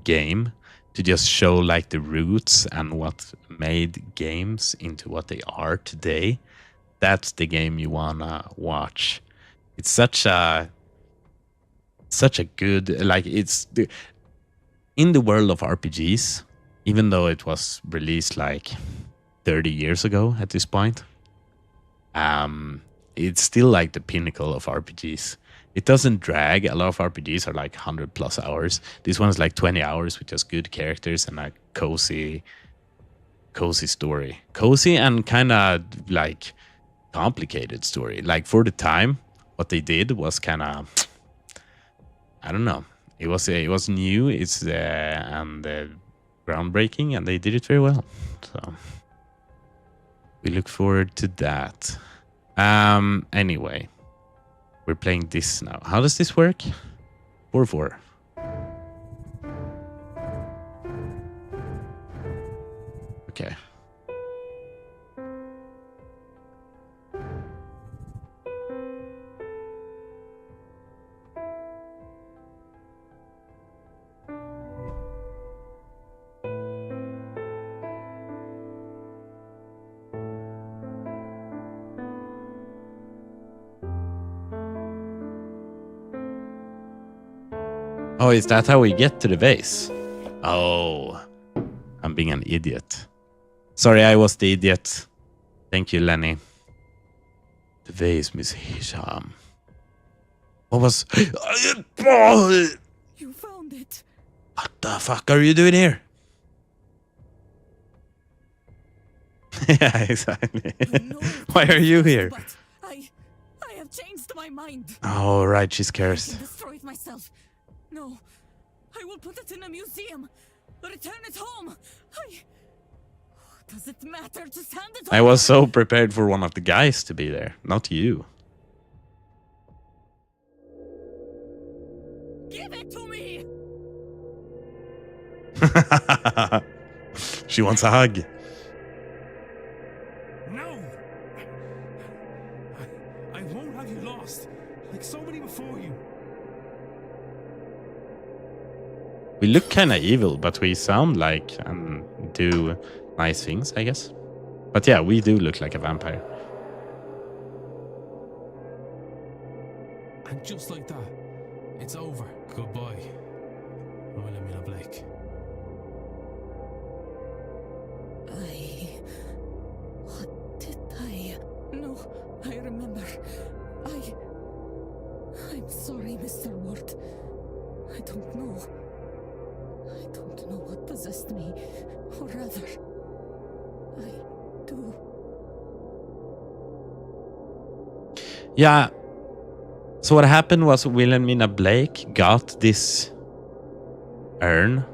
game to just show like the roots and what made games into what they are today, that's the game you wanna watch. It's such a good, like, it's the, in the world of RPGs, even though it was released like 30 years ago at this point, it's still like the pinnacle of RPGs. It doesn't drag. A lot of RPGs are like 100+ hours. This one's like 20 hours with just good characters and a cozy story. Cozy and kind of like complicated story. Like for the time, what they did was kind of, I don't know. It was new. It's and groundbreaking, and they did it very well. So we look forward to that. Anyway. We're playing this now. How does this work? 4-4. Okay. Oh, is that how we get to the vase? Oh, I'm being an idiot. Sorry, I was the idiot. Thank you, Lenny. The vase, Miss Hisham. What was... You found it. What the fuck are you doing here? Yeah, exactly. Why are you here? But I have changed my mind. Oh, right, she's cursed. I can destroy it myself. No, I will put it in a museum. Return it home. Does it matter to stand it? I was so prepared for one of the guys to be there, not you. Give it to me. She wants a hug. No! I won't have you lost, like so many before you. We look kind of evil, but we sound like and do nice things, I guess. But yeah, we do look like a vampire. And just like that, it's over. Goodbye, Wilhelmina Blake. What did I... No, I remember. I'm sorry, Mr. Ward. I don't know. I don't know what possessed me. Or rather, I do. Yeah. So what happened was Wilhelmina Blake got this urn.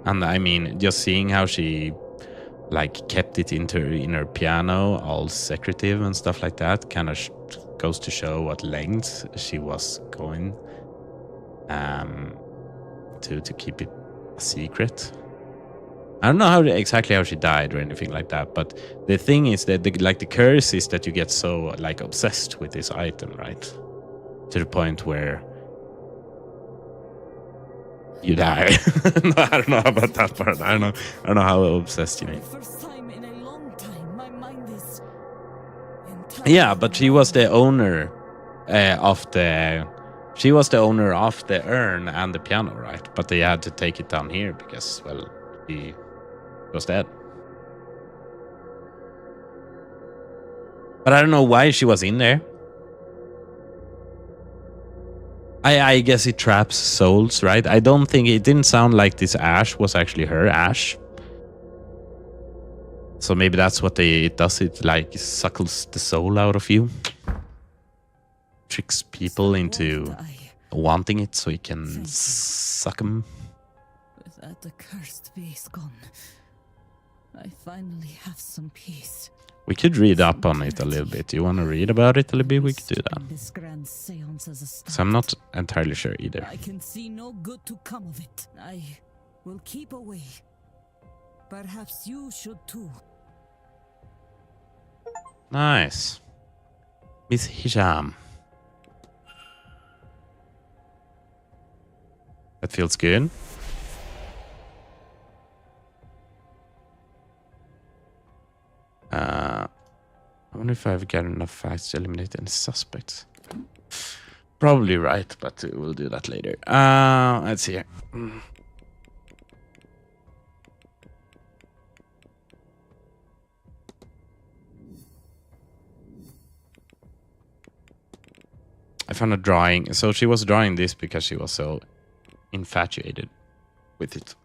And I mean, just seeing how she like kept it in her piano, all secretive and stuff like that. Kind of goes to show what lengths she was going to keep it a secret. I don't know exactly how she died or anything like that, but the thing is that the curse is that you get so like obsessed with this item, right? To the point where you die. No, I don't know about that part. I don't know how obsessed you get. Yeah, but she was the owner of the. She was the owner of the urn and the piano, right? But they had to take it down here because, well, he was dead. But I don't know why she was in there. I guess it traps souls, right? I don't think it didn't sound like this ash was actually her ash. So maybe that's what it does. It like suckles the soul out of you. Tricks people into wanting it so you can suck them. Without the cursed base gone, I finally have some peace. We could read up on it a little bit. Do you want to read about it a little bit? We could do that. This grand seance as a start. So I'm not entirely sure either. I can see no good to come of it. I will keep away. Perhaps you should too. Nice. Miss Hisham. That feels good. I wonder if I've gathered enough facts to eliminate any suspects. Probably right, but we'll do that later. Let's see here. I found a drawing. So she was drawing this because she was so infatuated with it.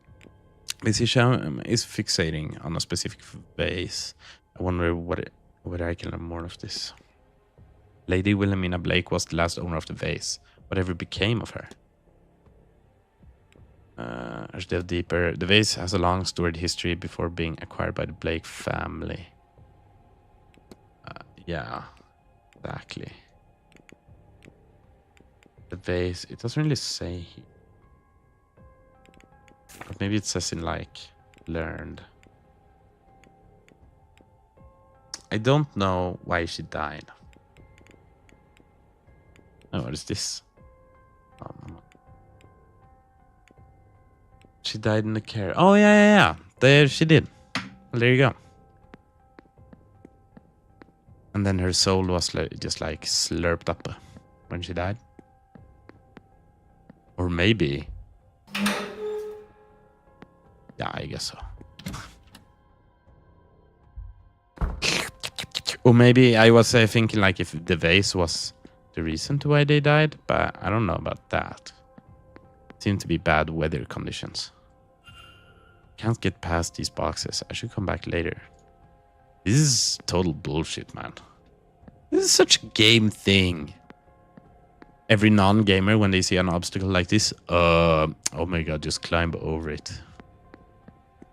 Miss Hisham is fixating on a specific vase. I wonder whether I can learn more of this. Lady Wilhelmina Blake was the last owner of the vase. Whatever became of her? I should delve deeper. The vase has a long storied history before being acquired by the Blake family. Yeah, exactly. The vase, it doesn't really say here. But maybe it says in like learned. I don't know why she died. Oh, what is this? She died in the care. Oh, yeah. There she did. Well, there you go. And then her soul was just like slurped up when she died. Or maybe. Yeah, I guess so. Or maybe I was thinking like if the vase was the reason to why they died, but I don't know about that. Seemed to be bad weather conditions. Can't get past these boxes. I should come back later. This is total bullshit, man. This is such a game thing. Every non-gamer, when they see an obstacle like this, oh my god, just climb over it.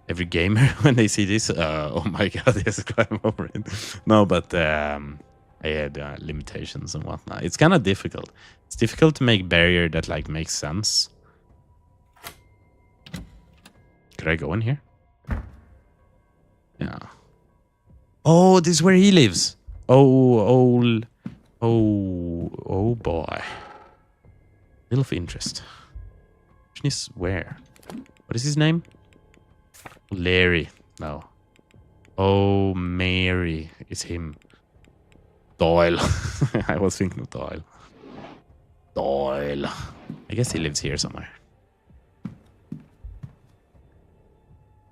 Every gamer, when they see this, oh my god, just climb over it. No, but I had limitations and whatnot. It's kind of difficult. It's difficult to make barrier that like makes sense. Could I go in here? Yeah. Oh, this is where he lives. Oh boy. Little of interest. Is where? What is his name? Larry. No. Oh, Mary is him. Doyle. I was thinking of Doyle. Doyle. I guess he lives here somewhere.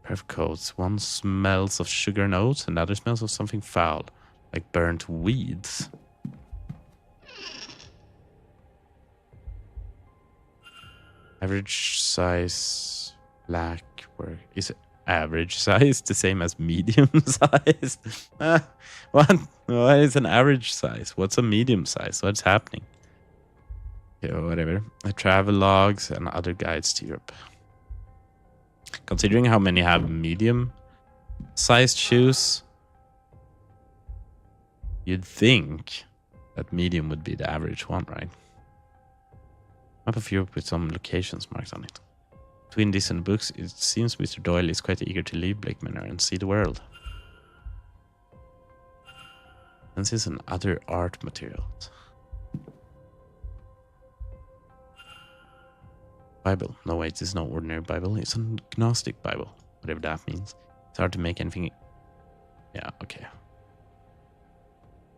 Pair of coats. One smells of sugar and oats, and the other smells of something foul, like burnt weeds. Average size black work. Is average size the same as medium size? What? What is an average size? What's a medium size? What's happening? Yeah, whatever. Travel logs and other guides to Europe. Considering how many have medium Sized shoes. You'd think that medium would be the average one, right? Map of Europe with some locations marked on it. Between this and the books, it seems Mr. Doyle is quite eager to leave Blake Manor and see the world. And this is an other art materials. Bible. No, wait, this is no ordinary Bible. It's a Gnostic Bible. Whatever that means. It's hard to make anything... Yeah, okay.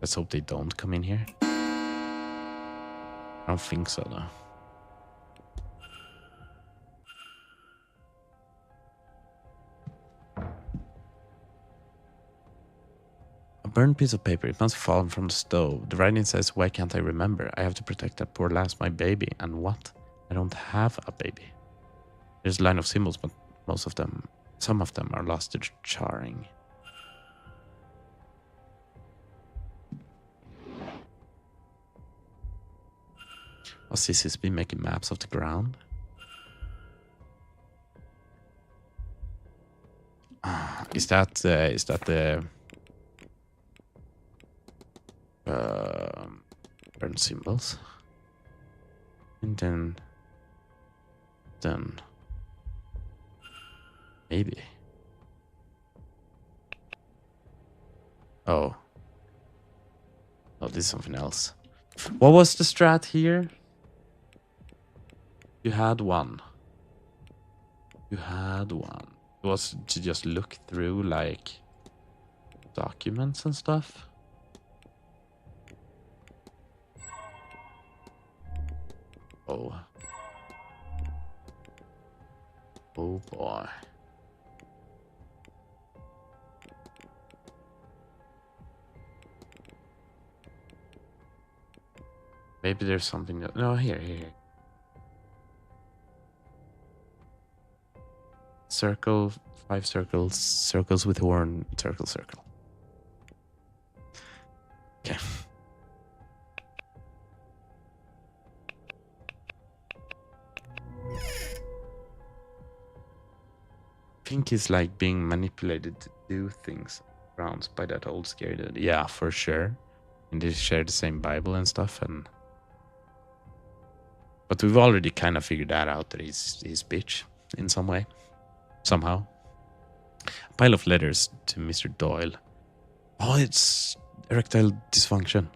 Let's hope they don't come in here. I don't think so, though. A burned piece of paper. It must have fallen from the stove. The writing says, why can't I remember? I have to protect that poor lass, my baby. And what? I don't have a baby. There's a line of symbols, but some of them are lost to charring. Must Sissy's been making maps of the ground? Is that the burn symbols? And then maybe. Oh, this is something else. What was the strat here? You had one. It was to just look through like documents and stuff. Oh boy. Maybe there's something that... No, here. Circle, 5 circles, circles with horn, circle. Okay. I think he's like being manipulated to do things around by that old scary dude. Yeah, for sure. And they share the same Bible and stuff, but we've already kind of figured that out, that he's bitch in some way. Somehow. A pile of letters to Mr. Doyle. Oh, it's erectile dysfunction.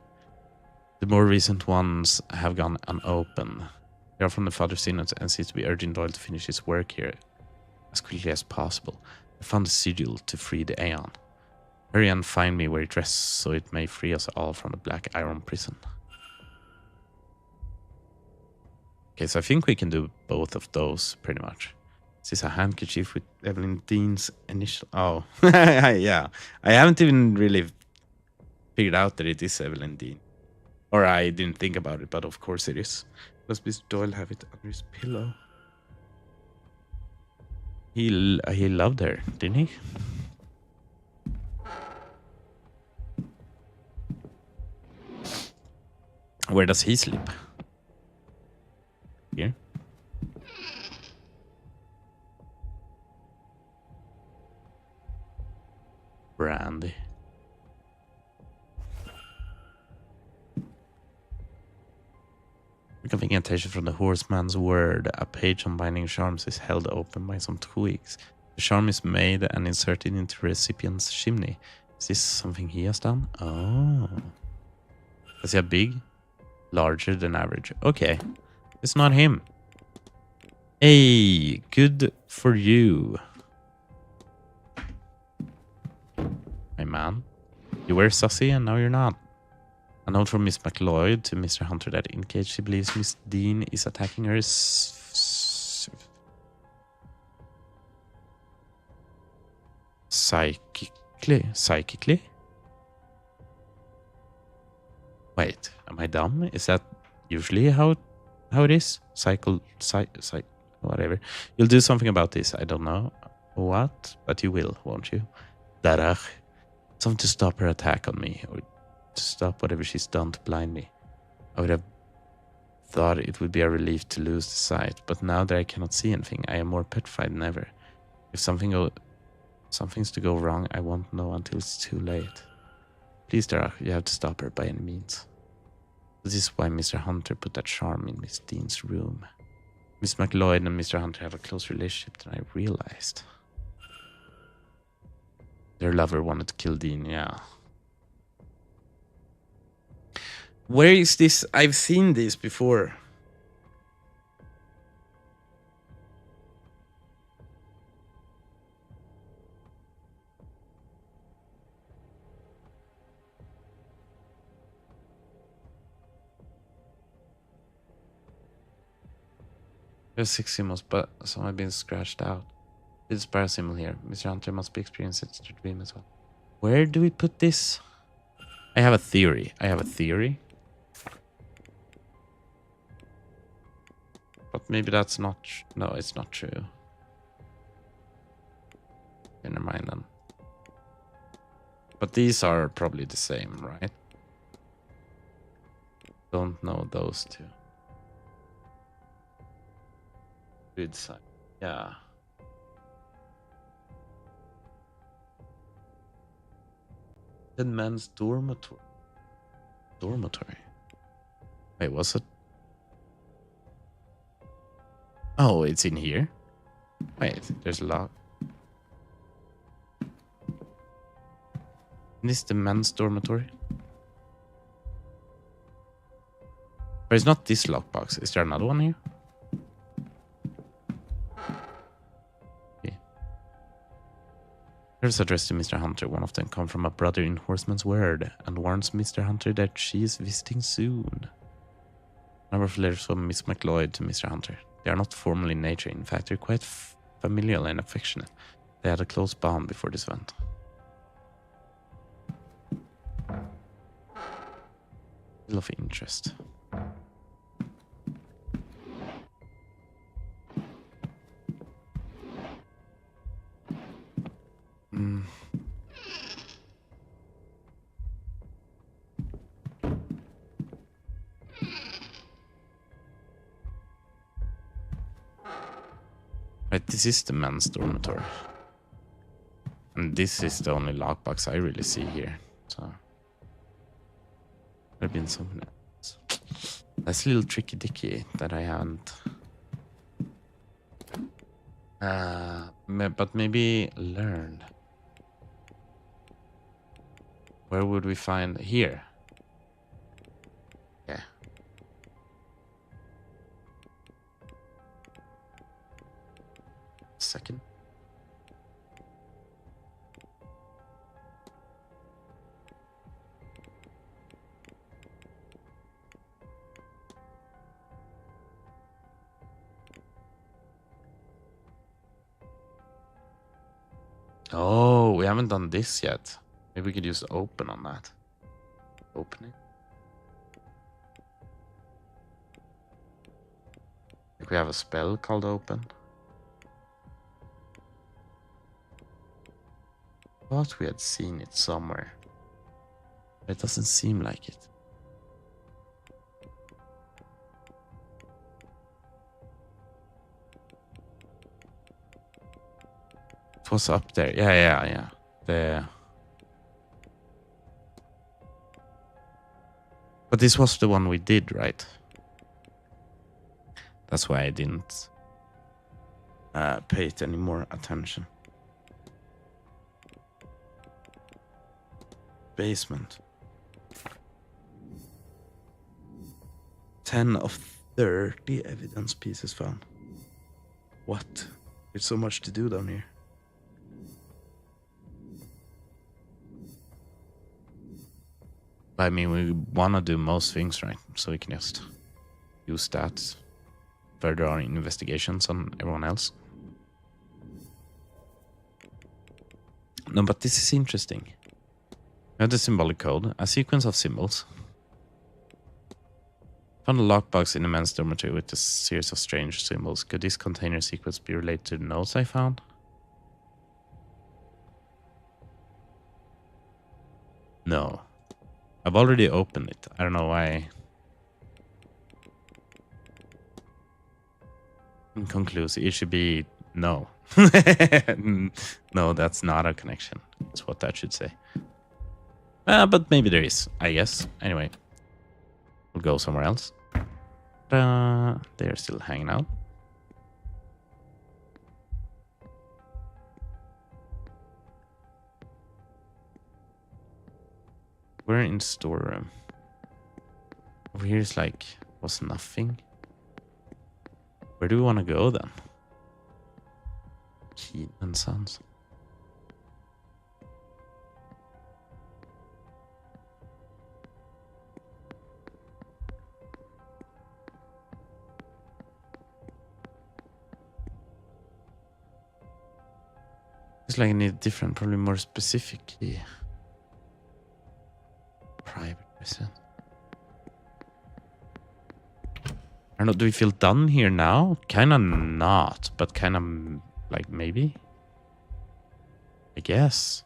The more recent ones have gone unopened. They are from the Father Synod and seems to be urging Doyle to finish his work here as quickly as possible. I found a sigil to free the Aeon. Hurry and find me where it rests so it may free us all from the Black Iron prison. Okay, so I think we can do both of those pretty much. This is a handkerchief with Evelyn Dean's initial... Oh, yeah. I haven't even really figured out that it is Evelyn Dean. Or I didn't think about it, but of course it is. Does Mr. Doyle have it under his pillow? He loved her, didn't he? Where does he sleep? Here? Brandy. Incantation from the horseman's word. A page on binding charms is held open by some twigs. The charm is made and inserted into the recipient's chimney. Is this something he has done? Oh. Does he have big? Larger than average. Okay. It's not him. Hey, good for you. My man. You were sussy and now you're not. A note from Miss McLeod to Mr. Hunter that indicates she believes Miss Dean is attacking her psychically? Wait, am I dumb? Is that usually how it is? Whatever. You'll do something about this. I don't know what, but you will, won't you? Darach. Something to stop her attack on me, or to stop whatever she's done to blind me. I would have thought it would be a relief to lose the sight, but now that I cannot see anything, I am more petrified than ever. If something Something's to go wrong. I won't know until it's too late. Please, Dara, you have to stop her by any means. This is why Mr. Hunter put that charm in Miss Dean's room. Miss McLeod and Mr. Hunter have a close relationship than I realized. Their lover wanted to kill Dean, yeah. Where is this? I've seen this before. There's 6 symbols, but some have been scratched out. This spare symbol here. Mr. Hunter must be experiencing it to dream as well. Where do we put this? I have a theory. But maybe that's not... No, it's not true. Okay, never mind then. But these are probably the same, right? Don't know those two. Good side. Yeah. The men's dormitory. Wait, was it? Oh, it's in here? Wait, there's a lock. This is the men's dormitory? But it's not this lockbox. Is there another one here? Letters addressed to Mr. Hunter. One of them come from a brother in Horseman's Word and warns Mr. Hunter that she is visiting soon. A number of letters from Miss McLeod to Mr. Hunter. They are not formal in nature. In fact, they're quite familial and affectionate. They had a close bond before this event. Deal of interest. Right, this is the men's dormitory. And this is the only lockbox I really see here. So there've been something else. That's a little tricky dicky that I haven't. But maybe learned. Where would we find here? Yeah. Second. Oh, we haven't done this yet. Maybe we could use open on that. Opening. I think we have a spell called open. Thought we had seen it somewhere. But it doesn't seem like it. It was up there. Yeah. But this was the one we did, right? That's why I didn't pay it any more attention. Basement. 10 of 30 evidence pieces found. What? There's so much to do down here. I mean, we want to do most things, right? So we can just use that further our investigations on everyone else. No, but this is interesting. We have the symbolic code, a sequence of symbols. Found a lockbox in the men's dormitory with a series of strange symbols. Could this container sequence be related to the notes I found? No. I've already opened it. I don't know why. Inconclusive. It should be no. No, that's not a connection. That's what that should say. But maybe there is, I guess. Anyway, we'll go somewhere else. They're still hanging out. We're in storeroom. Over here is like, was nothing. Where do we want to go then? Keen and Sons. It's like I need different, probably more specific key. Private resident. I don't know, do we feel done here now? Kinda not, but kinda like maybe? I guess.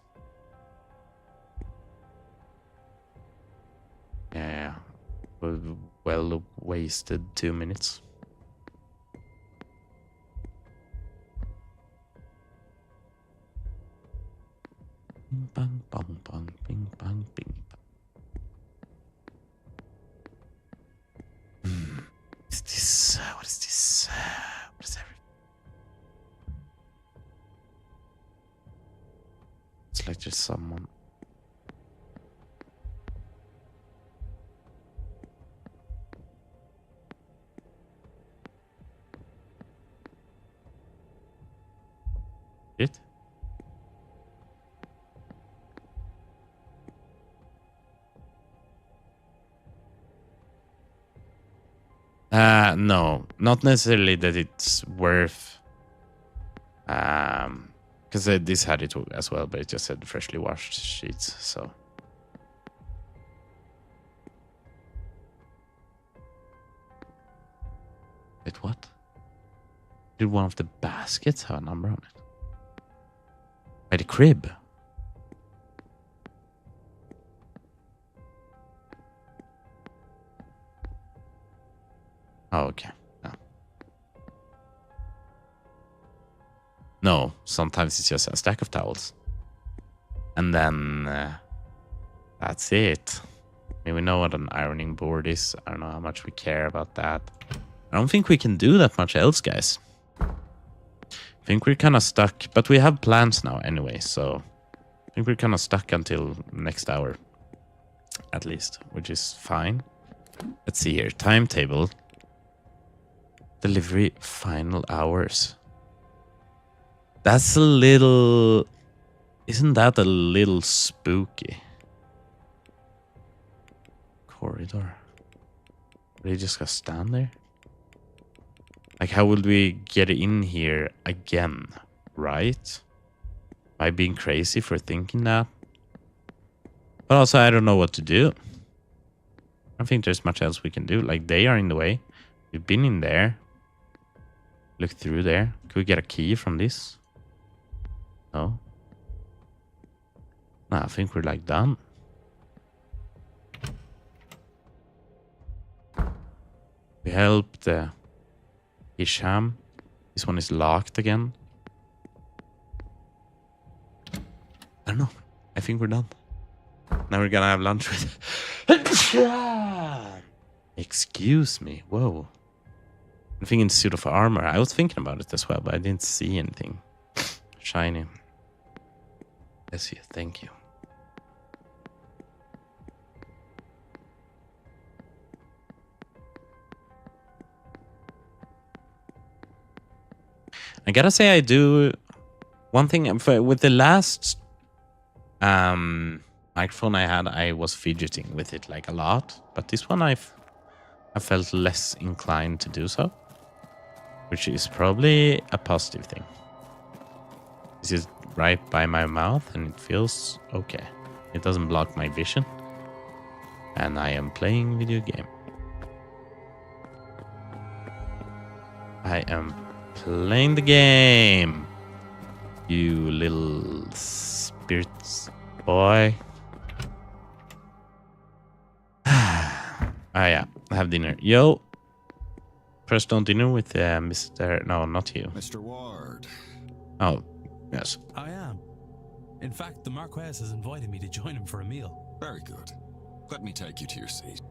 Yeah. Well wasted 2 minutes. Bing bang bong bong bing bang bing bang. Is this what is this? What is everything? It's like there's someone. It? No, not necessarily that it's worth. Because this had it as well, but it just said freshly washed sheets. So. Wait, what? Did one of the baskets have a number on it? By the crib. Oh, okay. No. No, sometimes it's just a stack of towels. And then that's it. I mean, we know what an ironing board is. I don't know how much we care about that. I don't think we can do that much else, guys. I think we're kind of stuck, but we have plans now anyway, so I think we're kind of stuck until next hour, at least, which is fine. Let's see here. Timetable. Delivery final hours. That's a little... Isn't that a little spooky? Corridor. Are they just gonna stand there? Like, how would we get in here again, right? Am I being crazy for thinking that? But also, I don't know what to do. I don't think there's much else we can do. Like, they are in the way. We've been in there. Look through there. Could we get a key from this? No. No, I think we're like done. We helped Isham. This one is locked again. I don't know. I think we're done. Now we're gonna have lunch with... Excuse me. Whoa. I'm thinking suit of armor. I was thinking about it as well, but I didn't see anything shiny. Yes, yeah, thank you. I gotta say, I do one thing with the last microphone I had. I was fidgeting with it like a lot, but this one I felt less inclined to do so, which is probably a positive thing. This is right by my mouth and it feels okay. It doesn't block my vision, and I am playing video game. I am playing the game, you little spirits boy. Yeah, I have dinner. Yo, first on dinner with Mr. No, not you. Mr. Ward. Oh, yes. I am. In fact, the Marquess has invited me to join him for a meal. Very good. Let me take you to your seat.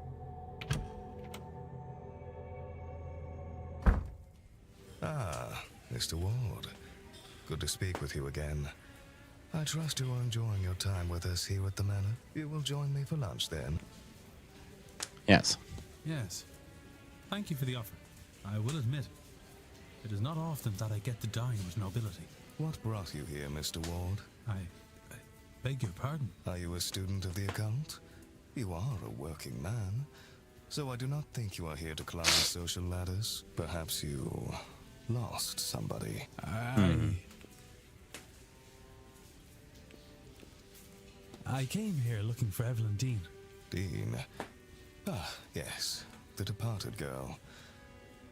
Ah, Mr. Ward. Good to speak with you again. I trust you are enjoying your time with us here at the Manor. You will join me for lunch then? Yes. Yes. Thank you for the offer. I will admit, it is not often that I get to dine with nobility. What brought you here, Mr. Ward? I beg your pardon. Are you a student of the occult? You are a working man, so I do not think you are here to climb social ladders. Perhaps you lost somebody. I came here looking for Evelyn Dean. Dean? Ah, yes, the departed girl.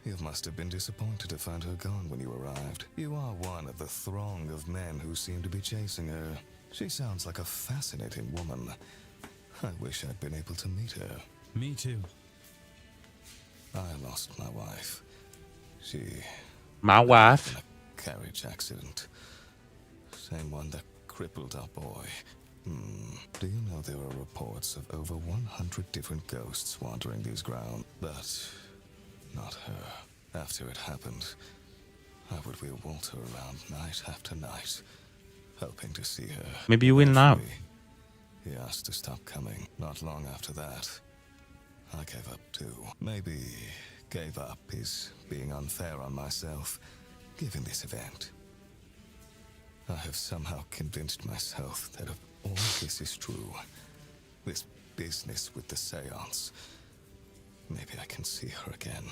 You must have been disappointed to find her gone when you arrived. You are one of the throng of men who seem to be chasing her. She sounds like a fascinating woman. I wish I'd been able to meet her. Me too. I lost my wife. She... My wife? In a carriage accident. Same one that crippled our boy. Do you know there are reports of over 100 different ghosts wandering these grounds? But not her. After it happened, I would wheel Walter around night after night, hoping to see her. Maybe you will now. He asked to stop coming. Not long after that, I gave up too. Maybe gave up is being unfair on myself, given this event. I have somehow convinced myself that if all this is true, this business with the Séance, maybe I can see her again.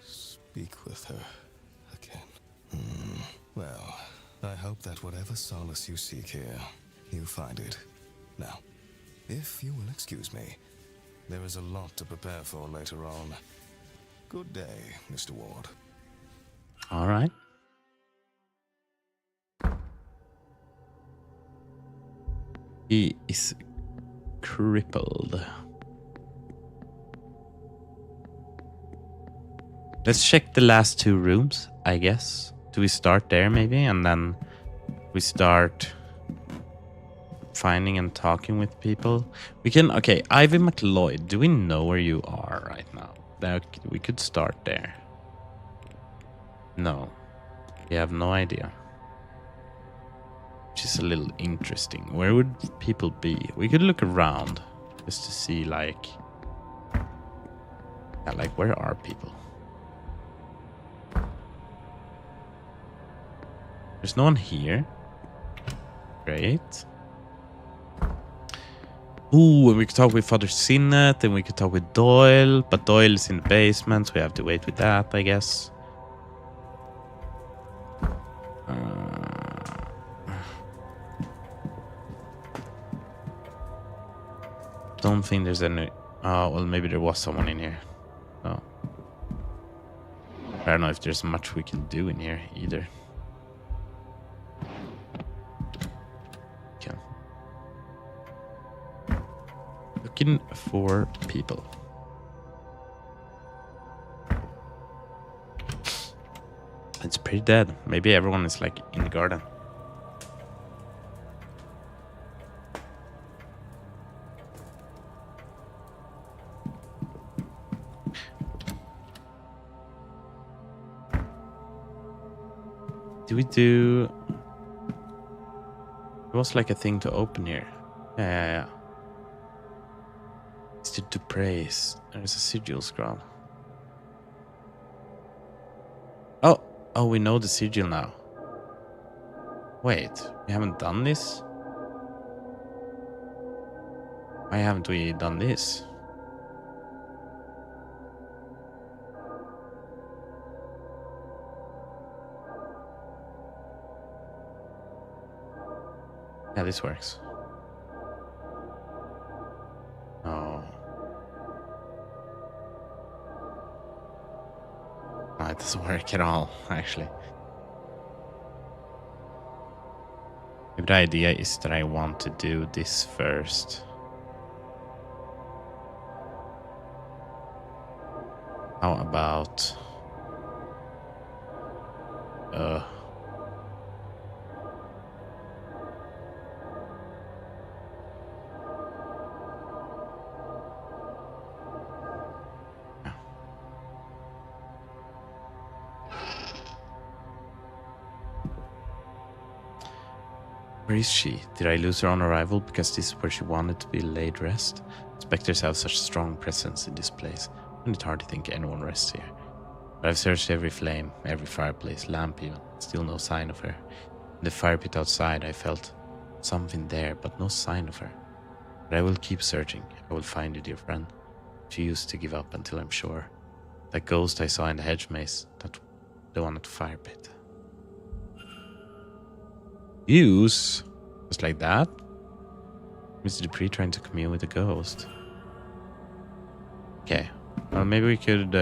Speak with her again. Well, I hope that whatever solace you seek here, you find it. Now, if you will excuse me, there is a lot to prepare for later on. Good day, Mr. Ward. All right. He is crippled. Let's check the last two rooms, I guess. Do we start there maybe? And then we start finding and talking with people. We can, okay, Ivy McLeod, do we know where you are right now? We could start there. No, we have no idea. Which is a little interesting. Where would people be? We could look around just to see, like, yeah, like where are people? There's no one here. Great. Ooh, and we could talk with Father Sinnet, and we could talk with Doyle, but Doyle is in the basement, so we have to wait with that, I guess. Don't think there's any... Oh, well, maybe there was someone in here. Oh. I don't know if there's much we can do in here either. Okay. Looking for people. It's pretty dead. Maybe everyone is like in the garden. Do we do... There was like a thing to open here. Yeah. It's to praise. There's a sigil scroll. Oh, we know the sigil now. Wait, we haven't done this? Why haven't we done this? Yeah, this works. Oh. No, it doesn't work at all, actually. Maybe the idea is that I want to do this first. How about... Where is she? Did I lose her on arrival because this is where she wanted to be laid rest? Spectres have such strong presence in this place, and it's hard to think anyone rests here. But I've searched every flame, every fireplace, lamp even. Still no sign of her. In the fire pit outside I felt something there, but no sign of her. But I will keep searching. I will find you, dear friend. She used to give up until I'm sure. That ghost I saw in the hedge maze, that the one at the fire pit. Use? Just like that? Mr. Dupree trying to commune with the ghost. Okay. Well, maybe we could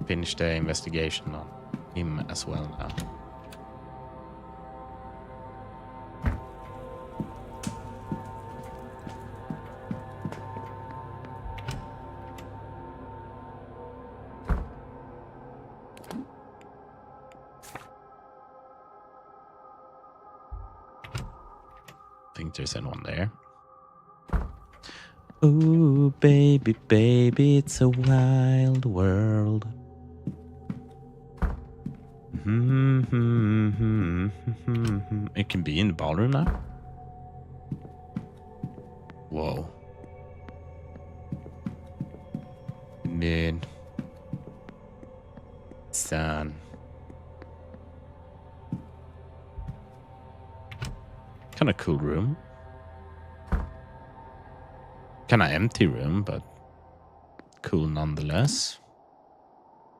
finish the investigation on him as well now. Think there's anyone there. Ooh, baby, baby, it's a wild world. It can be in the ballroom now. Whoa. Man. Son. Kind of cool room. Kind of empty room, but cool nonetheless.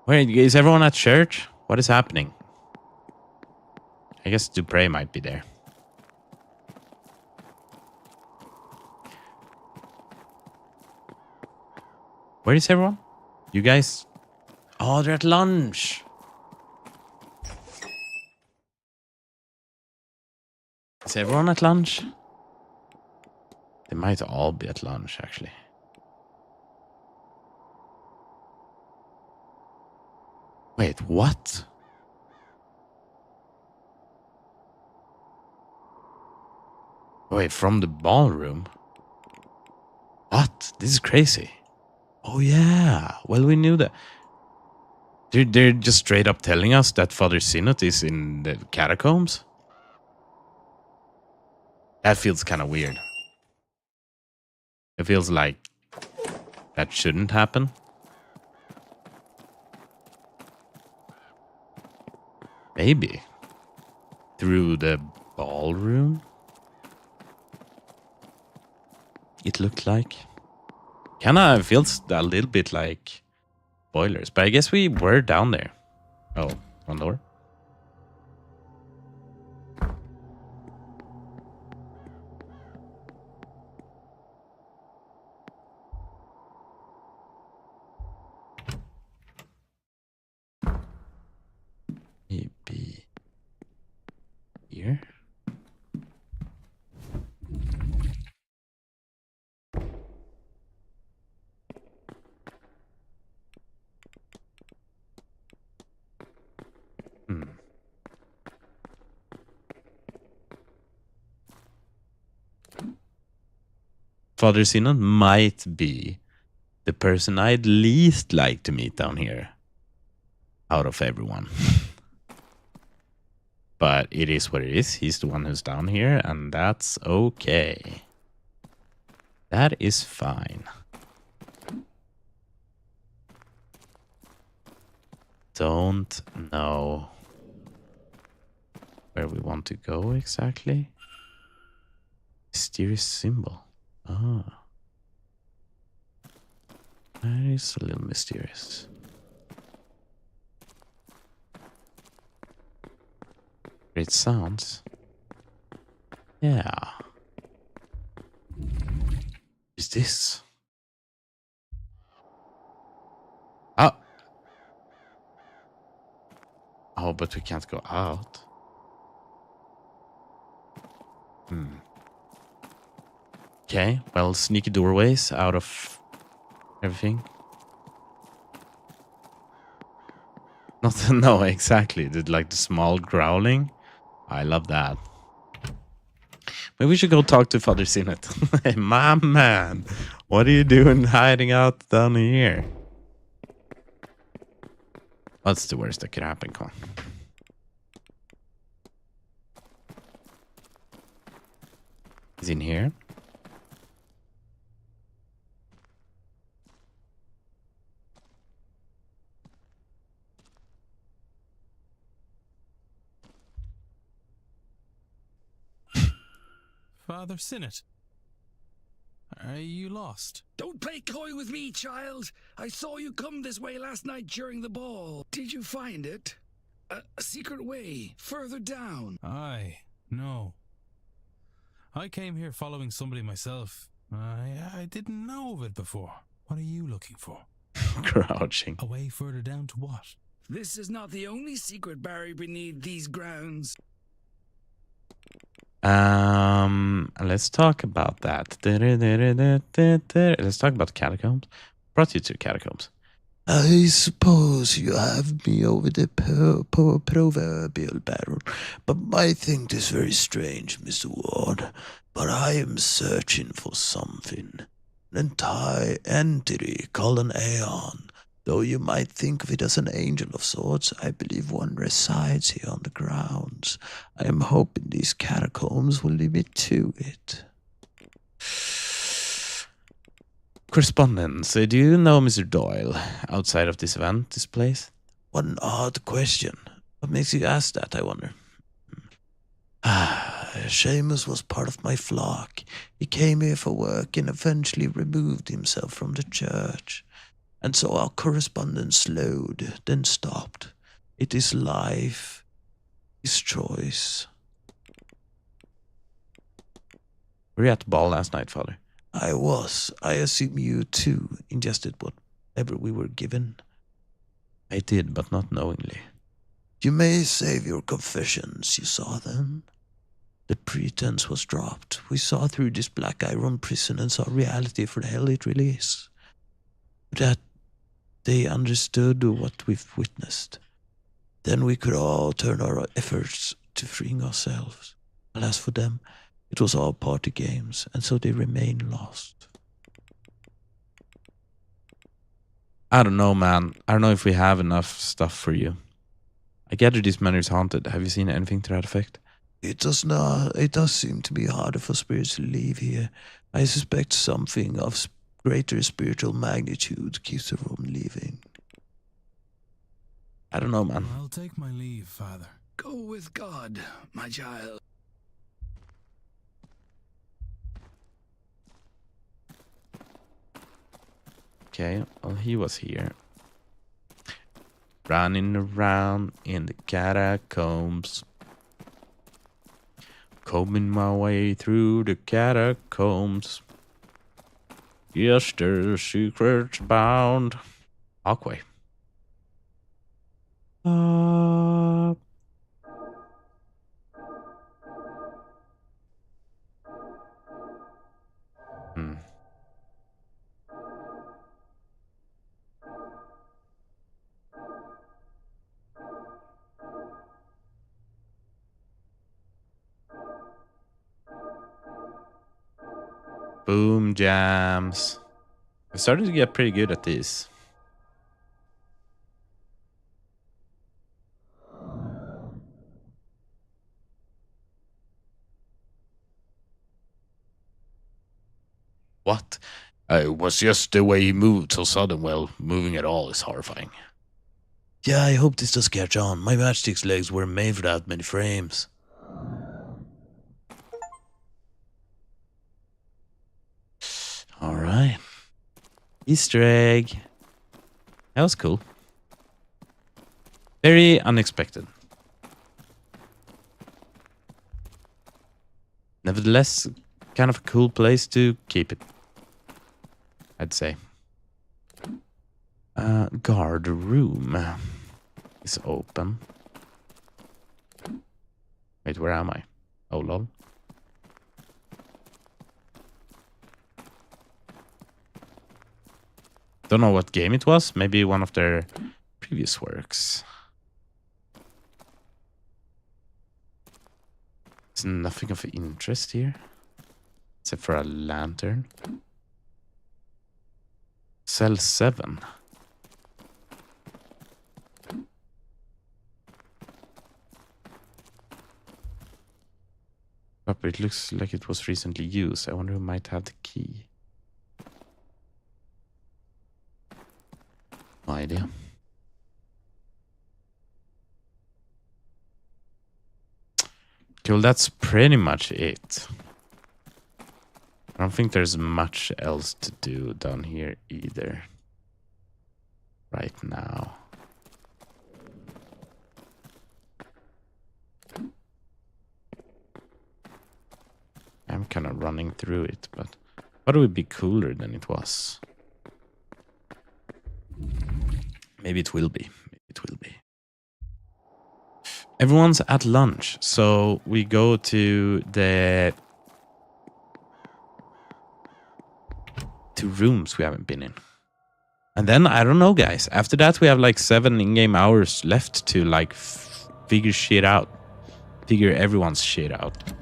Wait, is everyone at church? What is happening? I guess Dupree might be there. Where is everyone? You guys? Oh, they're at lunch. Is everyone at lunch? They might all be at lunch, actually. Wait, what? Wait, from the ballroom? What? This is crazy. Oh, yeah. Well, we knew that. They're just straight up telling us that Father Synod is in the catacombs? That feels kind of weird. It feels like that shouldn't happen. Maybe. Through the ballroom? It looked like. Kinda feels a little bit like spoilers, but I guess we were down there. Oh, one door. Maybe here. Father Synod might be the person I'd least like to meet down here. Out of everyone. But it is what it is. He's the one who's down here, and that's okay. That is fine. Don't know where we want to go exactly. Mysterious symbol. Ah. That is a little mysterious. Great sounds. Yeah. Is this? Oh. Oh, but we can't go out. Okay, well, sneaky doorways out of everything. Not no, exactly. Like the small growling. I love that. Maybe we should go talk to Father Synod. Hey, my man, what are you doing hiding out down here? What's the worst that could happen? Come on. He's in here. Father Sinnott. Are you lost? Don't play coy with me, child. I saw you come this way last night during the ball. Did you find it? A secret way, further down. Aye, no. I came here following somebody myself. I didn't know of it before. What are you looking for? Crouching. A way further down to what? This is not the only secret buried beneath these grounds. Let's talk about that. Let's talk about catacombs. Brought you to catacombs. I suppose you have me over the proverbial barrel, but I think this very strange, Mr. Ward. But I am searching for something. An entire entity called an Aeon. Though you might think of it as an angel of sorts, I believe one resides here on the grounds. I am hoping these catacombs will lead me to it. Correspondence. Do you know Mr. Doyle outside of this event, this place? What an odd question. What makes you ask that, I wonder? Seamus was part of my flock. He came here for work and eventually removed himself from the church. And so our correspondence slowed, then stopped. It is life, his choice. Were you at the ball last night, Father? I was. I assume you too ingested whatever we were given. I did, but not knowingly. You may save your confessions. You saw them. The pretense was dropped. We saw through this black iron prison and saw reality for the hell it really is. That they understood what we've witnessed. Then we could all turn our efforts to freeing ourselves. Alas for them, it was all party games, and so they remain lost. I don't know, man. I don't know if we have enough stuff for you. I gather this manor is haunted. Have you seen anything to that effect? It does not. It does seem to be harder for spirits to leave here. I suspect something of greater spiritual magnitude keeps them from leaving. I don't know, man. I'll take my leave, Father. Go with God, my child. Okay, well, he was here. Running around in the catacombs. Combing my way through the catacombs. Yes, there's secrets bound. Aquay. Boom jams. I started to get pretty good at these. What? It was just the way he moved so sudden. Well, moving at all is horrifying. Yeah, I hope this does catch on. My matchstick's legs were made for that many frames. Alright. Easter egg. That was cool. Very unexpected. Nevertheless, kind of a cool place to keep it, I'd say. Guard room is open. Wait, where am I? Oh, lol. Don't know what game it was. Maybe one of their previous works. There's nothing of interest here. Except for a lantern. Cell 7. But it looks like it was recently used. I wonder who might have the key. No idea. Cool, that's pretty much it. I don't think there's much else to do down here either. Right now. I'm kind of running through it, but thought it would be cooler than it was. Maybe it will be. Maybe it will be. Everyone's at lunch, so we go to the 2 rooms we haven't been in. And then, I don't know, guys. After that, we have like 7 in-game hours left to like figure shit out. Figure everyone's shit out.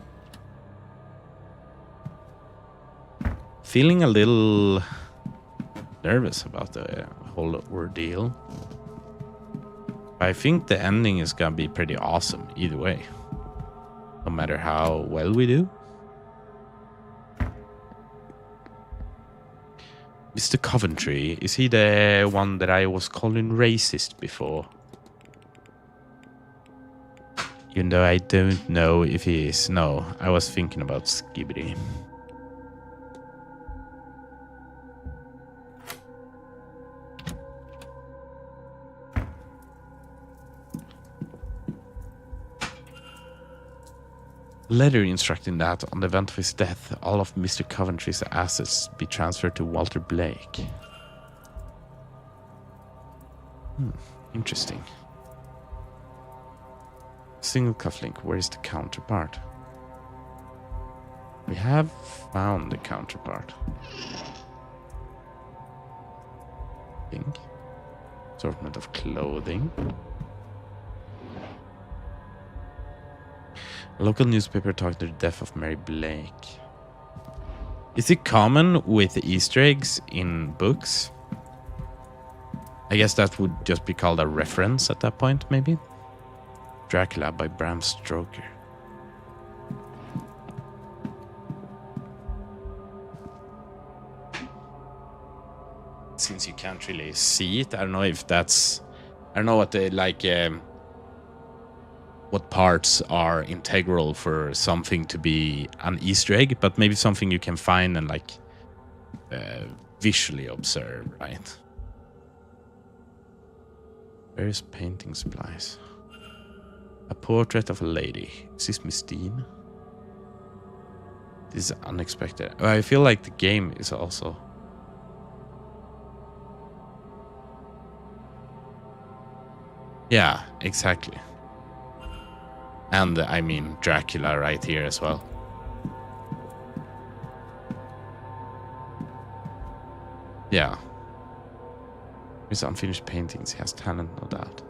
Feeling a little nervous about the whole ordeal. I think the ending is gonna be pretty awesome either way. No matter how well we do. Mr. Coventry, is he the one that I was calling racist before? Even though I don't know if he is. No, I was thinking about Skibidi. Letter instructing that on the event of his death, all of Mr. Coventry's assets be transferred to Walter Blake. Interesting. Single cufflink, where is the counterpart? We have found the counterpart. I think. Assortment of clothing. A local newspaper talked to the death of Mary Blake. Is it common with Easter eggs in books? I guess that would just be called a reference at that point, maybe? Dracula by Bram Stoker. Since you can't really see it, I don't know if that's... I don't know what the, like... what parts are integral for something to be an Easter egg, but maybe something you can find and like visually observe, right? Various painting supplies. A portrait of a lady. Is this Miss Dean? This is unexpected. I feel like the game is also... Yeah, exactly. And I mean Dracula right here as well. Yeah. His unfinished paintings. He has talent, no doubt.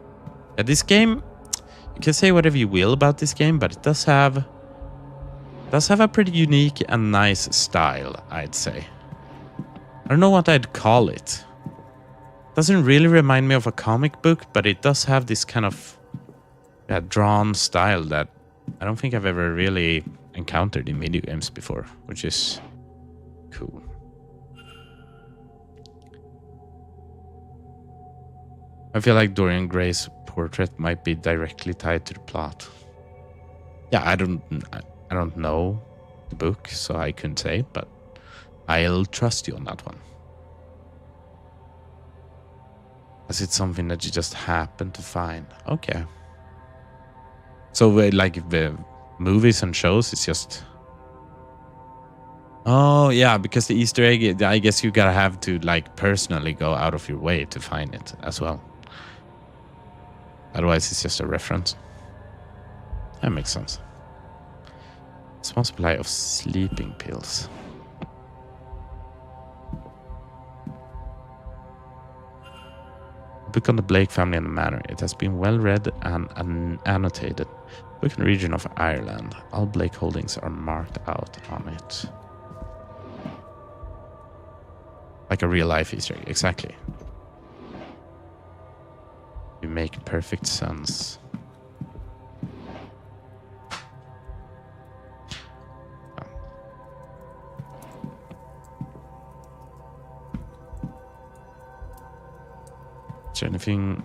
Yeah, this game, you can say whatever you will about this game, but it does have a pretty unique and nice style, I'd say. I don't know what I'd call it. Doesn't really remind me of a comic book, but it does have this kind of drawn style that I don't think I've ever really encountered in video games before, which is cool. I feel like Dorian Gray's portrait might be directly tied to the plot. Yeah, I don't know the book, so I couldn't say, but I'll trust you on that one. Is it something that you just happen to find? Okay. So, like, the movies and shows, it's just... Oh, yeah, because the Easter egg, I guess you gotta have to, like, personally go out of your way to find it as well. Otherwise, it's just a reference. That makes sense. Small supply of sleeping pills. Book on the Blake family and the Manor. It has been well read and annotated. Book in the region of Ireland. All Blake holdings are marked out on it. Like a real life Easter egg. Exactly. You make perfect sense. Is there anything?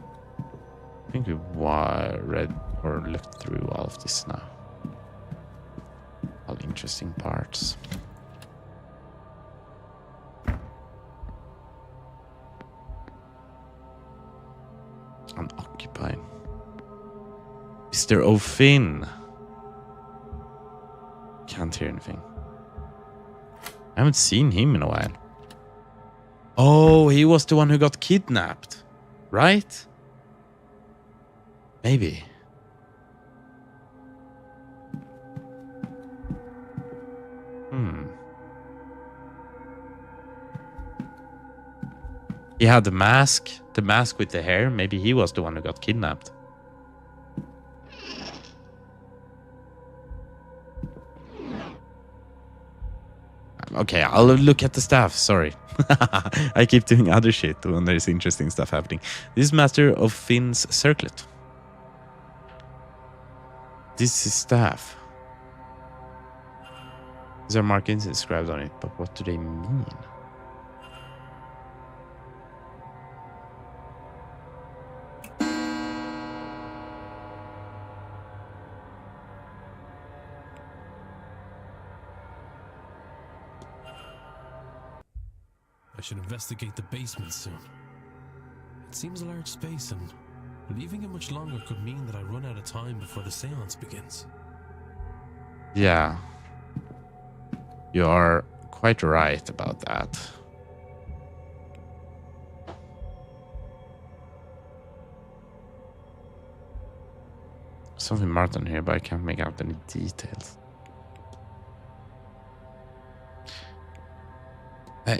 I think we read or looked through all of this now. All interesting parts. Unoccupied. Mr. O'Finn. Can't hear anything. I haven't seen him in a while. Oh, he was the one who got kidnapped, right? Maybe. He had the mask with the hair. Maybe he was the one who got kidnapped. Okay, I'll look at the staff. Sorry. I keep doing other shit when there's interesting stuff happening. This is Master of Finn's circlet. This is staff. These are markings inscribed on it, but what do they mean? I should investigate the basement soon. It seems a large space, and leaving it much longer could mean that I run out of time before the seance begins. Yeah. You are quite right about that. Something marked on here, but I can't make out any details.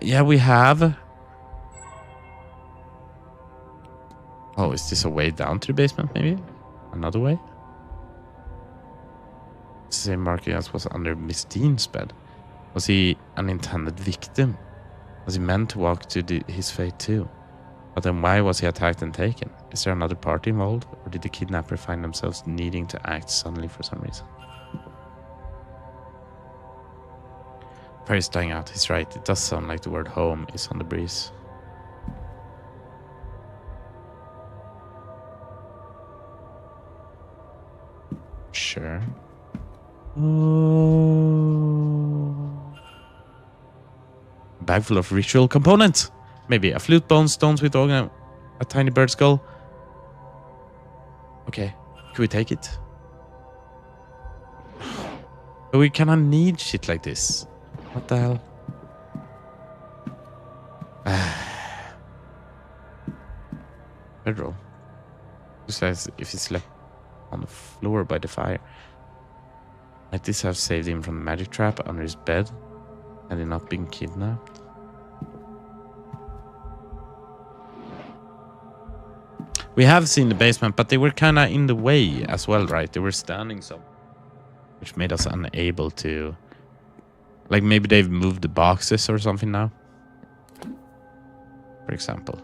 Yeah, we have. Oh, is this a way down to the basement, maybe? Another way? Same marking as was under Miss Dean's bed. Was he an intended victim? Was he meant to walk to his fate too? But then why was he attacked and taken? Is there another party involved? Or did the kidnapper find themselves needing to act suddenly for some reason? Fire's dying out. He's right. It does sound like the word home is on the breeze. Sure. Bag full of ritual components. Maybe a flute, bone, stones with organ, a tiny bird skull. Okay, can we take it? But we kinda need shit like this. What the hell? Bedroll. Who says if he slept on the floor by the fire? Might this have saved him from a magic trap under his bed? Had he not been kidnapped? We have seen the basement, but they were kinda in the way as well, right? They were standing some, which made us unable to... Like maybe they've moved the boxes or something now. For example.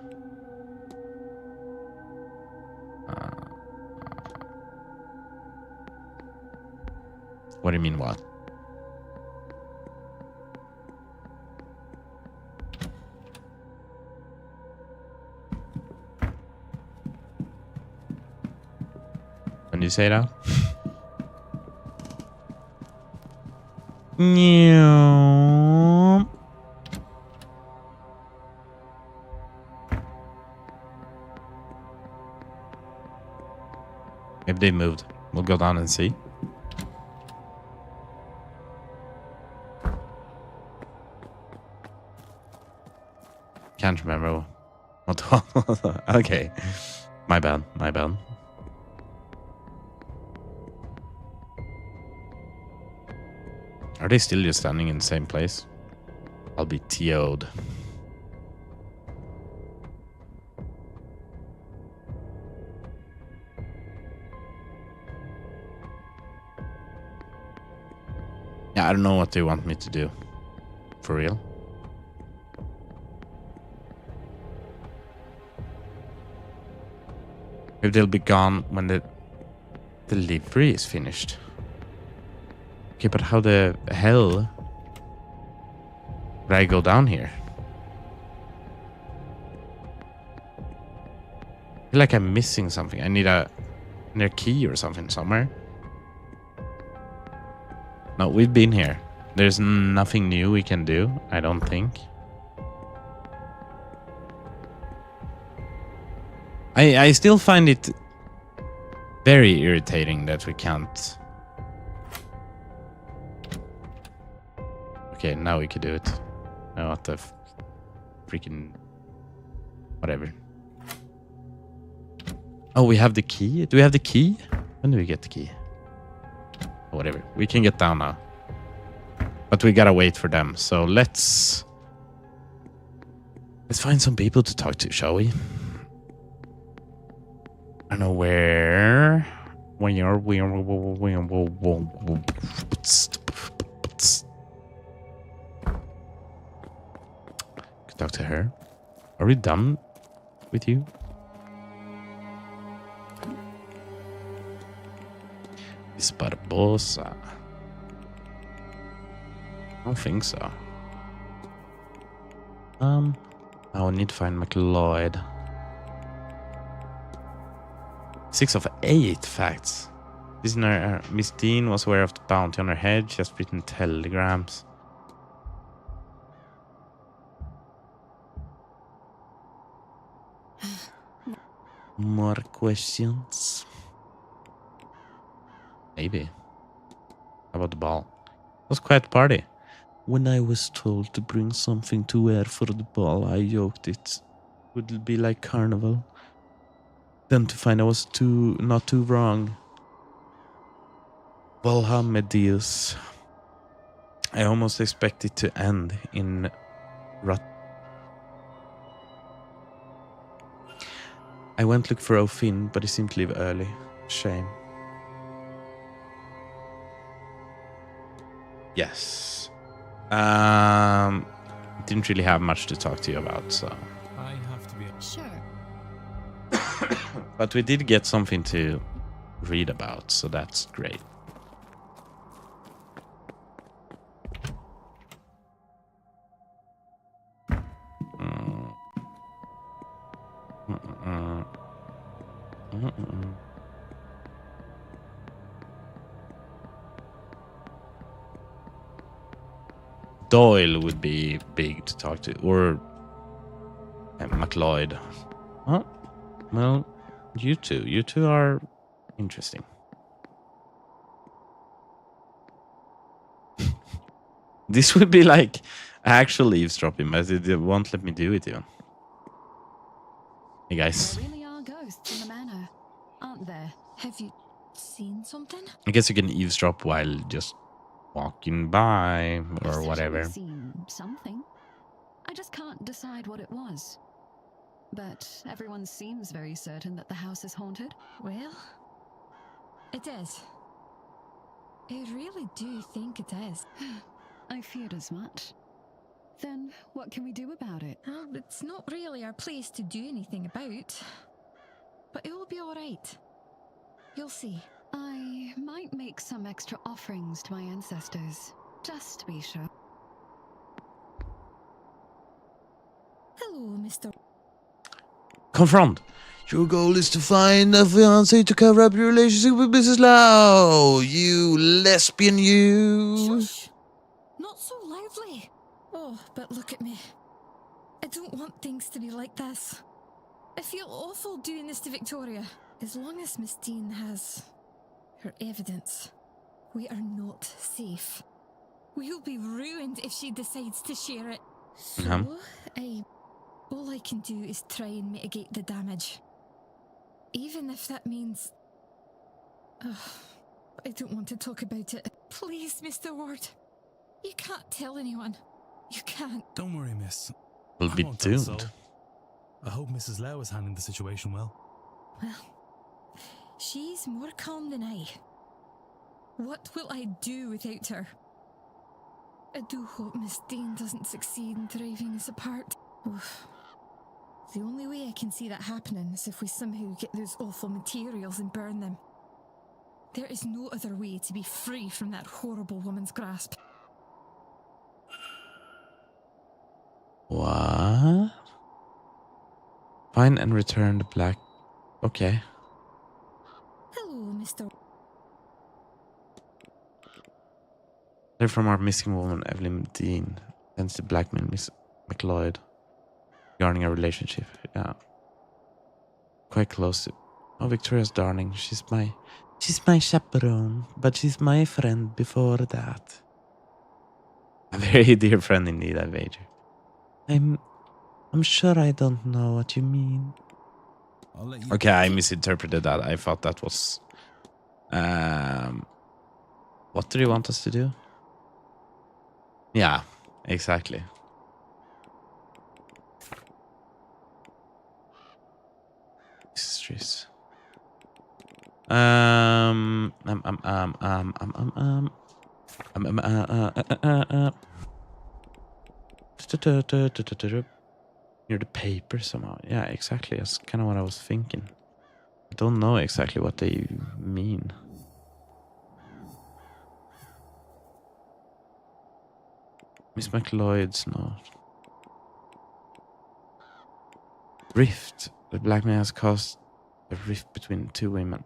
What do you mean what? When you say that? Yeah. Maybe they moved. We'll go down and see. Can't remember what. Okay, my bad. My bad. Are they still just standing in the same place? I'll be TO'd. Yeah, I don't know what they want me to do. For real. Maybe they'll be gone when the delivery is finished. Okay, but how the hell would I go down here? feel like I'm missing something. I need a key or something somewhere. No, we've been here. There's nothing new we can do, I don't think. I still find it very irritating that we can't. Okay, now we could do it. Oh, what the freaking whatever. Oh, we have the key? Do we have the key? When do we get the key? Whatever. We can get down now. But we gotta wait for them. So let's find some people to talk to, shall we? I don't know where. Talk to her. Are we done with you? Miss Barbosa. I don't think so. I need to find McLeod. 6 of 8 facts. Listener, Miss Dean was aware of the bounty on her head. She has written telegrams. More questions? Maybe. How about the ball? It was quite a party. When I was told to bring something to wear for the ball, I joked it would be like carnival. Then to find I was not too wrong. Valhamedeus. I almost expected to end in rut. I went look for O'Finn, but he seemed to leave early. Shame. Yes. Didn't really have much to talk to you about, so. I have to be. Sure. But we did get something to read about, so that's great. Doyle would be big to talk to, or McLeod. Oh, well, you two are interesting. This would be like actual eavesdropping, but it won't let me do it even. Hey guys. There really are ghosts in the manor, aren't there? Have you seen something? I guess you can eavesdrop while just walking by or whatever. I've seen something. I just can't decide what it was. But everyone seems very certain that the house is haunted. Well, it is. I really do think it is. I feared as much. Then what can we do about it? Well, it's not really our place to do anything about. But it will be alright. You'll see. I might make some extra offerings to my ancestors, just to be sure. Hello, Mr. Confront. Your goal is to find a fiancé to cover up your relationship with Mrs. Lau. You lesbian, you. Shush. Not so loudly. Oh, but look at me. I don't want things to be like this. I feel awful doing this to Victoria. As long as Miss Dean has her evidence, we are not safe. We'll be ruined if she decides to share it. So, all I can do is try and mitigate the damage. Even if that means... I don't want to talk about it. Please, Mr. Ward. You can't tell anyone. You can't. Don't worry, miss. We'll be I won't tell doomed. so. I hope Mrs. Lau is handling the situation well. Well, she's more calm than I. What will I do without her? I do hope Miss Dean doesn't succeed in driving us apart. Oof. The only way I can see that happening is if we somehow get those awful materials and burn them. There is no other way to be free from that horrible woman's grasp. What? Find and return the black Okay. Hello, Mr. They're from our missing woman, Evelyn Dean, tends to blackmail Miss McLeod regarding a relationship. Yeah. Quite close to. Oh, Victoria's darling. She's my chaperone, but she's my friend before that. A very dear friend indeed, I wager. I'm sure I don't know what you mean. Okay, I misinterpreted that. I thought that was. What do you want us to do? Yeah, exactly. Histories. Near the paper somehow. Yeah, exactly. That's kind of what I was thinking. I don't know exactly what they mean. Miss McLeod's note. Rift. The blackmail has caused a rift between two women.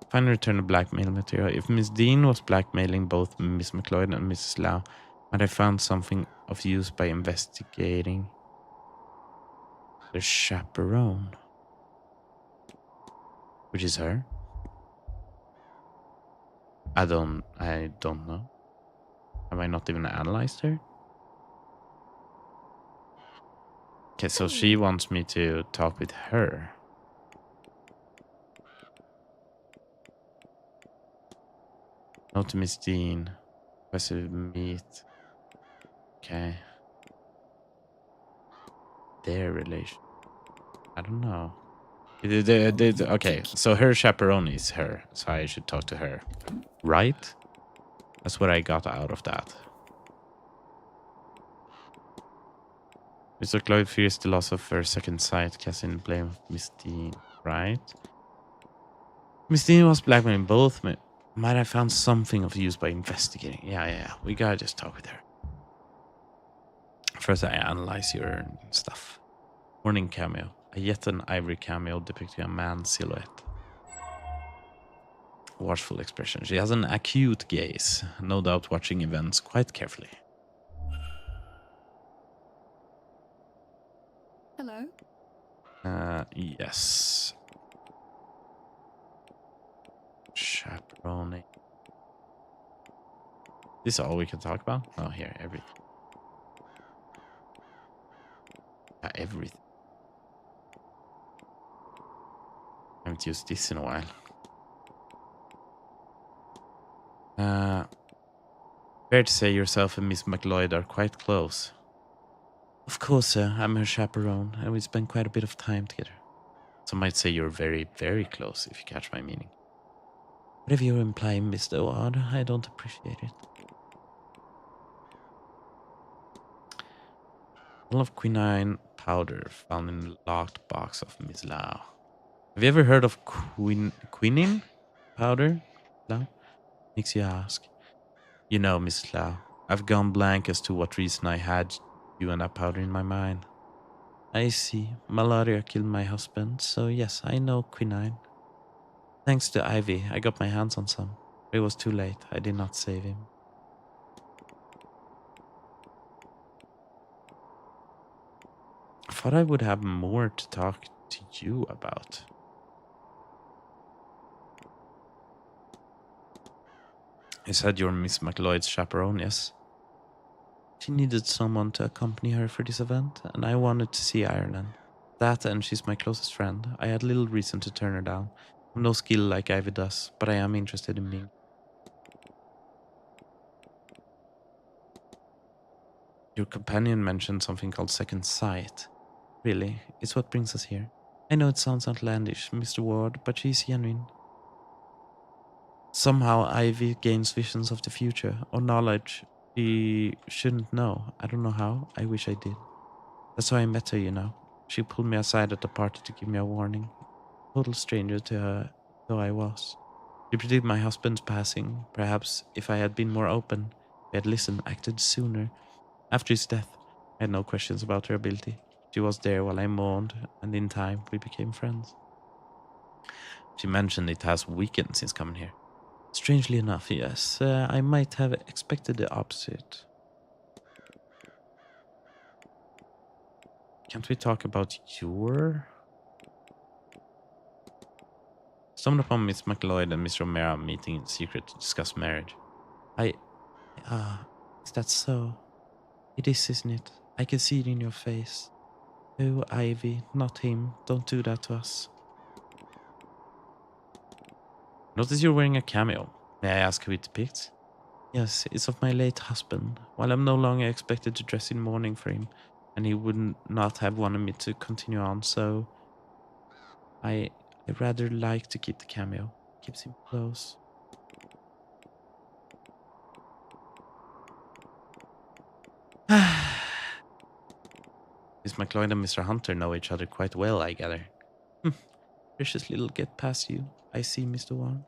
Finally return the blackmail material. If Miss Dean was blackmailing both Miss McLeod and Mrs. Lau, might have found something of use by investigating the chaperone. Which is her? I don't know. Have I not even analyzed her? Okay, so she wants me to talk with her. Not to Miss Dean. Requested meet. Okay. Their relation. I don't know. Okay, so her chaperone is her, so I should talk to her. Right? That's what I got out of that. Mr. Cloyd fears the loss of her second sight, casting blame of Miss Dean. Right? Miss Dean was blackmailing both. Might have found something of use by investigating. Yeah. We gotta just talk with her. First, I analyze your stuff. Morning cameo. A yet an ivory cameo depicting a man's silhouette. Watchful expression. She has an acute gaze, no doubt watching events quite carefully. Hello? Yes. Chaperoning. This is all we can talk about? Oh, here, everything. Yeah, everything. I haven't used this in a while. Fair to say yourself and Miss McLeod are quite close. Of course, sir. I'm her chaperone, and we spend quite a bit of time together. Some might say you're very, very close, if you catch my meaning. Whatever you're implying, Mr. Ward, I don't appreciate it. Bottle of quinine powder found in the locked box of Miss Lau. Have you ever heard of quinine powder, Lau? Makes you ask. You know, Miss Lau, I've gone blank as to what reason I had you and that powder in my mind. I see. Malaria killed my husband, so yes, I know quinine. Thanks to Ivy, I got my hands on some. It was too late. I did not save him. I thought I would have more to talk to you about. You said you're Miss McLeod's chaperone, yes? She needed someone to accompany her for this event, and I wanted to see Ireland. That, and she's my closest friend. I had little reason to turn her down. I have no skill like Ivy does, but I am interested in being. Your companion mentioned something called second sight. Really, it's what brings us here. I know it sounds outlandish, Mr. Ward, but she's genuine. Somehow Ivy gains visions of the future, or knowledge she shouldn't know. I don't know how. I wish I did. That's how I met her, you know. She pulled me aside at the party to give me a warning. Total stranger to her, though I was. She predicted my husband's passing. Perhaps if I had been more open, I had listened, acted sooner. After his death, I had no questions about her ability. She was there while I mourned, and in time we became friends. She mentioned it has weakened since coming here. Strangely enough, yes. I might have expected the opposite. Can't we talk about your... Stumbled upon Miss McLeod and Miss Romero meeting in secret to discuss marriage. Is that so? It is, isn't it? I can see it in your face. Oh, Ivy, not him. Don't do that to us. Notice you're wearing a cameo. May I ask who it depicts? Yes, it's of my late husband. While I'm no longer expected to dress in mourning for him, and he would not have wanted me to continue on, so I rather like to keep the cameo. Keeps him close. Miss McLeod and Mr. Hunter know each other quite well, I gather. Precious little get past you. I see, Mr. Warren.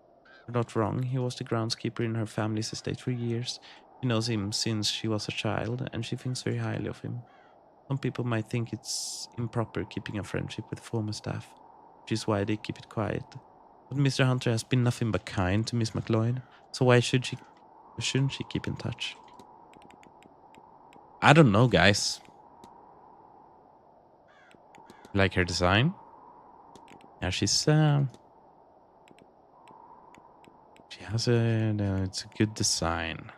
You're not wrong. He was the groundskeeper in her family's estate for years. She knows him since she was a child, and she thinks very highly of him. Some people might think it's improper keeping a friendship with former staff, which is why they keep it quiet. But Mr. Hunter has been nothing but kind to Miss McLeod, so why shouldn't she keep in touch? I don't know, guys. Like her design? Yeah, she has it's a good design.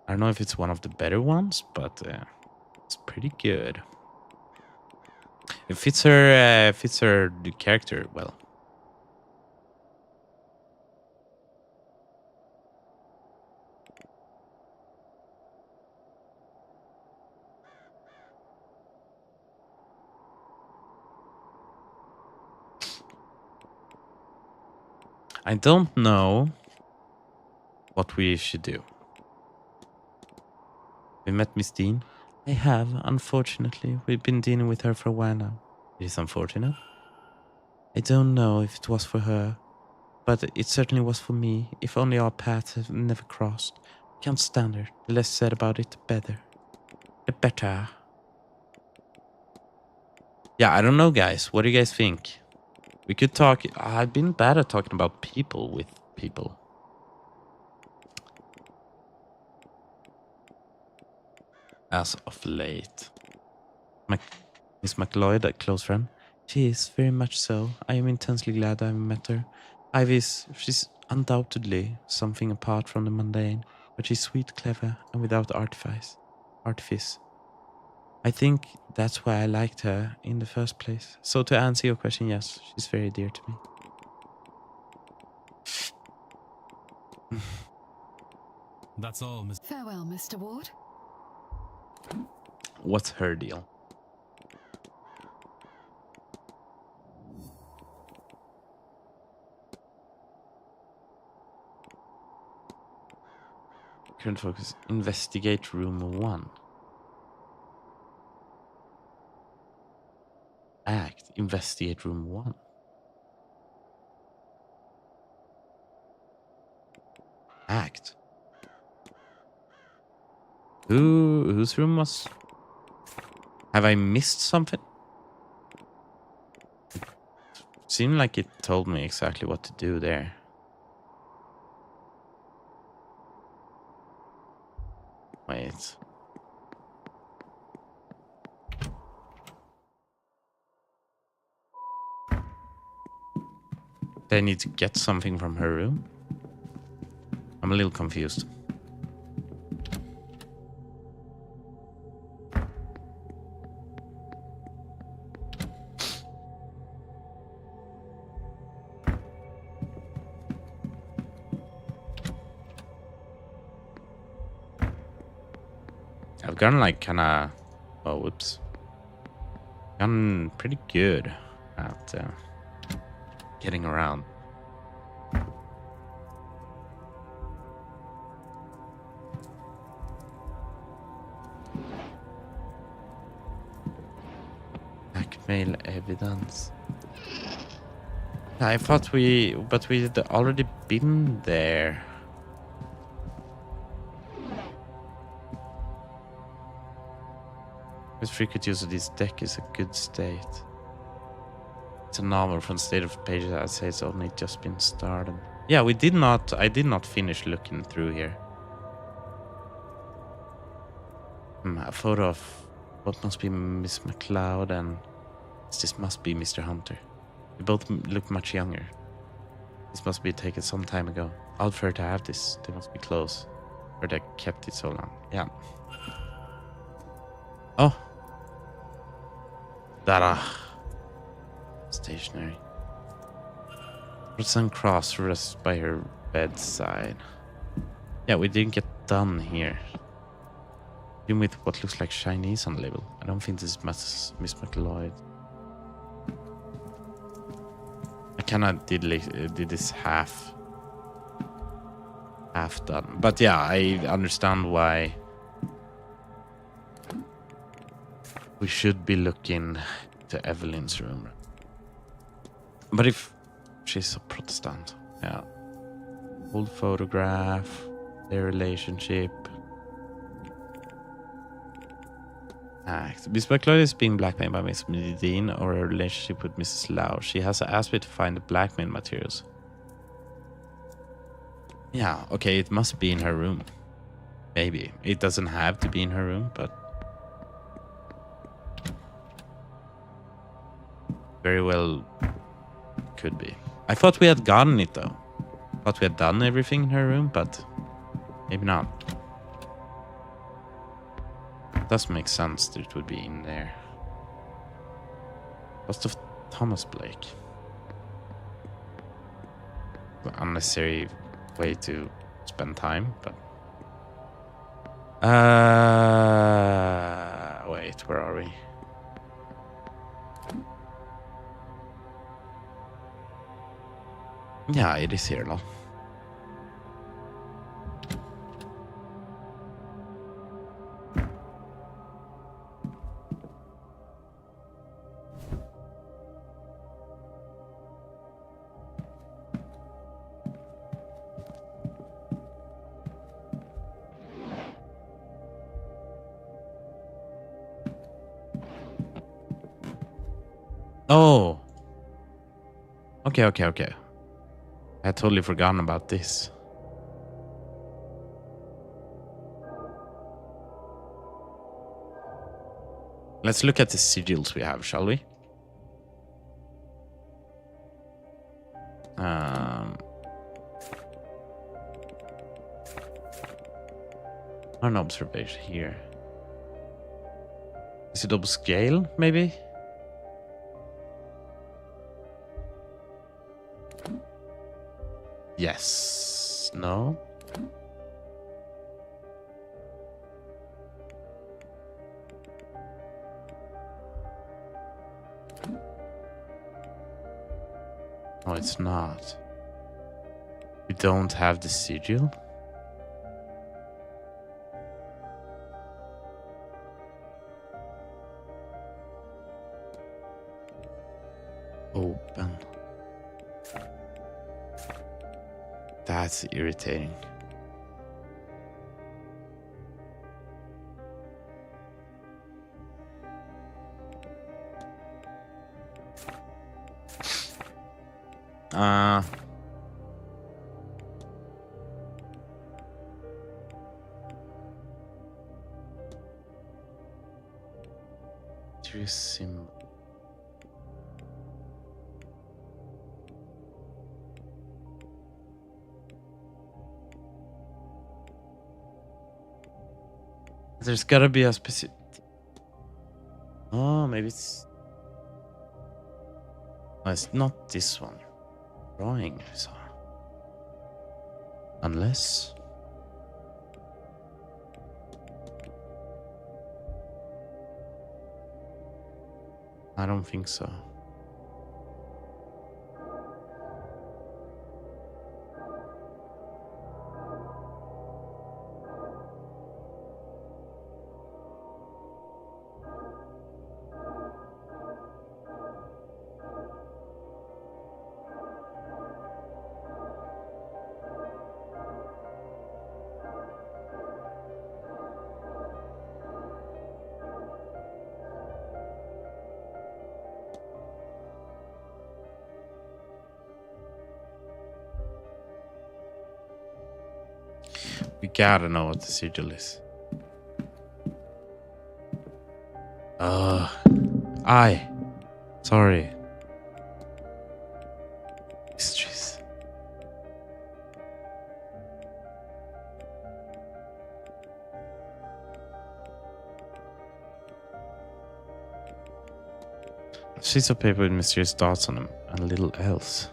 I don't know if it's one of the better ones, but it's pretty good. It fits her the character well. I don't know what we should do. We met Miss Dean. I have, unfortunately. We've been dealing with her for a while now. It is unfortunate. I don't know if it was for her, but it certainly was for me. If only our paths have never crossed. I can't stand her. The less said about it, the better. The better. Yeah, I don't know, guys. What do you guys think? We could talk... I've been bad at talking about people with people. As of late. Miss McLeod, a close friend. She is, very much so. I am intensely glad I met her. She's undoubtedly something apart from the mundane, but she's sweet, clever, and without artifice. I think that's why I liked her in the first place. So to answer your question, yes, she's very dear to me. That's all, Miss. Farewell, Mr. Ward. What's her deal? Current focus, investigate room 1. Act, investigate room 1. Act. Whose room was... Have I missed something? It seemed like it told me exactly what to do there. Wait. Do I need to get something from her room? I'm a little confused. I've gotten like kinda... Oh, whoops. Gotten pretty good at getting around. Blackmail evidence. I thought but we'd already been there. With frequent use of this deck is a good state. It's a novel from State of Pages. I'd say it's only just been started. Yeah, I did not finish looking through here. A photo of what must be Miss McLeod and this must be Mr. Hunter. They both look much younger. This must be taken some time ago. Odd for her to have this. They must be close. Or they kept it so long. Yeah. Oh. Dara. Stationary. Sun cross rests by her bedside. Yeah, we didn't get done here. Even with what looks like Chinese on the label. I don't think this is Miss McLeod. I kinda did this half done. But yeah, I understand why we should be looking to Evelyn's room. But if she's a Protestant, yeah. Old photograph, their relationship. Miss McLeod is being blackmailed by Miss Dean or her relationship with Mrs. Lau. She has asked me to find the blackmail materials. Yeah, okay, it must be in her room. Maybe. It doesn't have to be in her room, but very well could be. I thought we had gotten it though. I thought we had done everything in her room, but maybe not. It does make sense that it would be in there. Cost of Thomas Blake. Unnecessary way to spend time, but wait, where are we? Yeah, it is here, lol. Oh. Okay. I had totally forgotten about this. Let's look at the sigils we have, shall we? An observation here. Is it upscale, maybe? Yes. No. No, it's not. We don't have the sigil. Open. That's irritating. Too simple. There's gotta be a specific. Oh, maybe it's. No, it's not this one. Drawing, so. Unless. I don't think so. We gotta know what the sigil is. Sorry. Mysteries. Sheets of paper with mysterious dots on them and little else.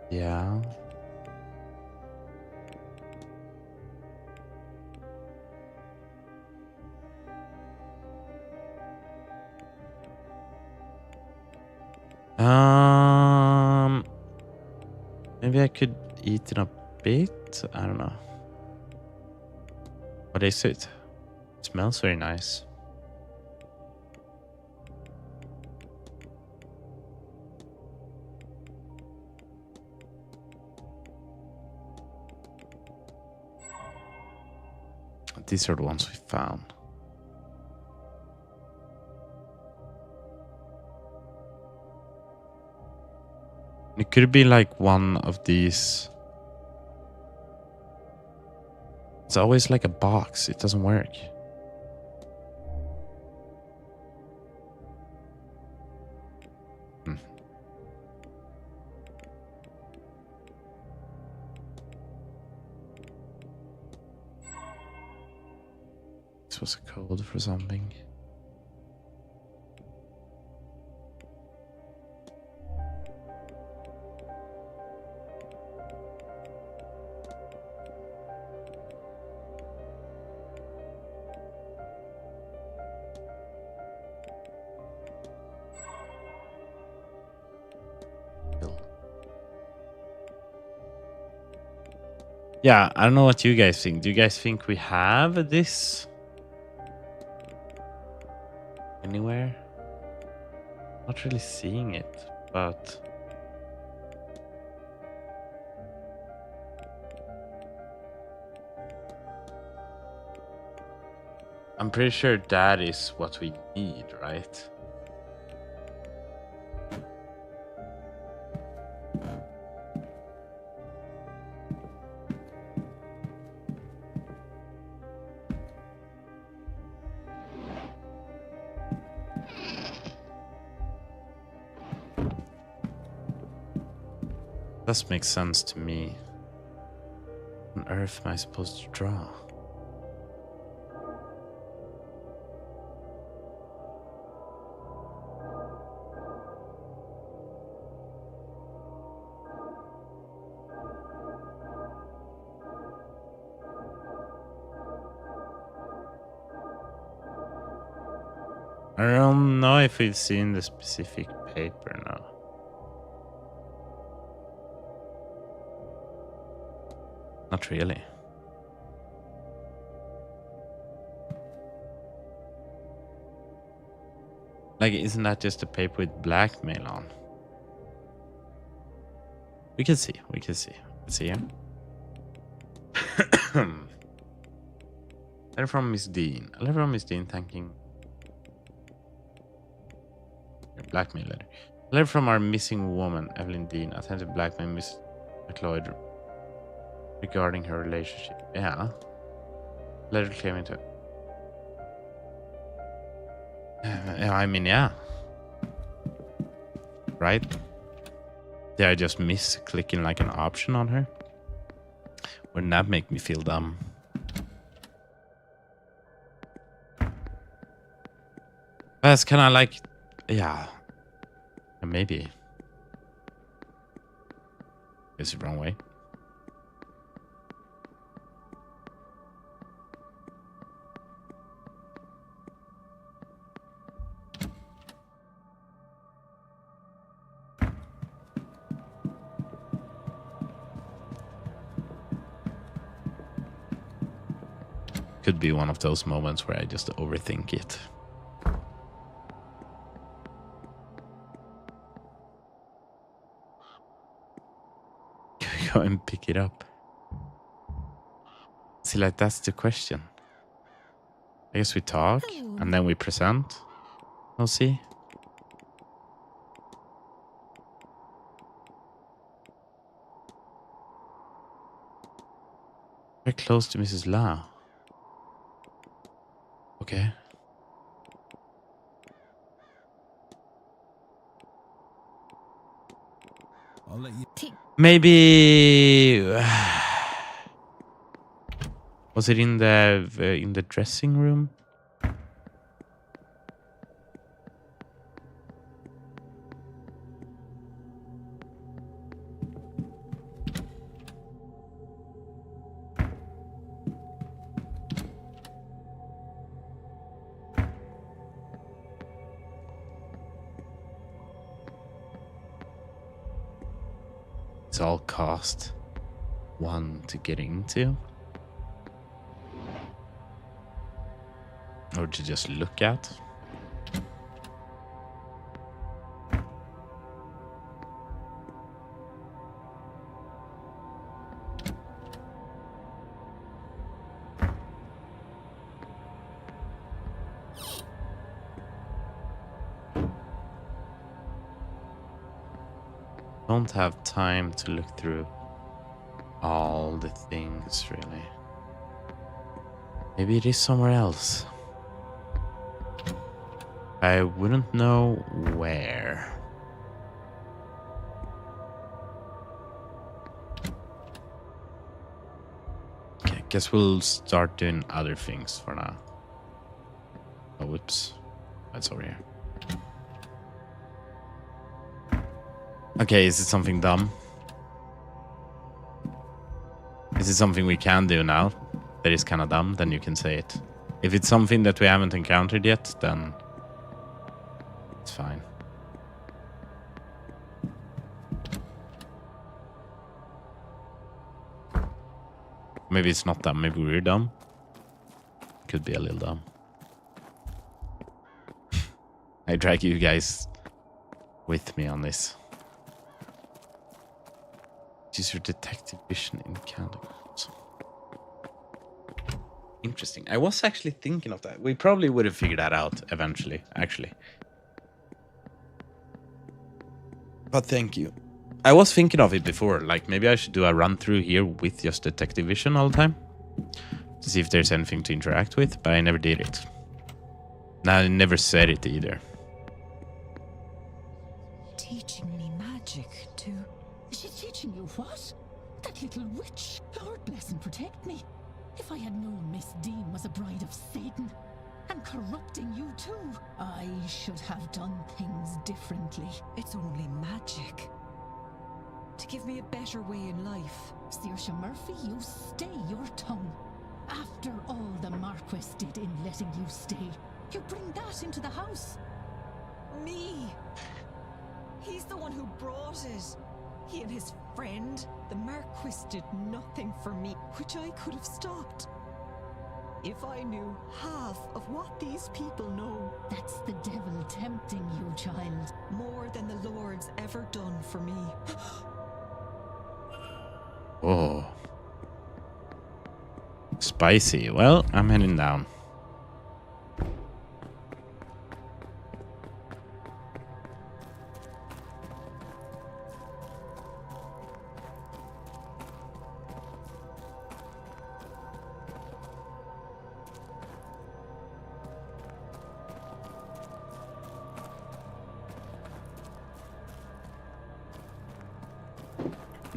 Yeah. Maybe I could eat in a bit. I don't know. What is it? It smells very nice. These are the ones we found. It could be like one of these. It's always like a box. It doesn't work. This was a code for something. Yeah, I don't know what you guys think. Do you guys think we have this anywhere? Not really seeing it, but I'm pretty sure that is what we need, right? Does make sense to me. On Earth am I supposed to draw? I don't know if we've seen the specific paper now. Not really. Like, isn't that just a paper with blackmail on? We can see. We can see. Let's see here. Letter from Miss Dean. A letter from Miss Dean thanking. Blackmail letter. A letter from our missing woman, Evelyn Dean, attempted to blackmail Miss McLeod regarding her relationship. Yeah. Letter claiming to. I mean, yeah. Right? Did I just miss clicking like an option on her? Wouldn't that make me feel dumb? That's kind of like, yeah. Maybe. It's the wrong way. Could be one of those moments where I just overthink it. Go and pick it up. See, like, that's the question. I guess we talk and then we present. We'll see. close to Mrs. Lau. Okay. I'll let you. Maybe was it in the dressing room? It's all cost one to get into, or to just look at. Don't have time to look through all the things, really. Maybe it is somewhere else. I wouldn't know where. Okay, guess we'll start doing other things for now. Oh, whoops. That's over here. Okay, is it something dumb? Is it something we can do now that is kind of dumb? Then you can say it. If it's something that we haven't encountered yet, then it's fine. Maybe it's not dumb. Maybe we're dumb. Could be a little dumb. I drag you guys with me on this. Use your detective vision in candles. Interesting. I was actually thinking of that. We probably would have figured that out eventually, actually. But thank you. I was thinking of it before. Like, maybe I should do a run through here with just detective vision all the time. To see if there's anything to interact with, but I never did it. Now, I never said it either. Teaching me magic, too. Is she teaching you what? That little witch? Lord bless and protect me. If I had known Miss Dean was a bride of Satan and corrupting you too, I should have done things differently. It's only magic. To give me a better way in life. Saoirse Murphy, you stay your tongue. After all the Marquis did in letting you stay, you bring that into the house. Me? He's the one who brought it. He and his friend, the Marquis, did nothing for me, which I could have stopped. If I knew half of what these people know. That's the devil tempting you, child. More than the Lord's ever done for me. Oh. Spicy. Well, I'm heading down.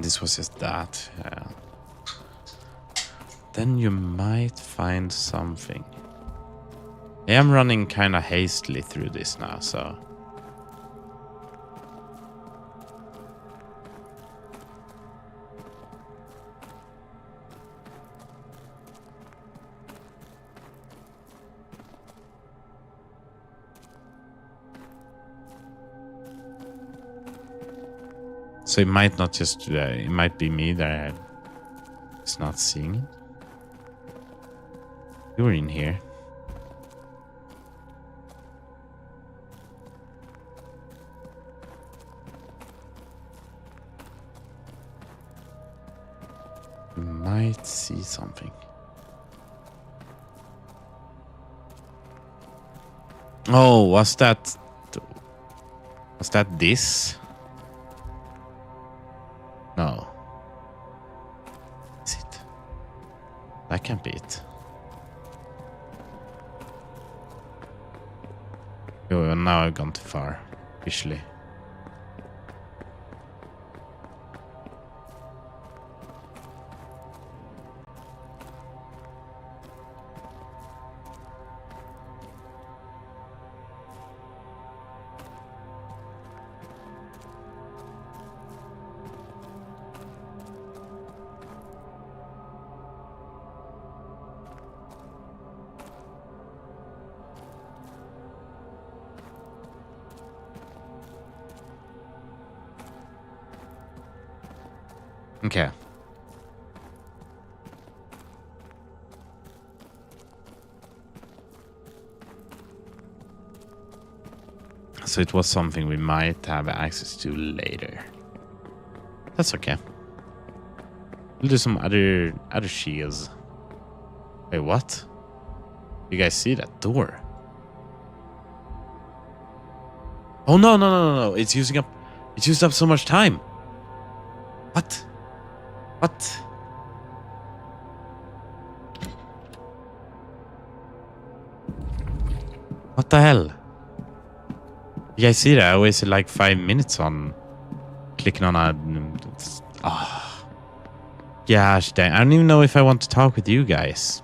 This was just that. Yeah. Then you might find something. I am running kind of hastily through this now, so. So it might not just, it might be me that is not seeing it. You were in here. You might see something. Oh, was that this? No. Is it? can't be it. Oh, now I've gone too far, officially. Okay. So it was something we might have access to later. That's okay. We'll do some other shields. Wait, what? You guys see that door? Oh no. It's used up so much time. What? What? What the hell? You guys see that? I wasted like 5 minutes on clicking on a... Gosh dang. I don't even know if I want to talk with you guys.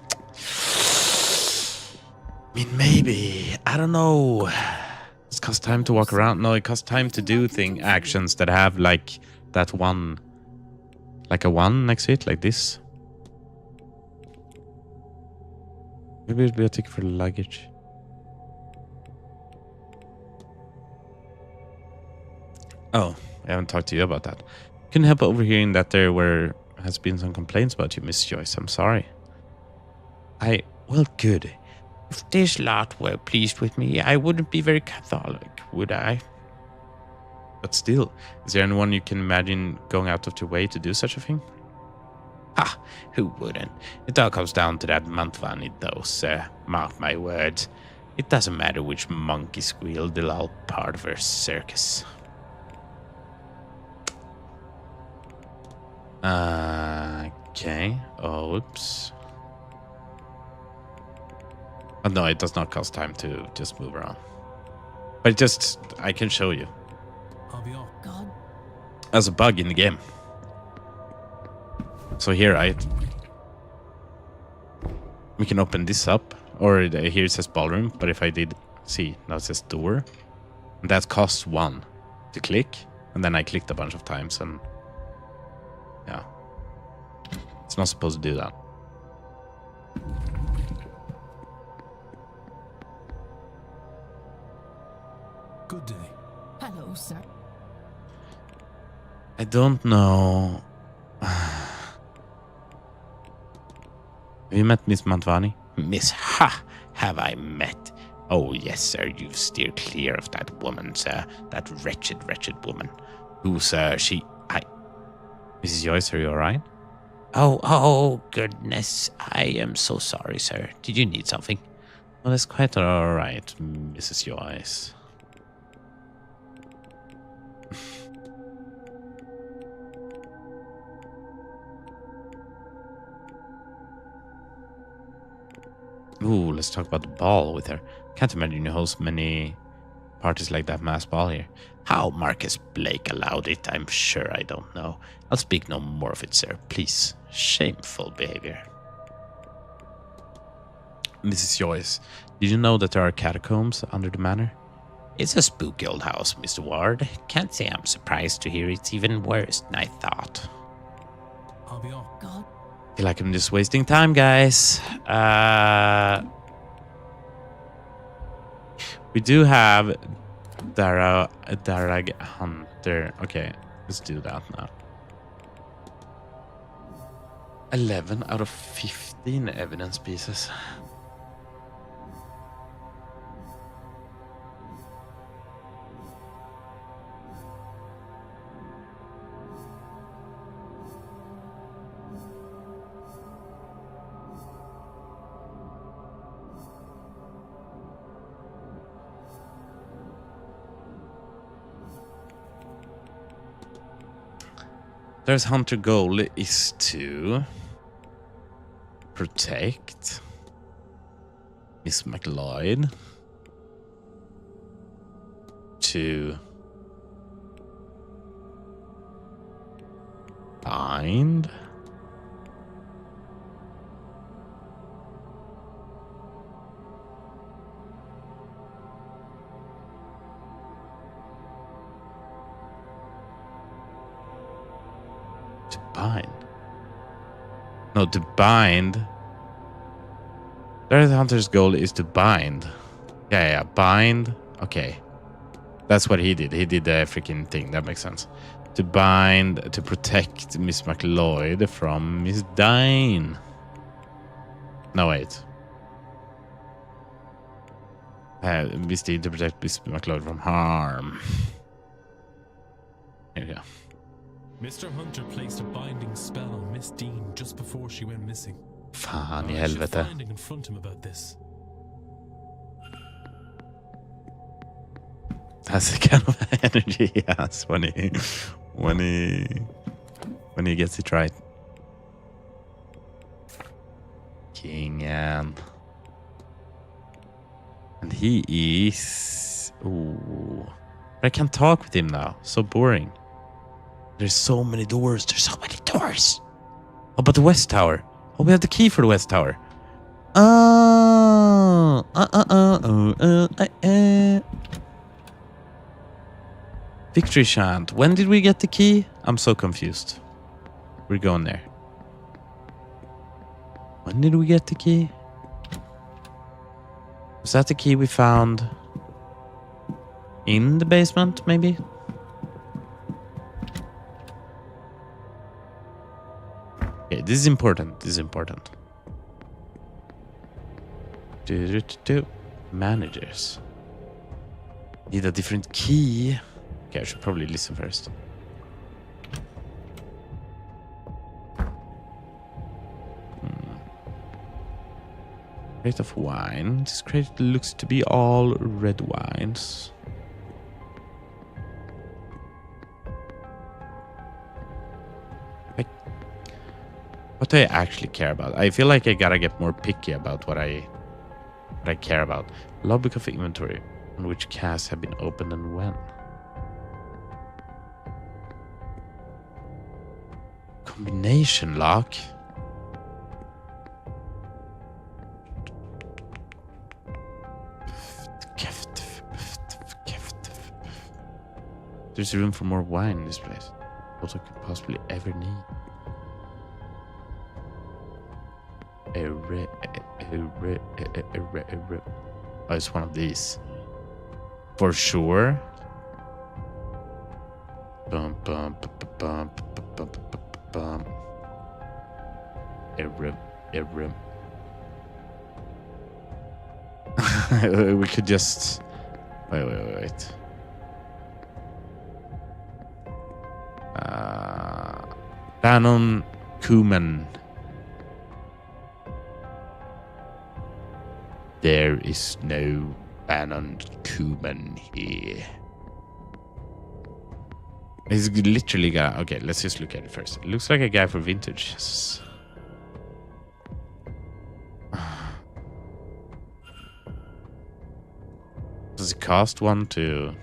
I mean, maybe. I don't know. It costs time to walk around. No, it costs time to do actions that have like that one... Like a 1 next to it, like this. Maybe it'll be a ticket for the luggage. Oh, I haven't talked to you about that. Couldn't help overhearing that there has been some complaints about you, Miss Joyce. I'm sorry. Well, good. If this lot were pleased with me, I wouldn't be very Catholic, would I? But still, is there anyone you can imagine going out of their way to do such a thing? Ha! Who wouldn't? It all comes down to that Mantvani, though, sir. Mark my words. It doesn't matter which monkey squeal, they're all part of her circus. Okay. Oh, oops. Oh, no, it does not cost time to just move around. But I can show you. I'll be off. God. As a bug in the game. So here, we can open this up. Or here it says ballroom. But if I did, see, now it says door. And that costs 1 to click. And then I clicked a bunch of times and... Yeah. It's not supposed to do that. Good day. Hello, sir. I don't know. Have you met Miss Mantvani? Miss Ha! Have I met? Oh, yes, sir. You've steered clear of that woman, sir. That wretched woman. Who, sir? Mrs. Joyce, are you alright? Oh, goodness. I am so sorry, sir. Did you need something? Well, that's quite alright, Mrs. Joyce. Ooh, let's talk about the ball with her. Can't imagine you host many parties like that mass ball here. How Marcus Blake allowed it, I'm sure I don't know. I'll speak no more of it, sir. Please. Shameful behavior. Mrs. Joyce, did you know that there are catacombs under the manor? It's a spooky old house, Mr. Ward. Can't say I'm surprised to hear it's even worse than I thought. I'll be off. God. I feel like I'm just wasting time, guys. We do have Darag Hunter. Okay, let's do that now. 11 out of 15 evidence pieces. There's Hunter goal is to protect Miss McLeod, to bind No, to bind. The hunter's goal is to bind. Yeah, bind. Okay. That's what he did. He did the freaking thing. That makes sense. To bind, to protect Miss McLeod from Miss Dine. No, wait. Miss Dean to protect Miss McLeod from harm. Here we go. Mr. Hunter placed a binding spell on Miss Dean just before she went missing. Fan I should helvete. find and confront him about this. That's the kind of energy he has when he gets it right. King Anne. And he is... Ooh. I can't talk with him now. So boring. There's so many doors. There's so many doors. Oh, but the West Tower. Oh, we have the key for the West Tower. Victory chant. When did we get the key? I'm so confused. We're going there. When did we get the key? Was that the key we found in the basement, maybe? Okay, this is important. This is important. Managers. Need a different key. Okay, I should probably listen first. Crate of wine. This crate looks to be all red wines. What do I actually care about? I feel like I gotta get more picky about what I care about. Logbook of inventory. On which casks have been opened and when. Combination lock. There's room for more wine in this place. What I could possibly ever need. Oh, it's one of these. For sure. Bum, bum, bum, bum, bum, bum. We could just... Wait. Bannon Kuman. There is no Bannon Kuman here. He's literally got... Okay, let's just look at it first. It looks like a guy for vintage. Yes. Does it cost one to...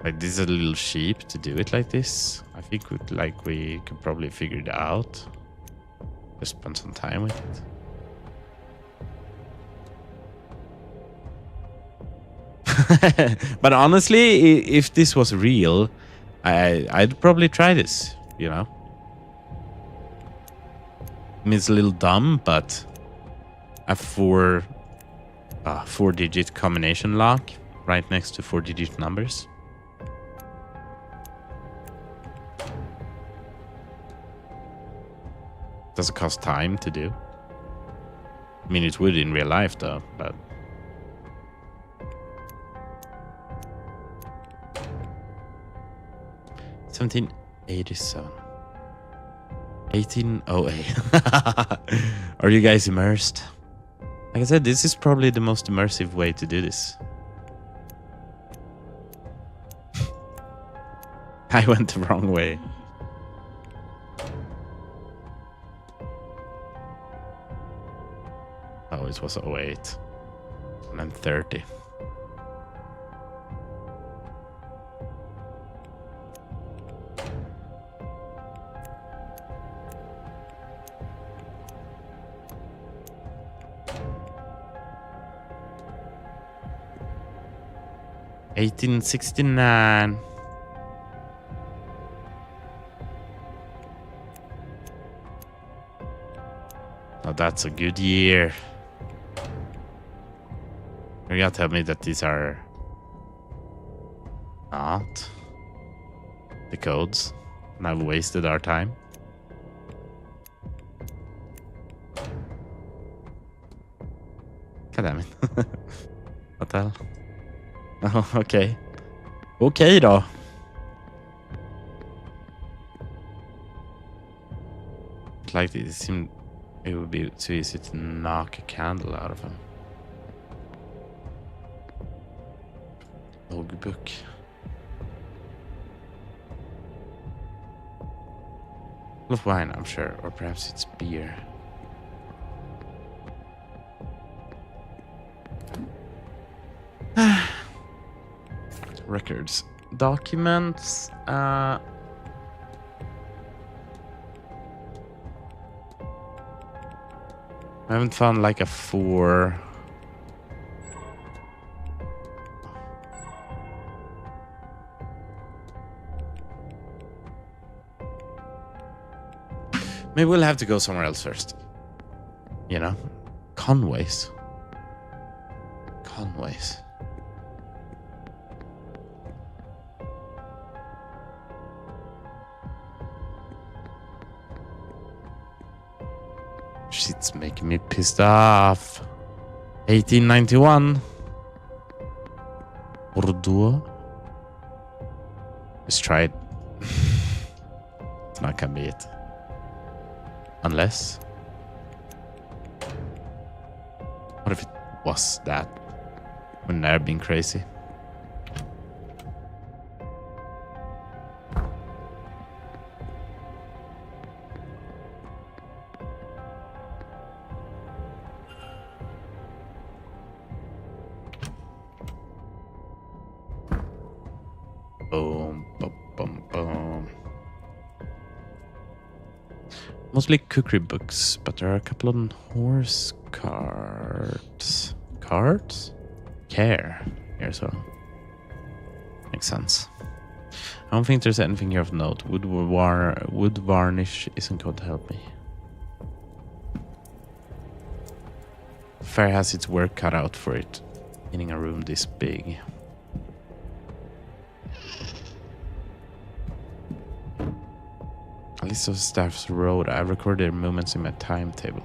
Like, this is a little cheap to do it like this. I think we could probably figure it out. Just spend some time with it. But honestly, if this was real, I'd probably try this, you know? I mean, it's a little dumb, but a four-digit combination lock right next to 4-digit numbers. Does it cost time to do? I mean, it would in real life, though, but... $1787. 1808. Are you guys immersed? Like I said, this is probably the most immersive way to do this. I went the wrong way. it was 08. And then 30. $1869. Now that's a good year. You're gonna tell me that these are not the codes and I've wasted our time. God damn it. What the hell? Oh, okay. Okej då. Like it seemed it would be too easy to knock a candle out of him. Logbook. Full of wine, I'm sure, or perhaps it's beer. Records. Documents. I haven't found like a 4. Maybe we'll have to go somewhere else first. You know? Conways. Conways. Shit's making me pissed off. 1891. Bordeaux. Let's try it. It's not gonna be it. Unless. What if it was that? Wouldn't that have been crazy? Boom, boom, boom, boom. Mostly cookery books, but there are a couple of horse cards. Cards? Care. Here, so. Makes sense. I don't think there's anything here of note. Wood varnish isn't going to help me. Fair has its work cut out for it, in a room this big. A list of staff's road. I've recorded their movements in my timetable.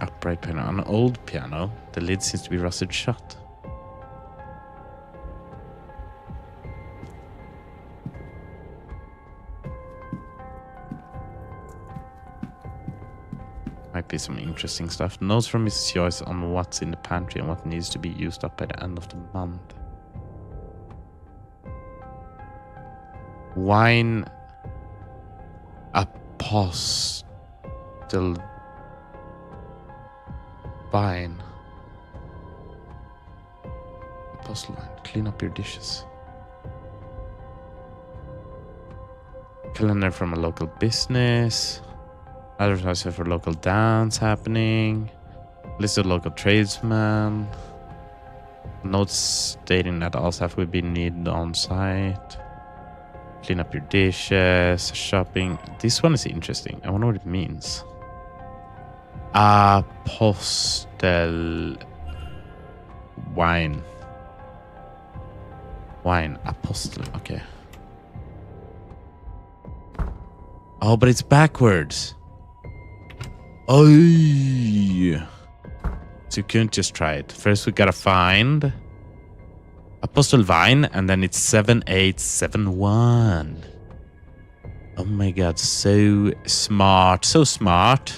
Upright piano. An old piano. The lid seems to be rusted shut. Might be some interesting stuff. Notes from Mrs. Joyce on what's in the pantry and what needs to be used up by the end of the month. Wine apostle wine. Apostle wine. Clean up your dishes. Calendar from a local business. Advertising for local dance happening. List of local tradesmen. Notes stating that all staff will be needed on site. Clean up your dishes. Shopping. This one is interesting. I wonder what it means. Apostel wine. Wine. Apostle. Okay. Oh, but it's backwards. Oh, so you couldn't just try it. First, we gotta find Apostle Vine, and then it's 7871. Oh my god, so smart, so smart.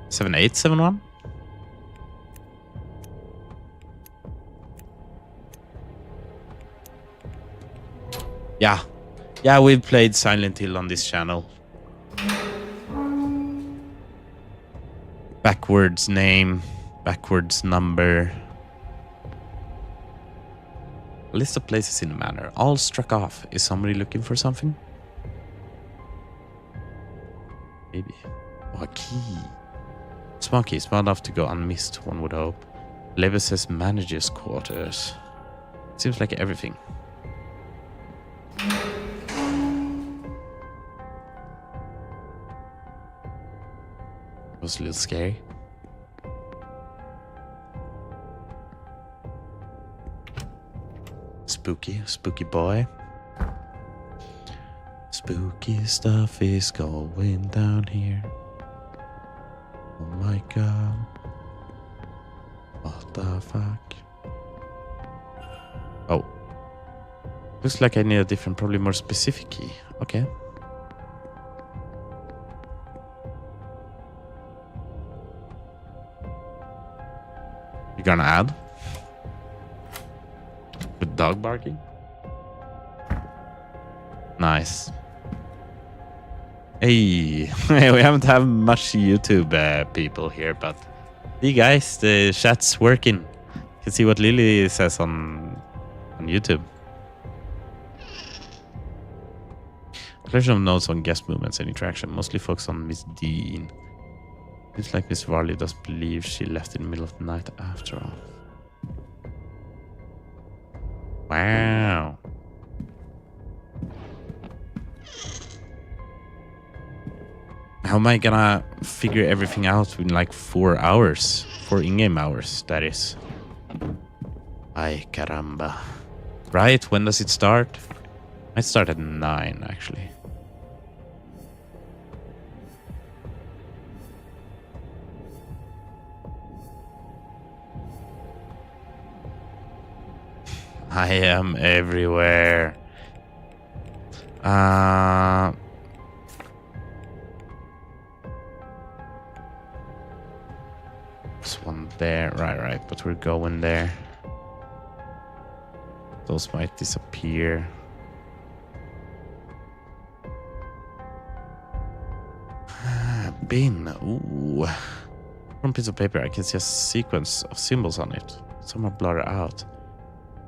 7871. Yeah, we've played Silent Hill on this channel. Backwards name, backwards number. A list of places in the manor, all struck off. Is somebody looking for something? Maybe. Oh, a key. Small key, small enough to go unmissed, one would hope. Levis says manager's quarters. Seems like everything. Was a little scary. Spooky boy. Spooky stuff is going down here. Oh my god. What the fuck? Oh. Looks like I need a different, probably more specific key. Okay. You gonna add? With dog barking? Nice. Hey, we haven't had much YouTube people here, but hey guys, the chat's working. You can see what Lily says on YouTube. Collection of notes on guest movements and interaction, mostly focused on Miss Dean. Seems like Miss Varley does believe she left in the middle of the night after all. Wow. How am I gonna figure everything out in like 4 hours? 4 in-game hours, that is. Ay caramba. Right, when does it start? Might start at 9 actually. I am everywhere. There's one there. Right. But we're going there. Those might disappear. Bin. Ooh. From a piece of paper, I can see a sequence of symbols on it. Some are blurred out.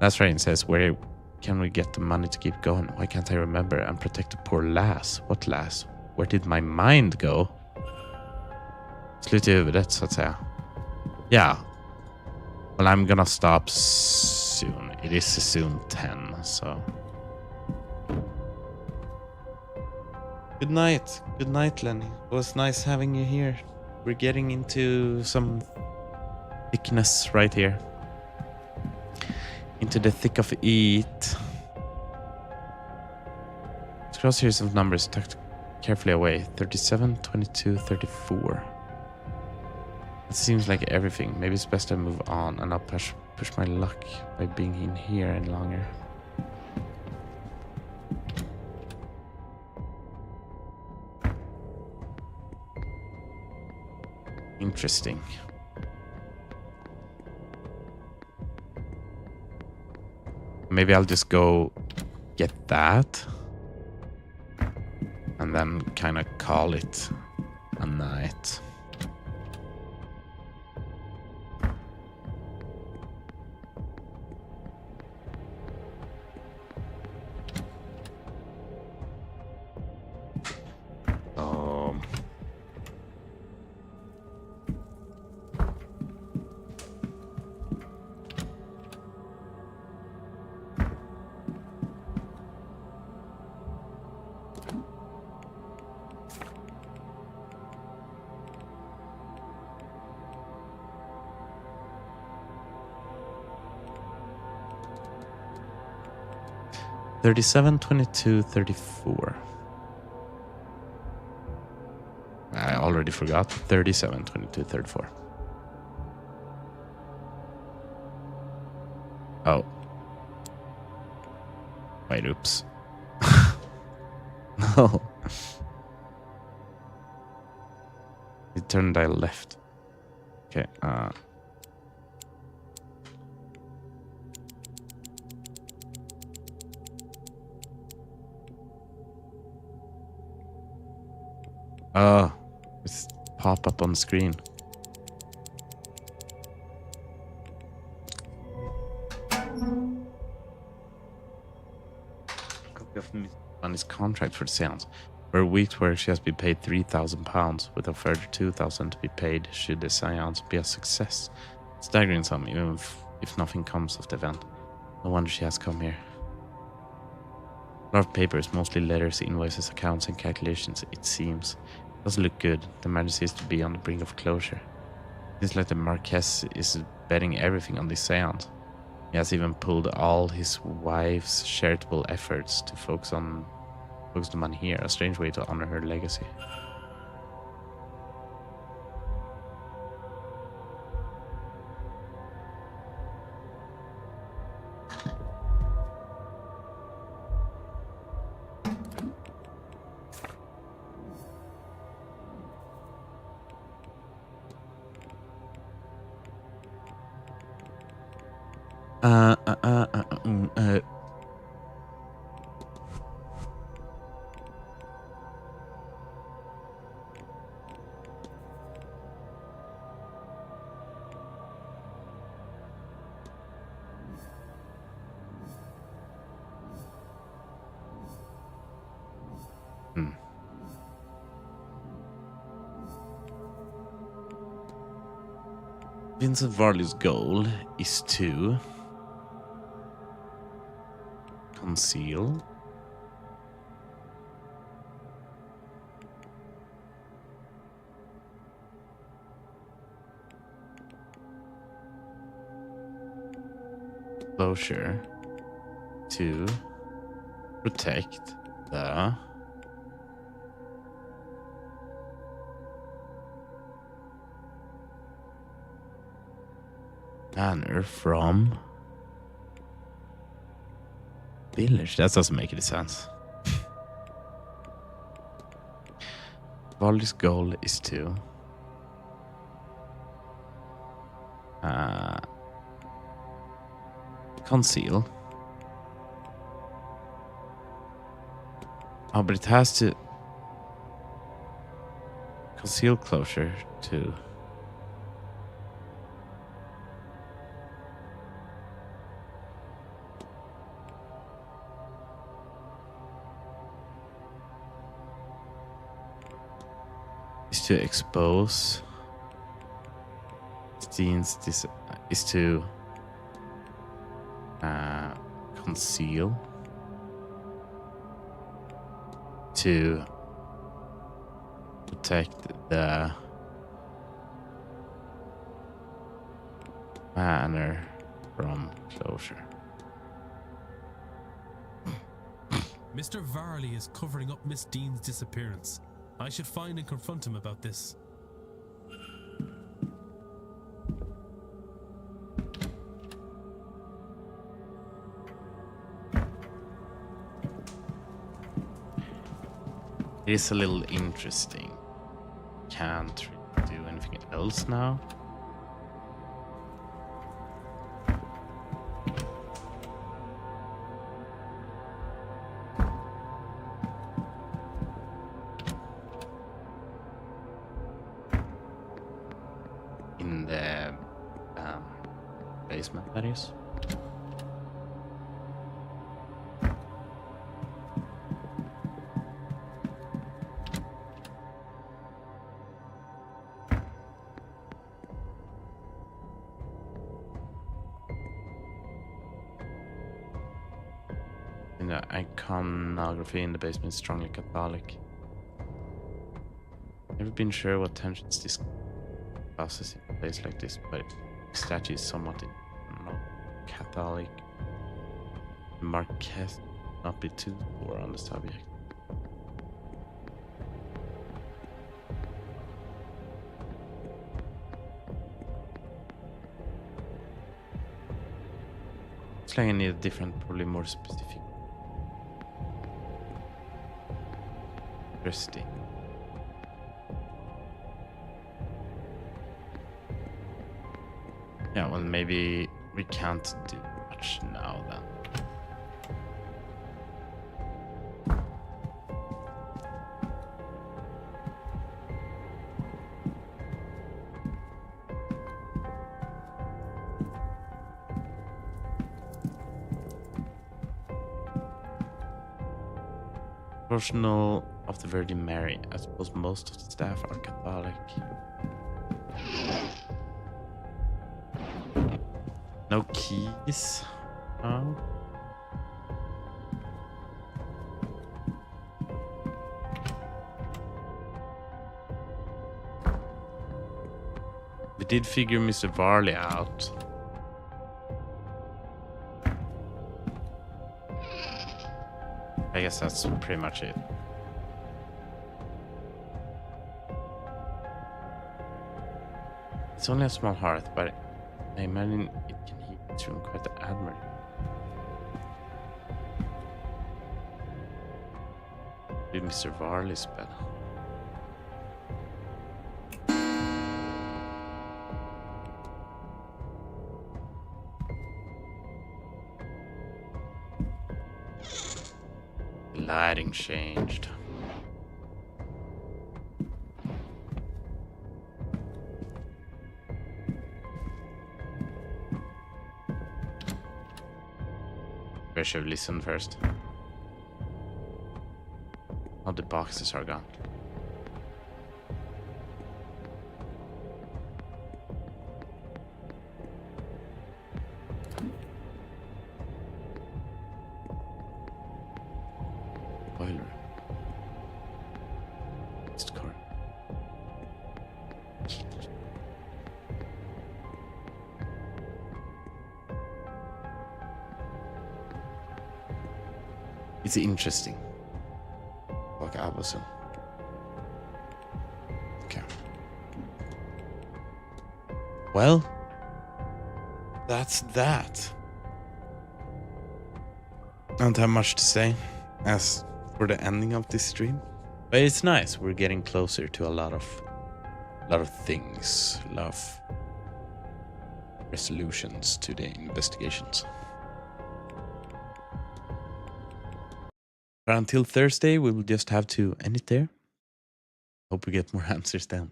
Last writing says, where can we get the money to keep going? Why can't I remember and protect the poor lass? What lass? Where did my mind go? Slut I huvudet, så att säga. Yeah. Well, I'm gonna stop soon. It is soon 10, so. Good night. Good night, Lenny. It was nice having you here. We're getting into some thickness right here. Into the thick of it. Scroll series of numbers tucked carefully away. 37, 22, 34. It seems like everything. Maybe it's best I move on and not push my luck by being in here any longer. Interesting. Maybe I'll just go get that and then kind of call it a night. $37, $22, $34. I already forgot. $37, $22, $34. Oh. Wait, oops. No. It turned dial left. Okay, Oh, it's pop up on the screen. On his contract for the Séance. For a week's work, she has been paid £3,000, with a further £2,000 to be paid should the Séance be a success. Staggering sum, even if nothing comes of the event. No wonder she has come here. A lot of papers, mostly letters, invoices, accounts, and calculations, it seems. Doesn't look good. The matter seems to be on the brink of closure. Seems like the Marquess is betting everything on this Séance. He has even pulled all his wife's charitable efforts to focus the money here, a strange way to honor her legacy. Vincent Varley's goal is to conceal, closure, to protect the Manor from village. That doesn't make any sense. Varley's goal is to conceal. Oh, but it has to conceal closure to to expose scenes. This is to conceal, to protect the Manor from closure. Mr. Varley is covering up Miss Dean's disappearance. I should find and confront him about this. It is a little interesting. Can't really do anything else now. In the basement, that is. In the iconography in the basement is strongly Catholic. Never been sure what tensions this causes in a place like this, but the statue is somewhat Catholic. Marquess not be too poor on the subject. Looks like I need a different, probably more specific. Interesting. Yeah, well, maybe we can't do much now then. Devotional of the Virgin Mary. I suppose most of the staff are Catholic. No keys. Oh. We did figure Mr. Varley out. I guess that's pretty much it. It's only a small hearth, but I imagine it can heat its room quite admirably. Did Mr. Varley's bed? The lighting changed. I should have listened first. All the boxes are gone. Boiler. It's car. It's interesting. Like Abelson. Okay. Well, that's that. I don't have much to say as for the ending of this stream, but it's nice. We're getting closer to a lot of things, a lot of resolutions to the investigations. But until Thursday, we will just have to end it there. Hope we get more answers then.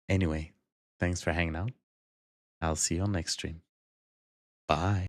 Anyway, thanks for hanging out. I'll see you on next stream. Bye.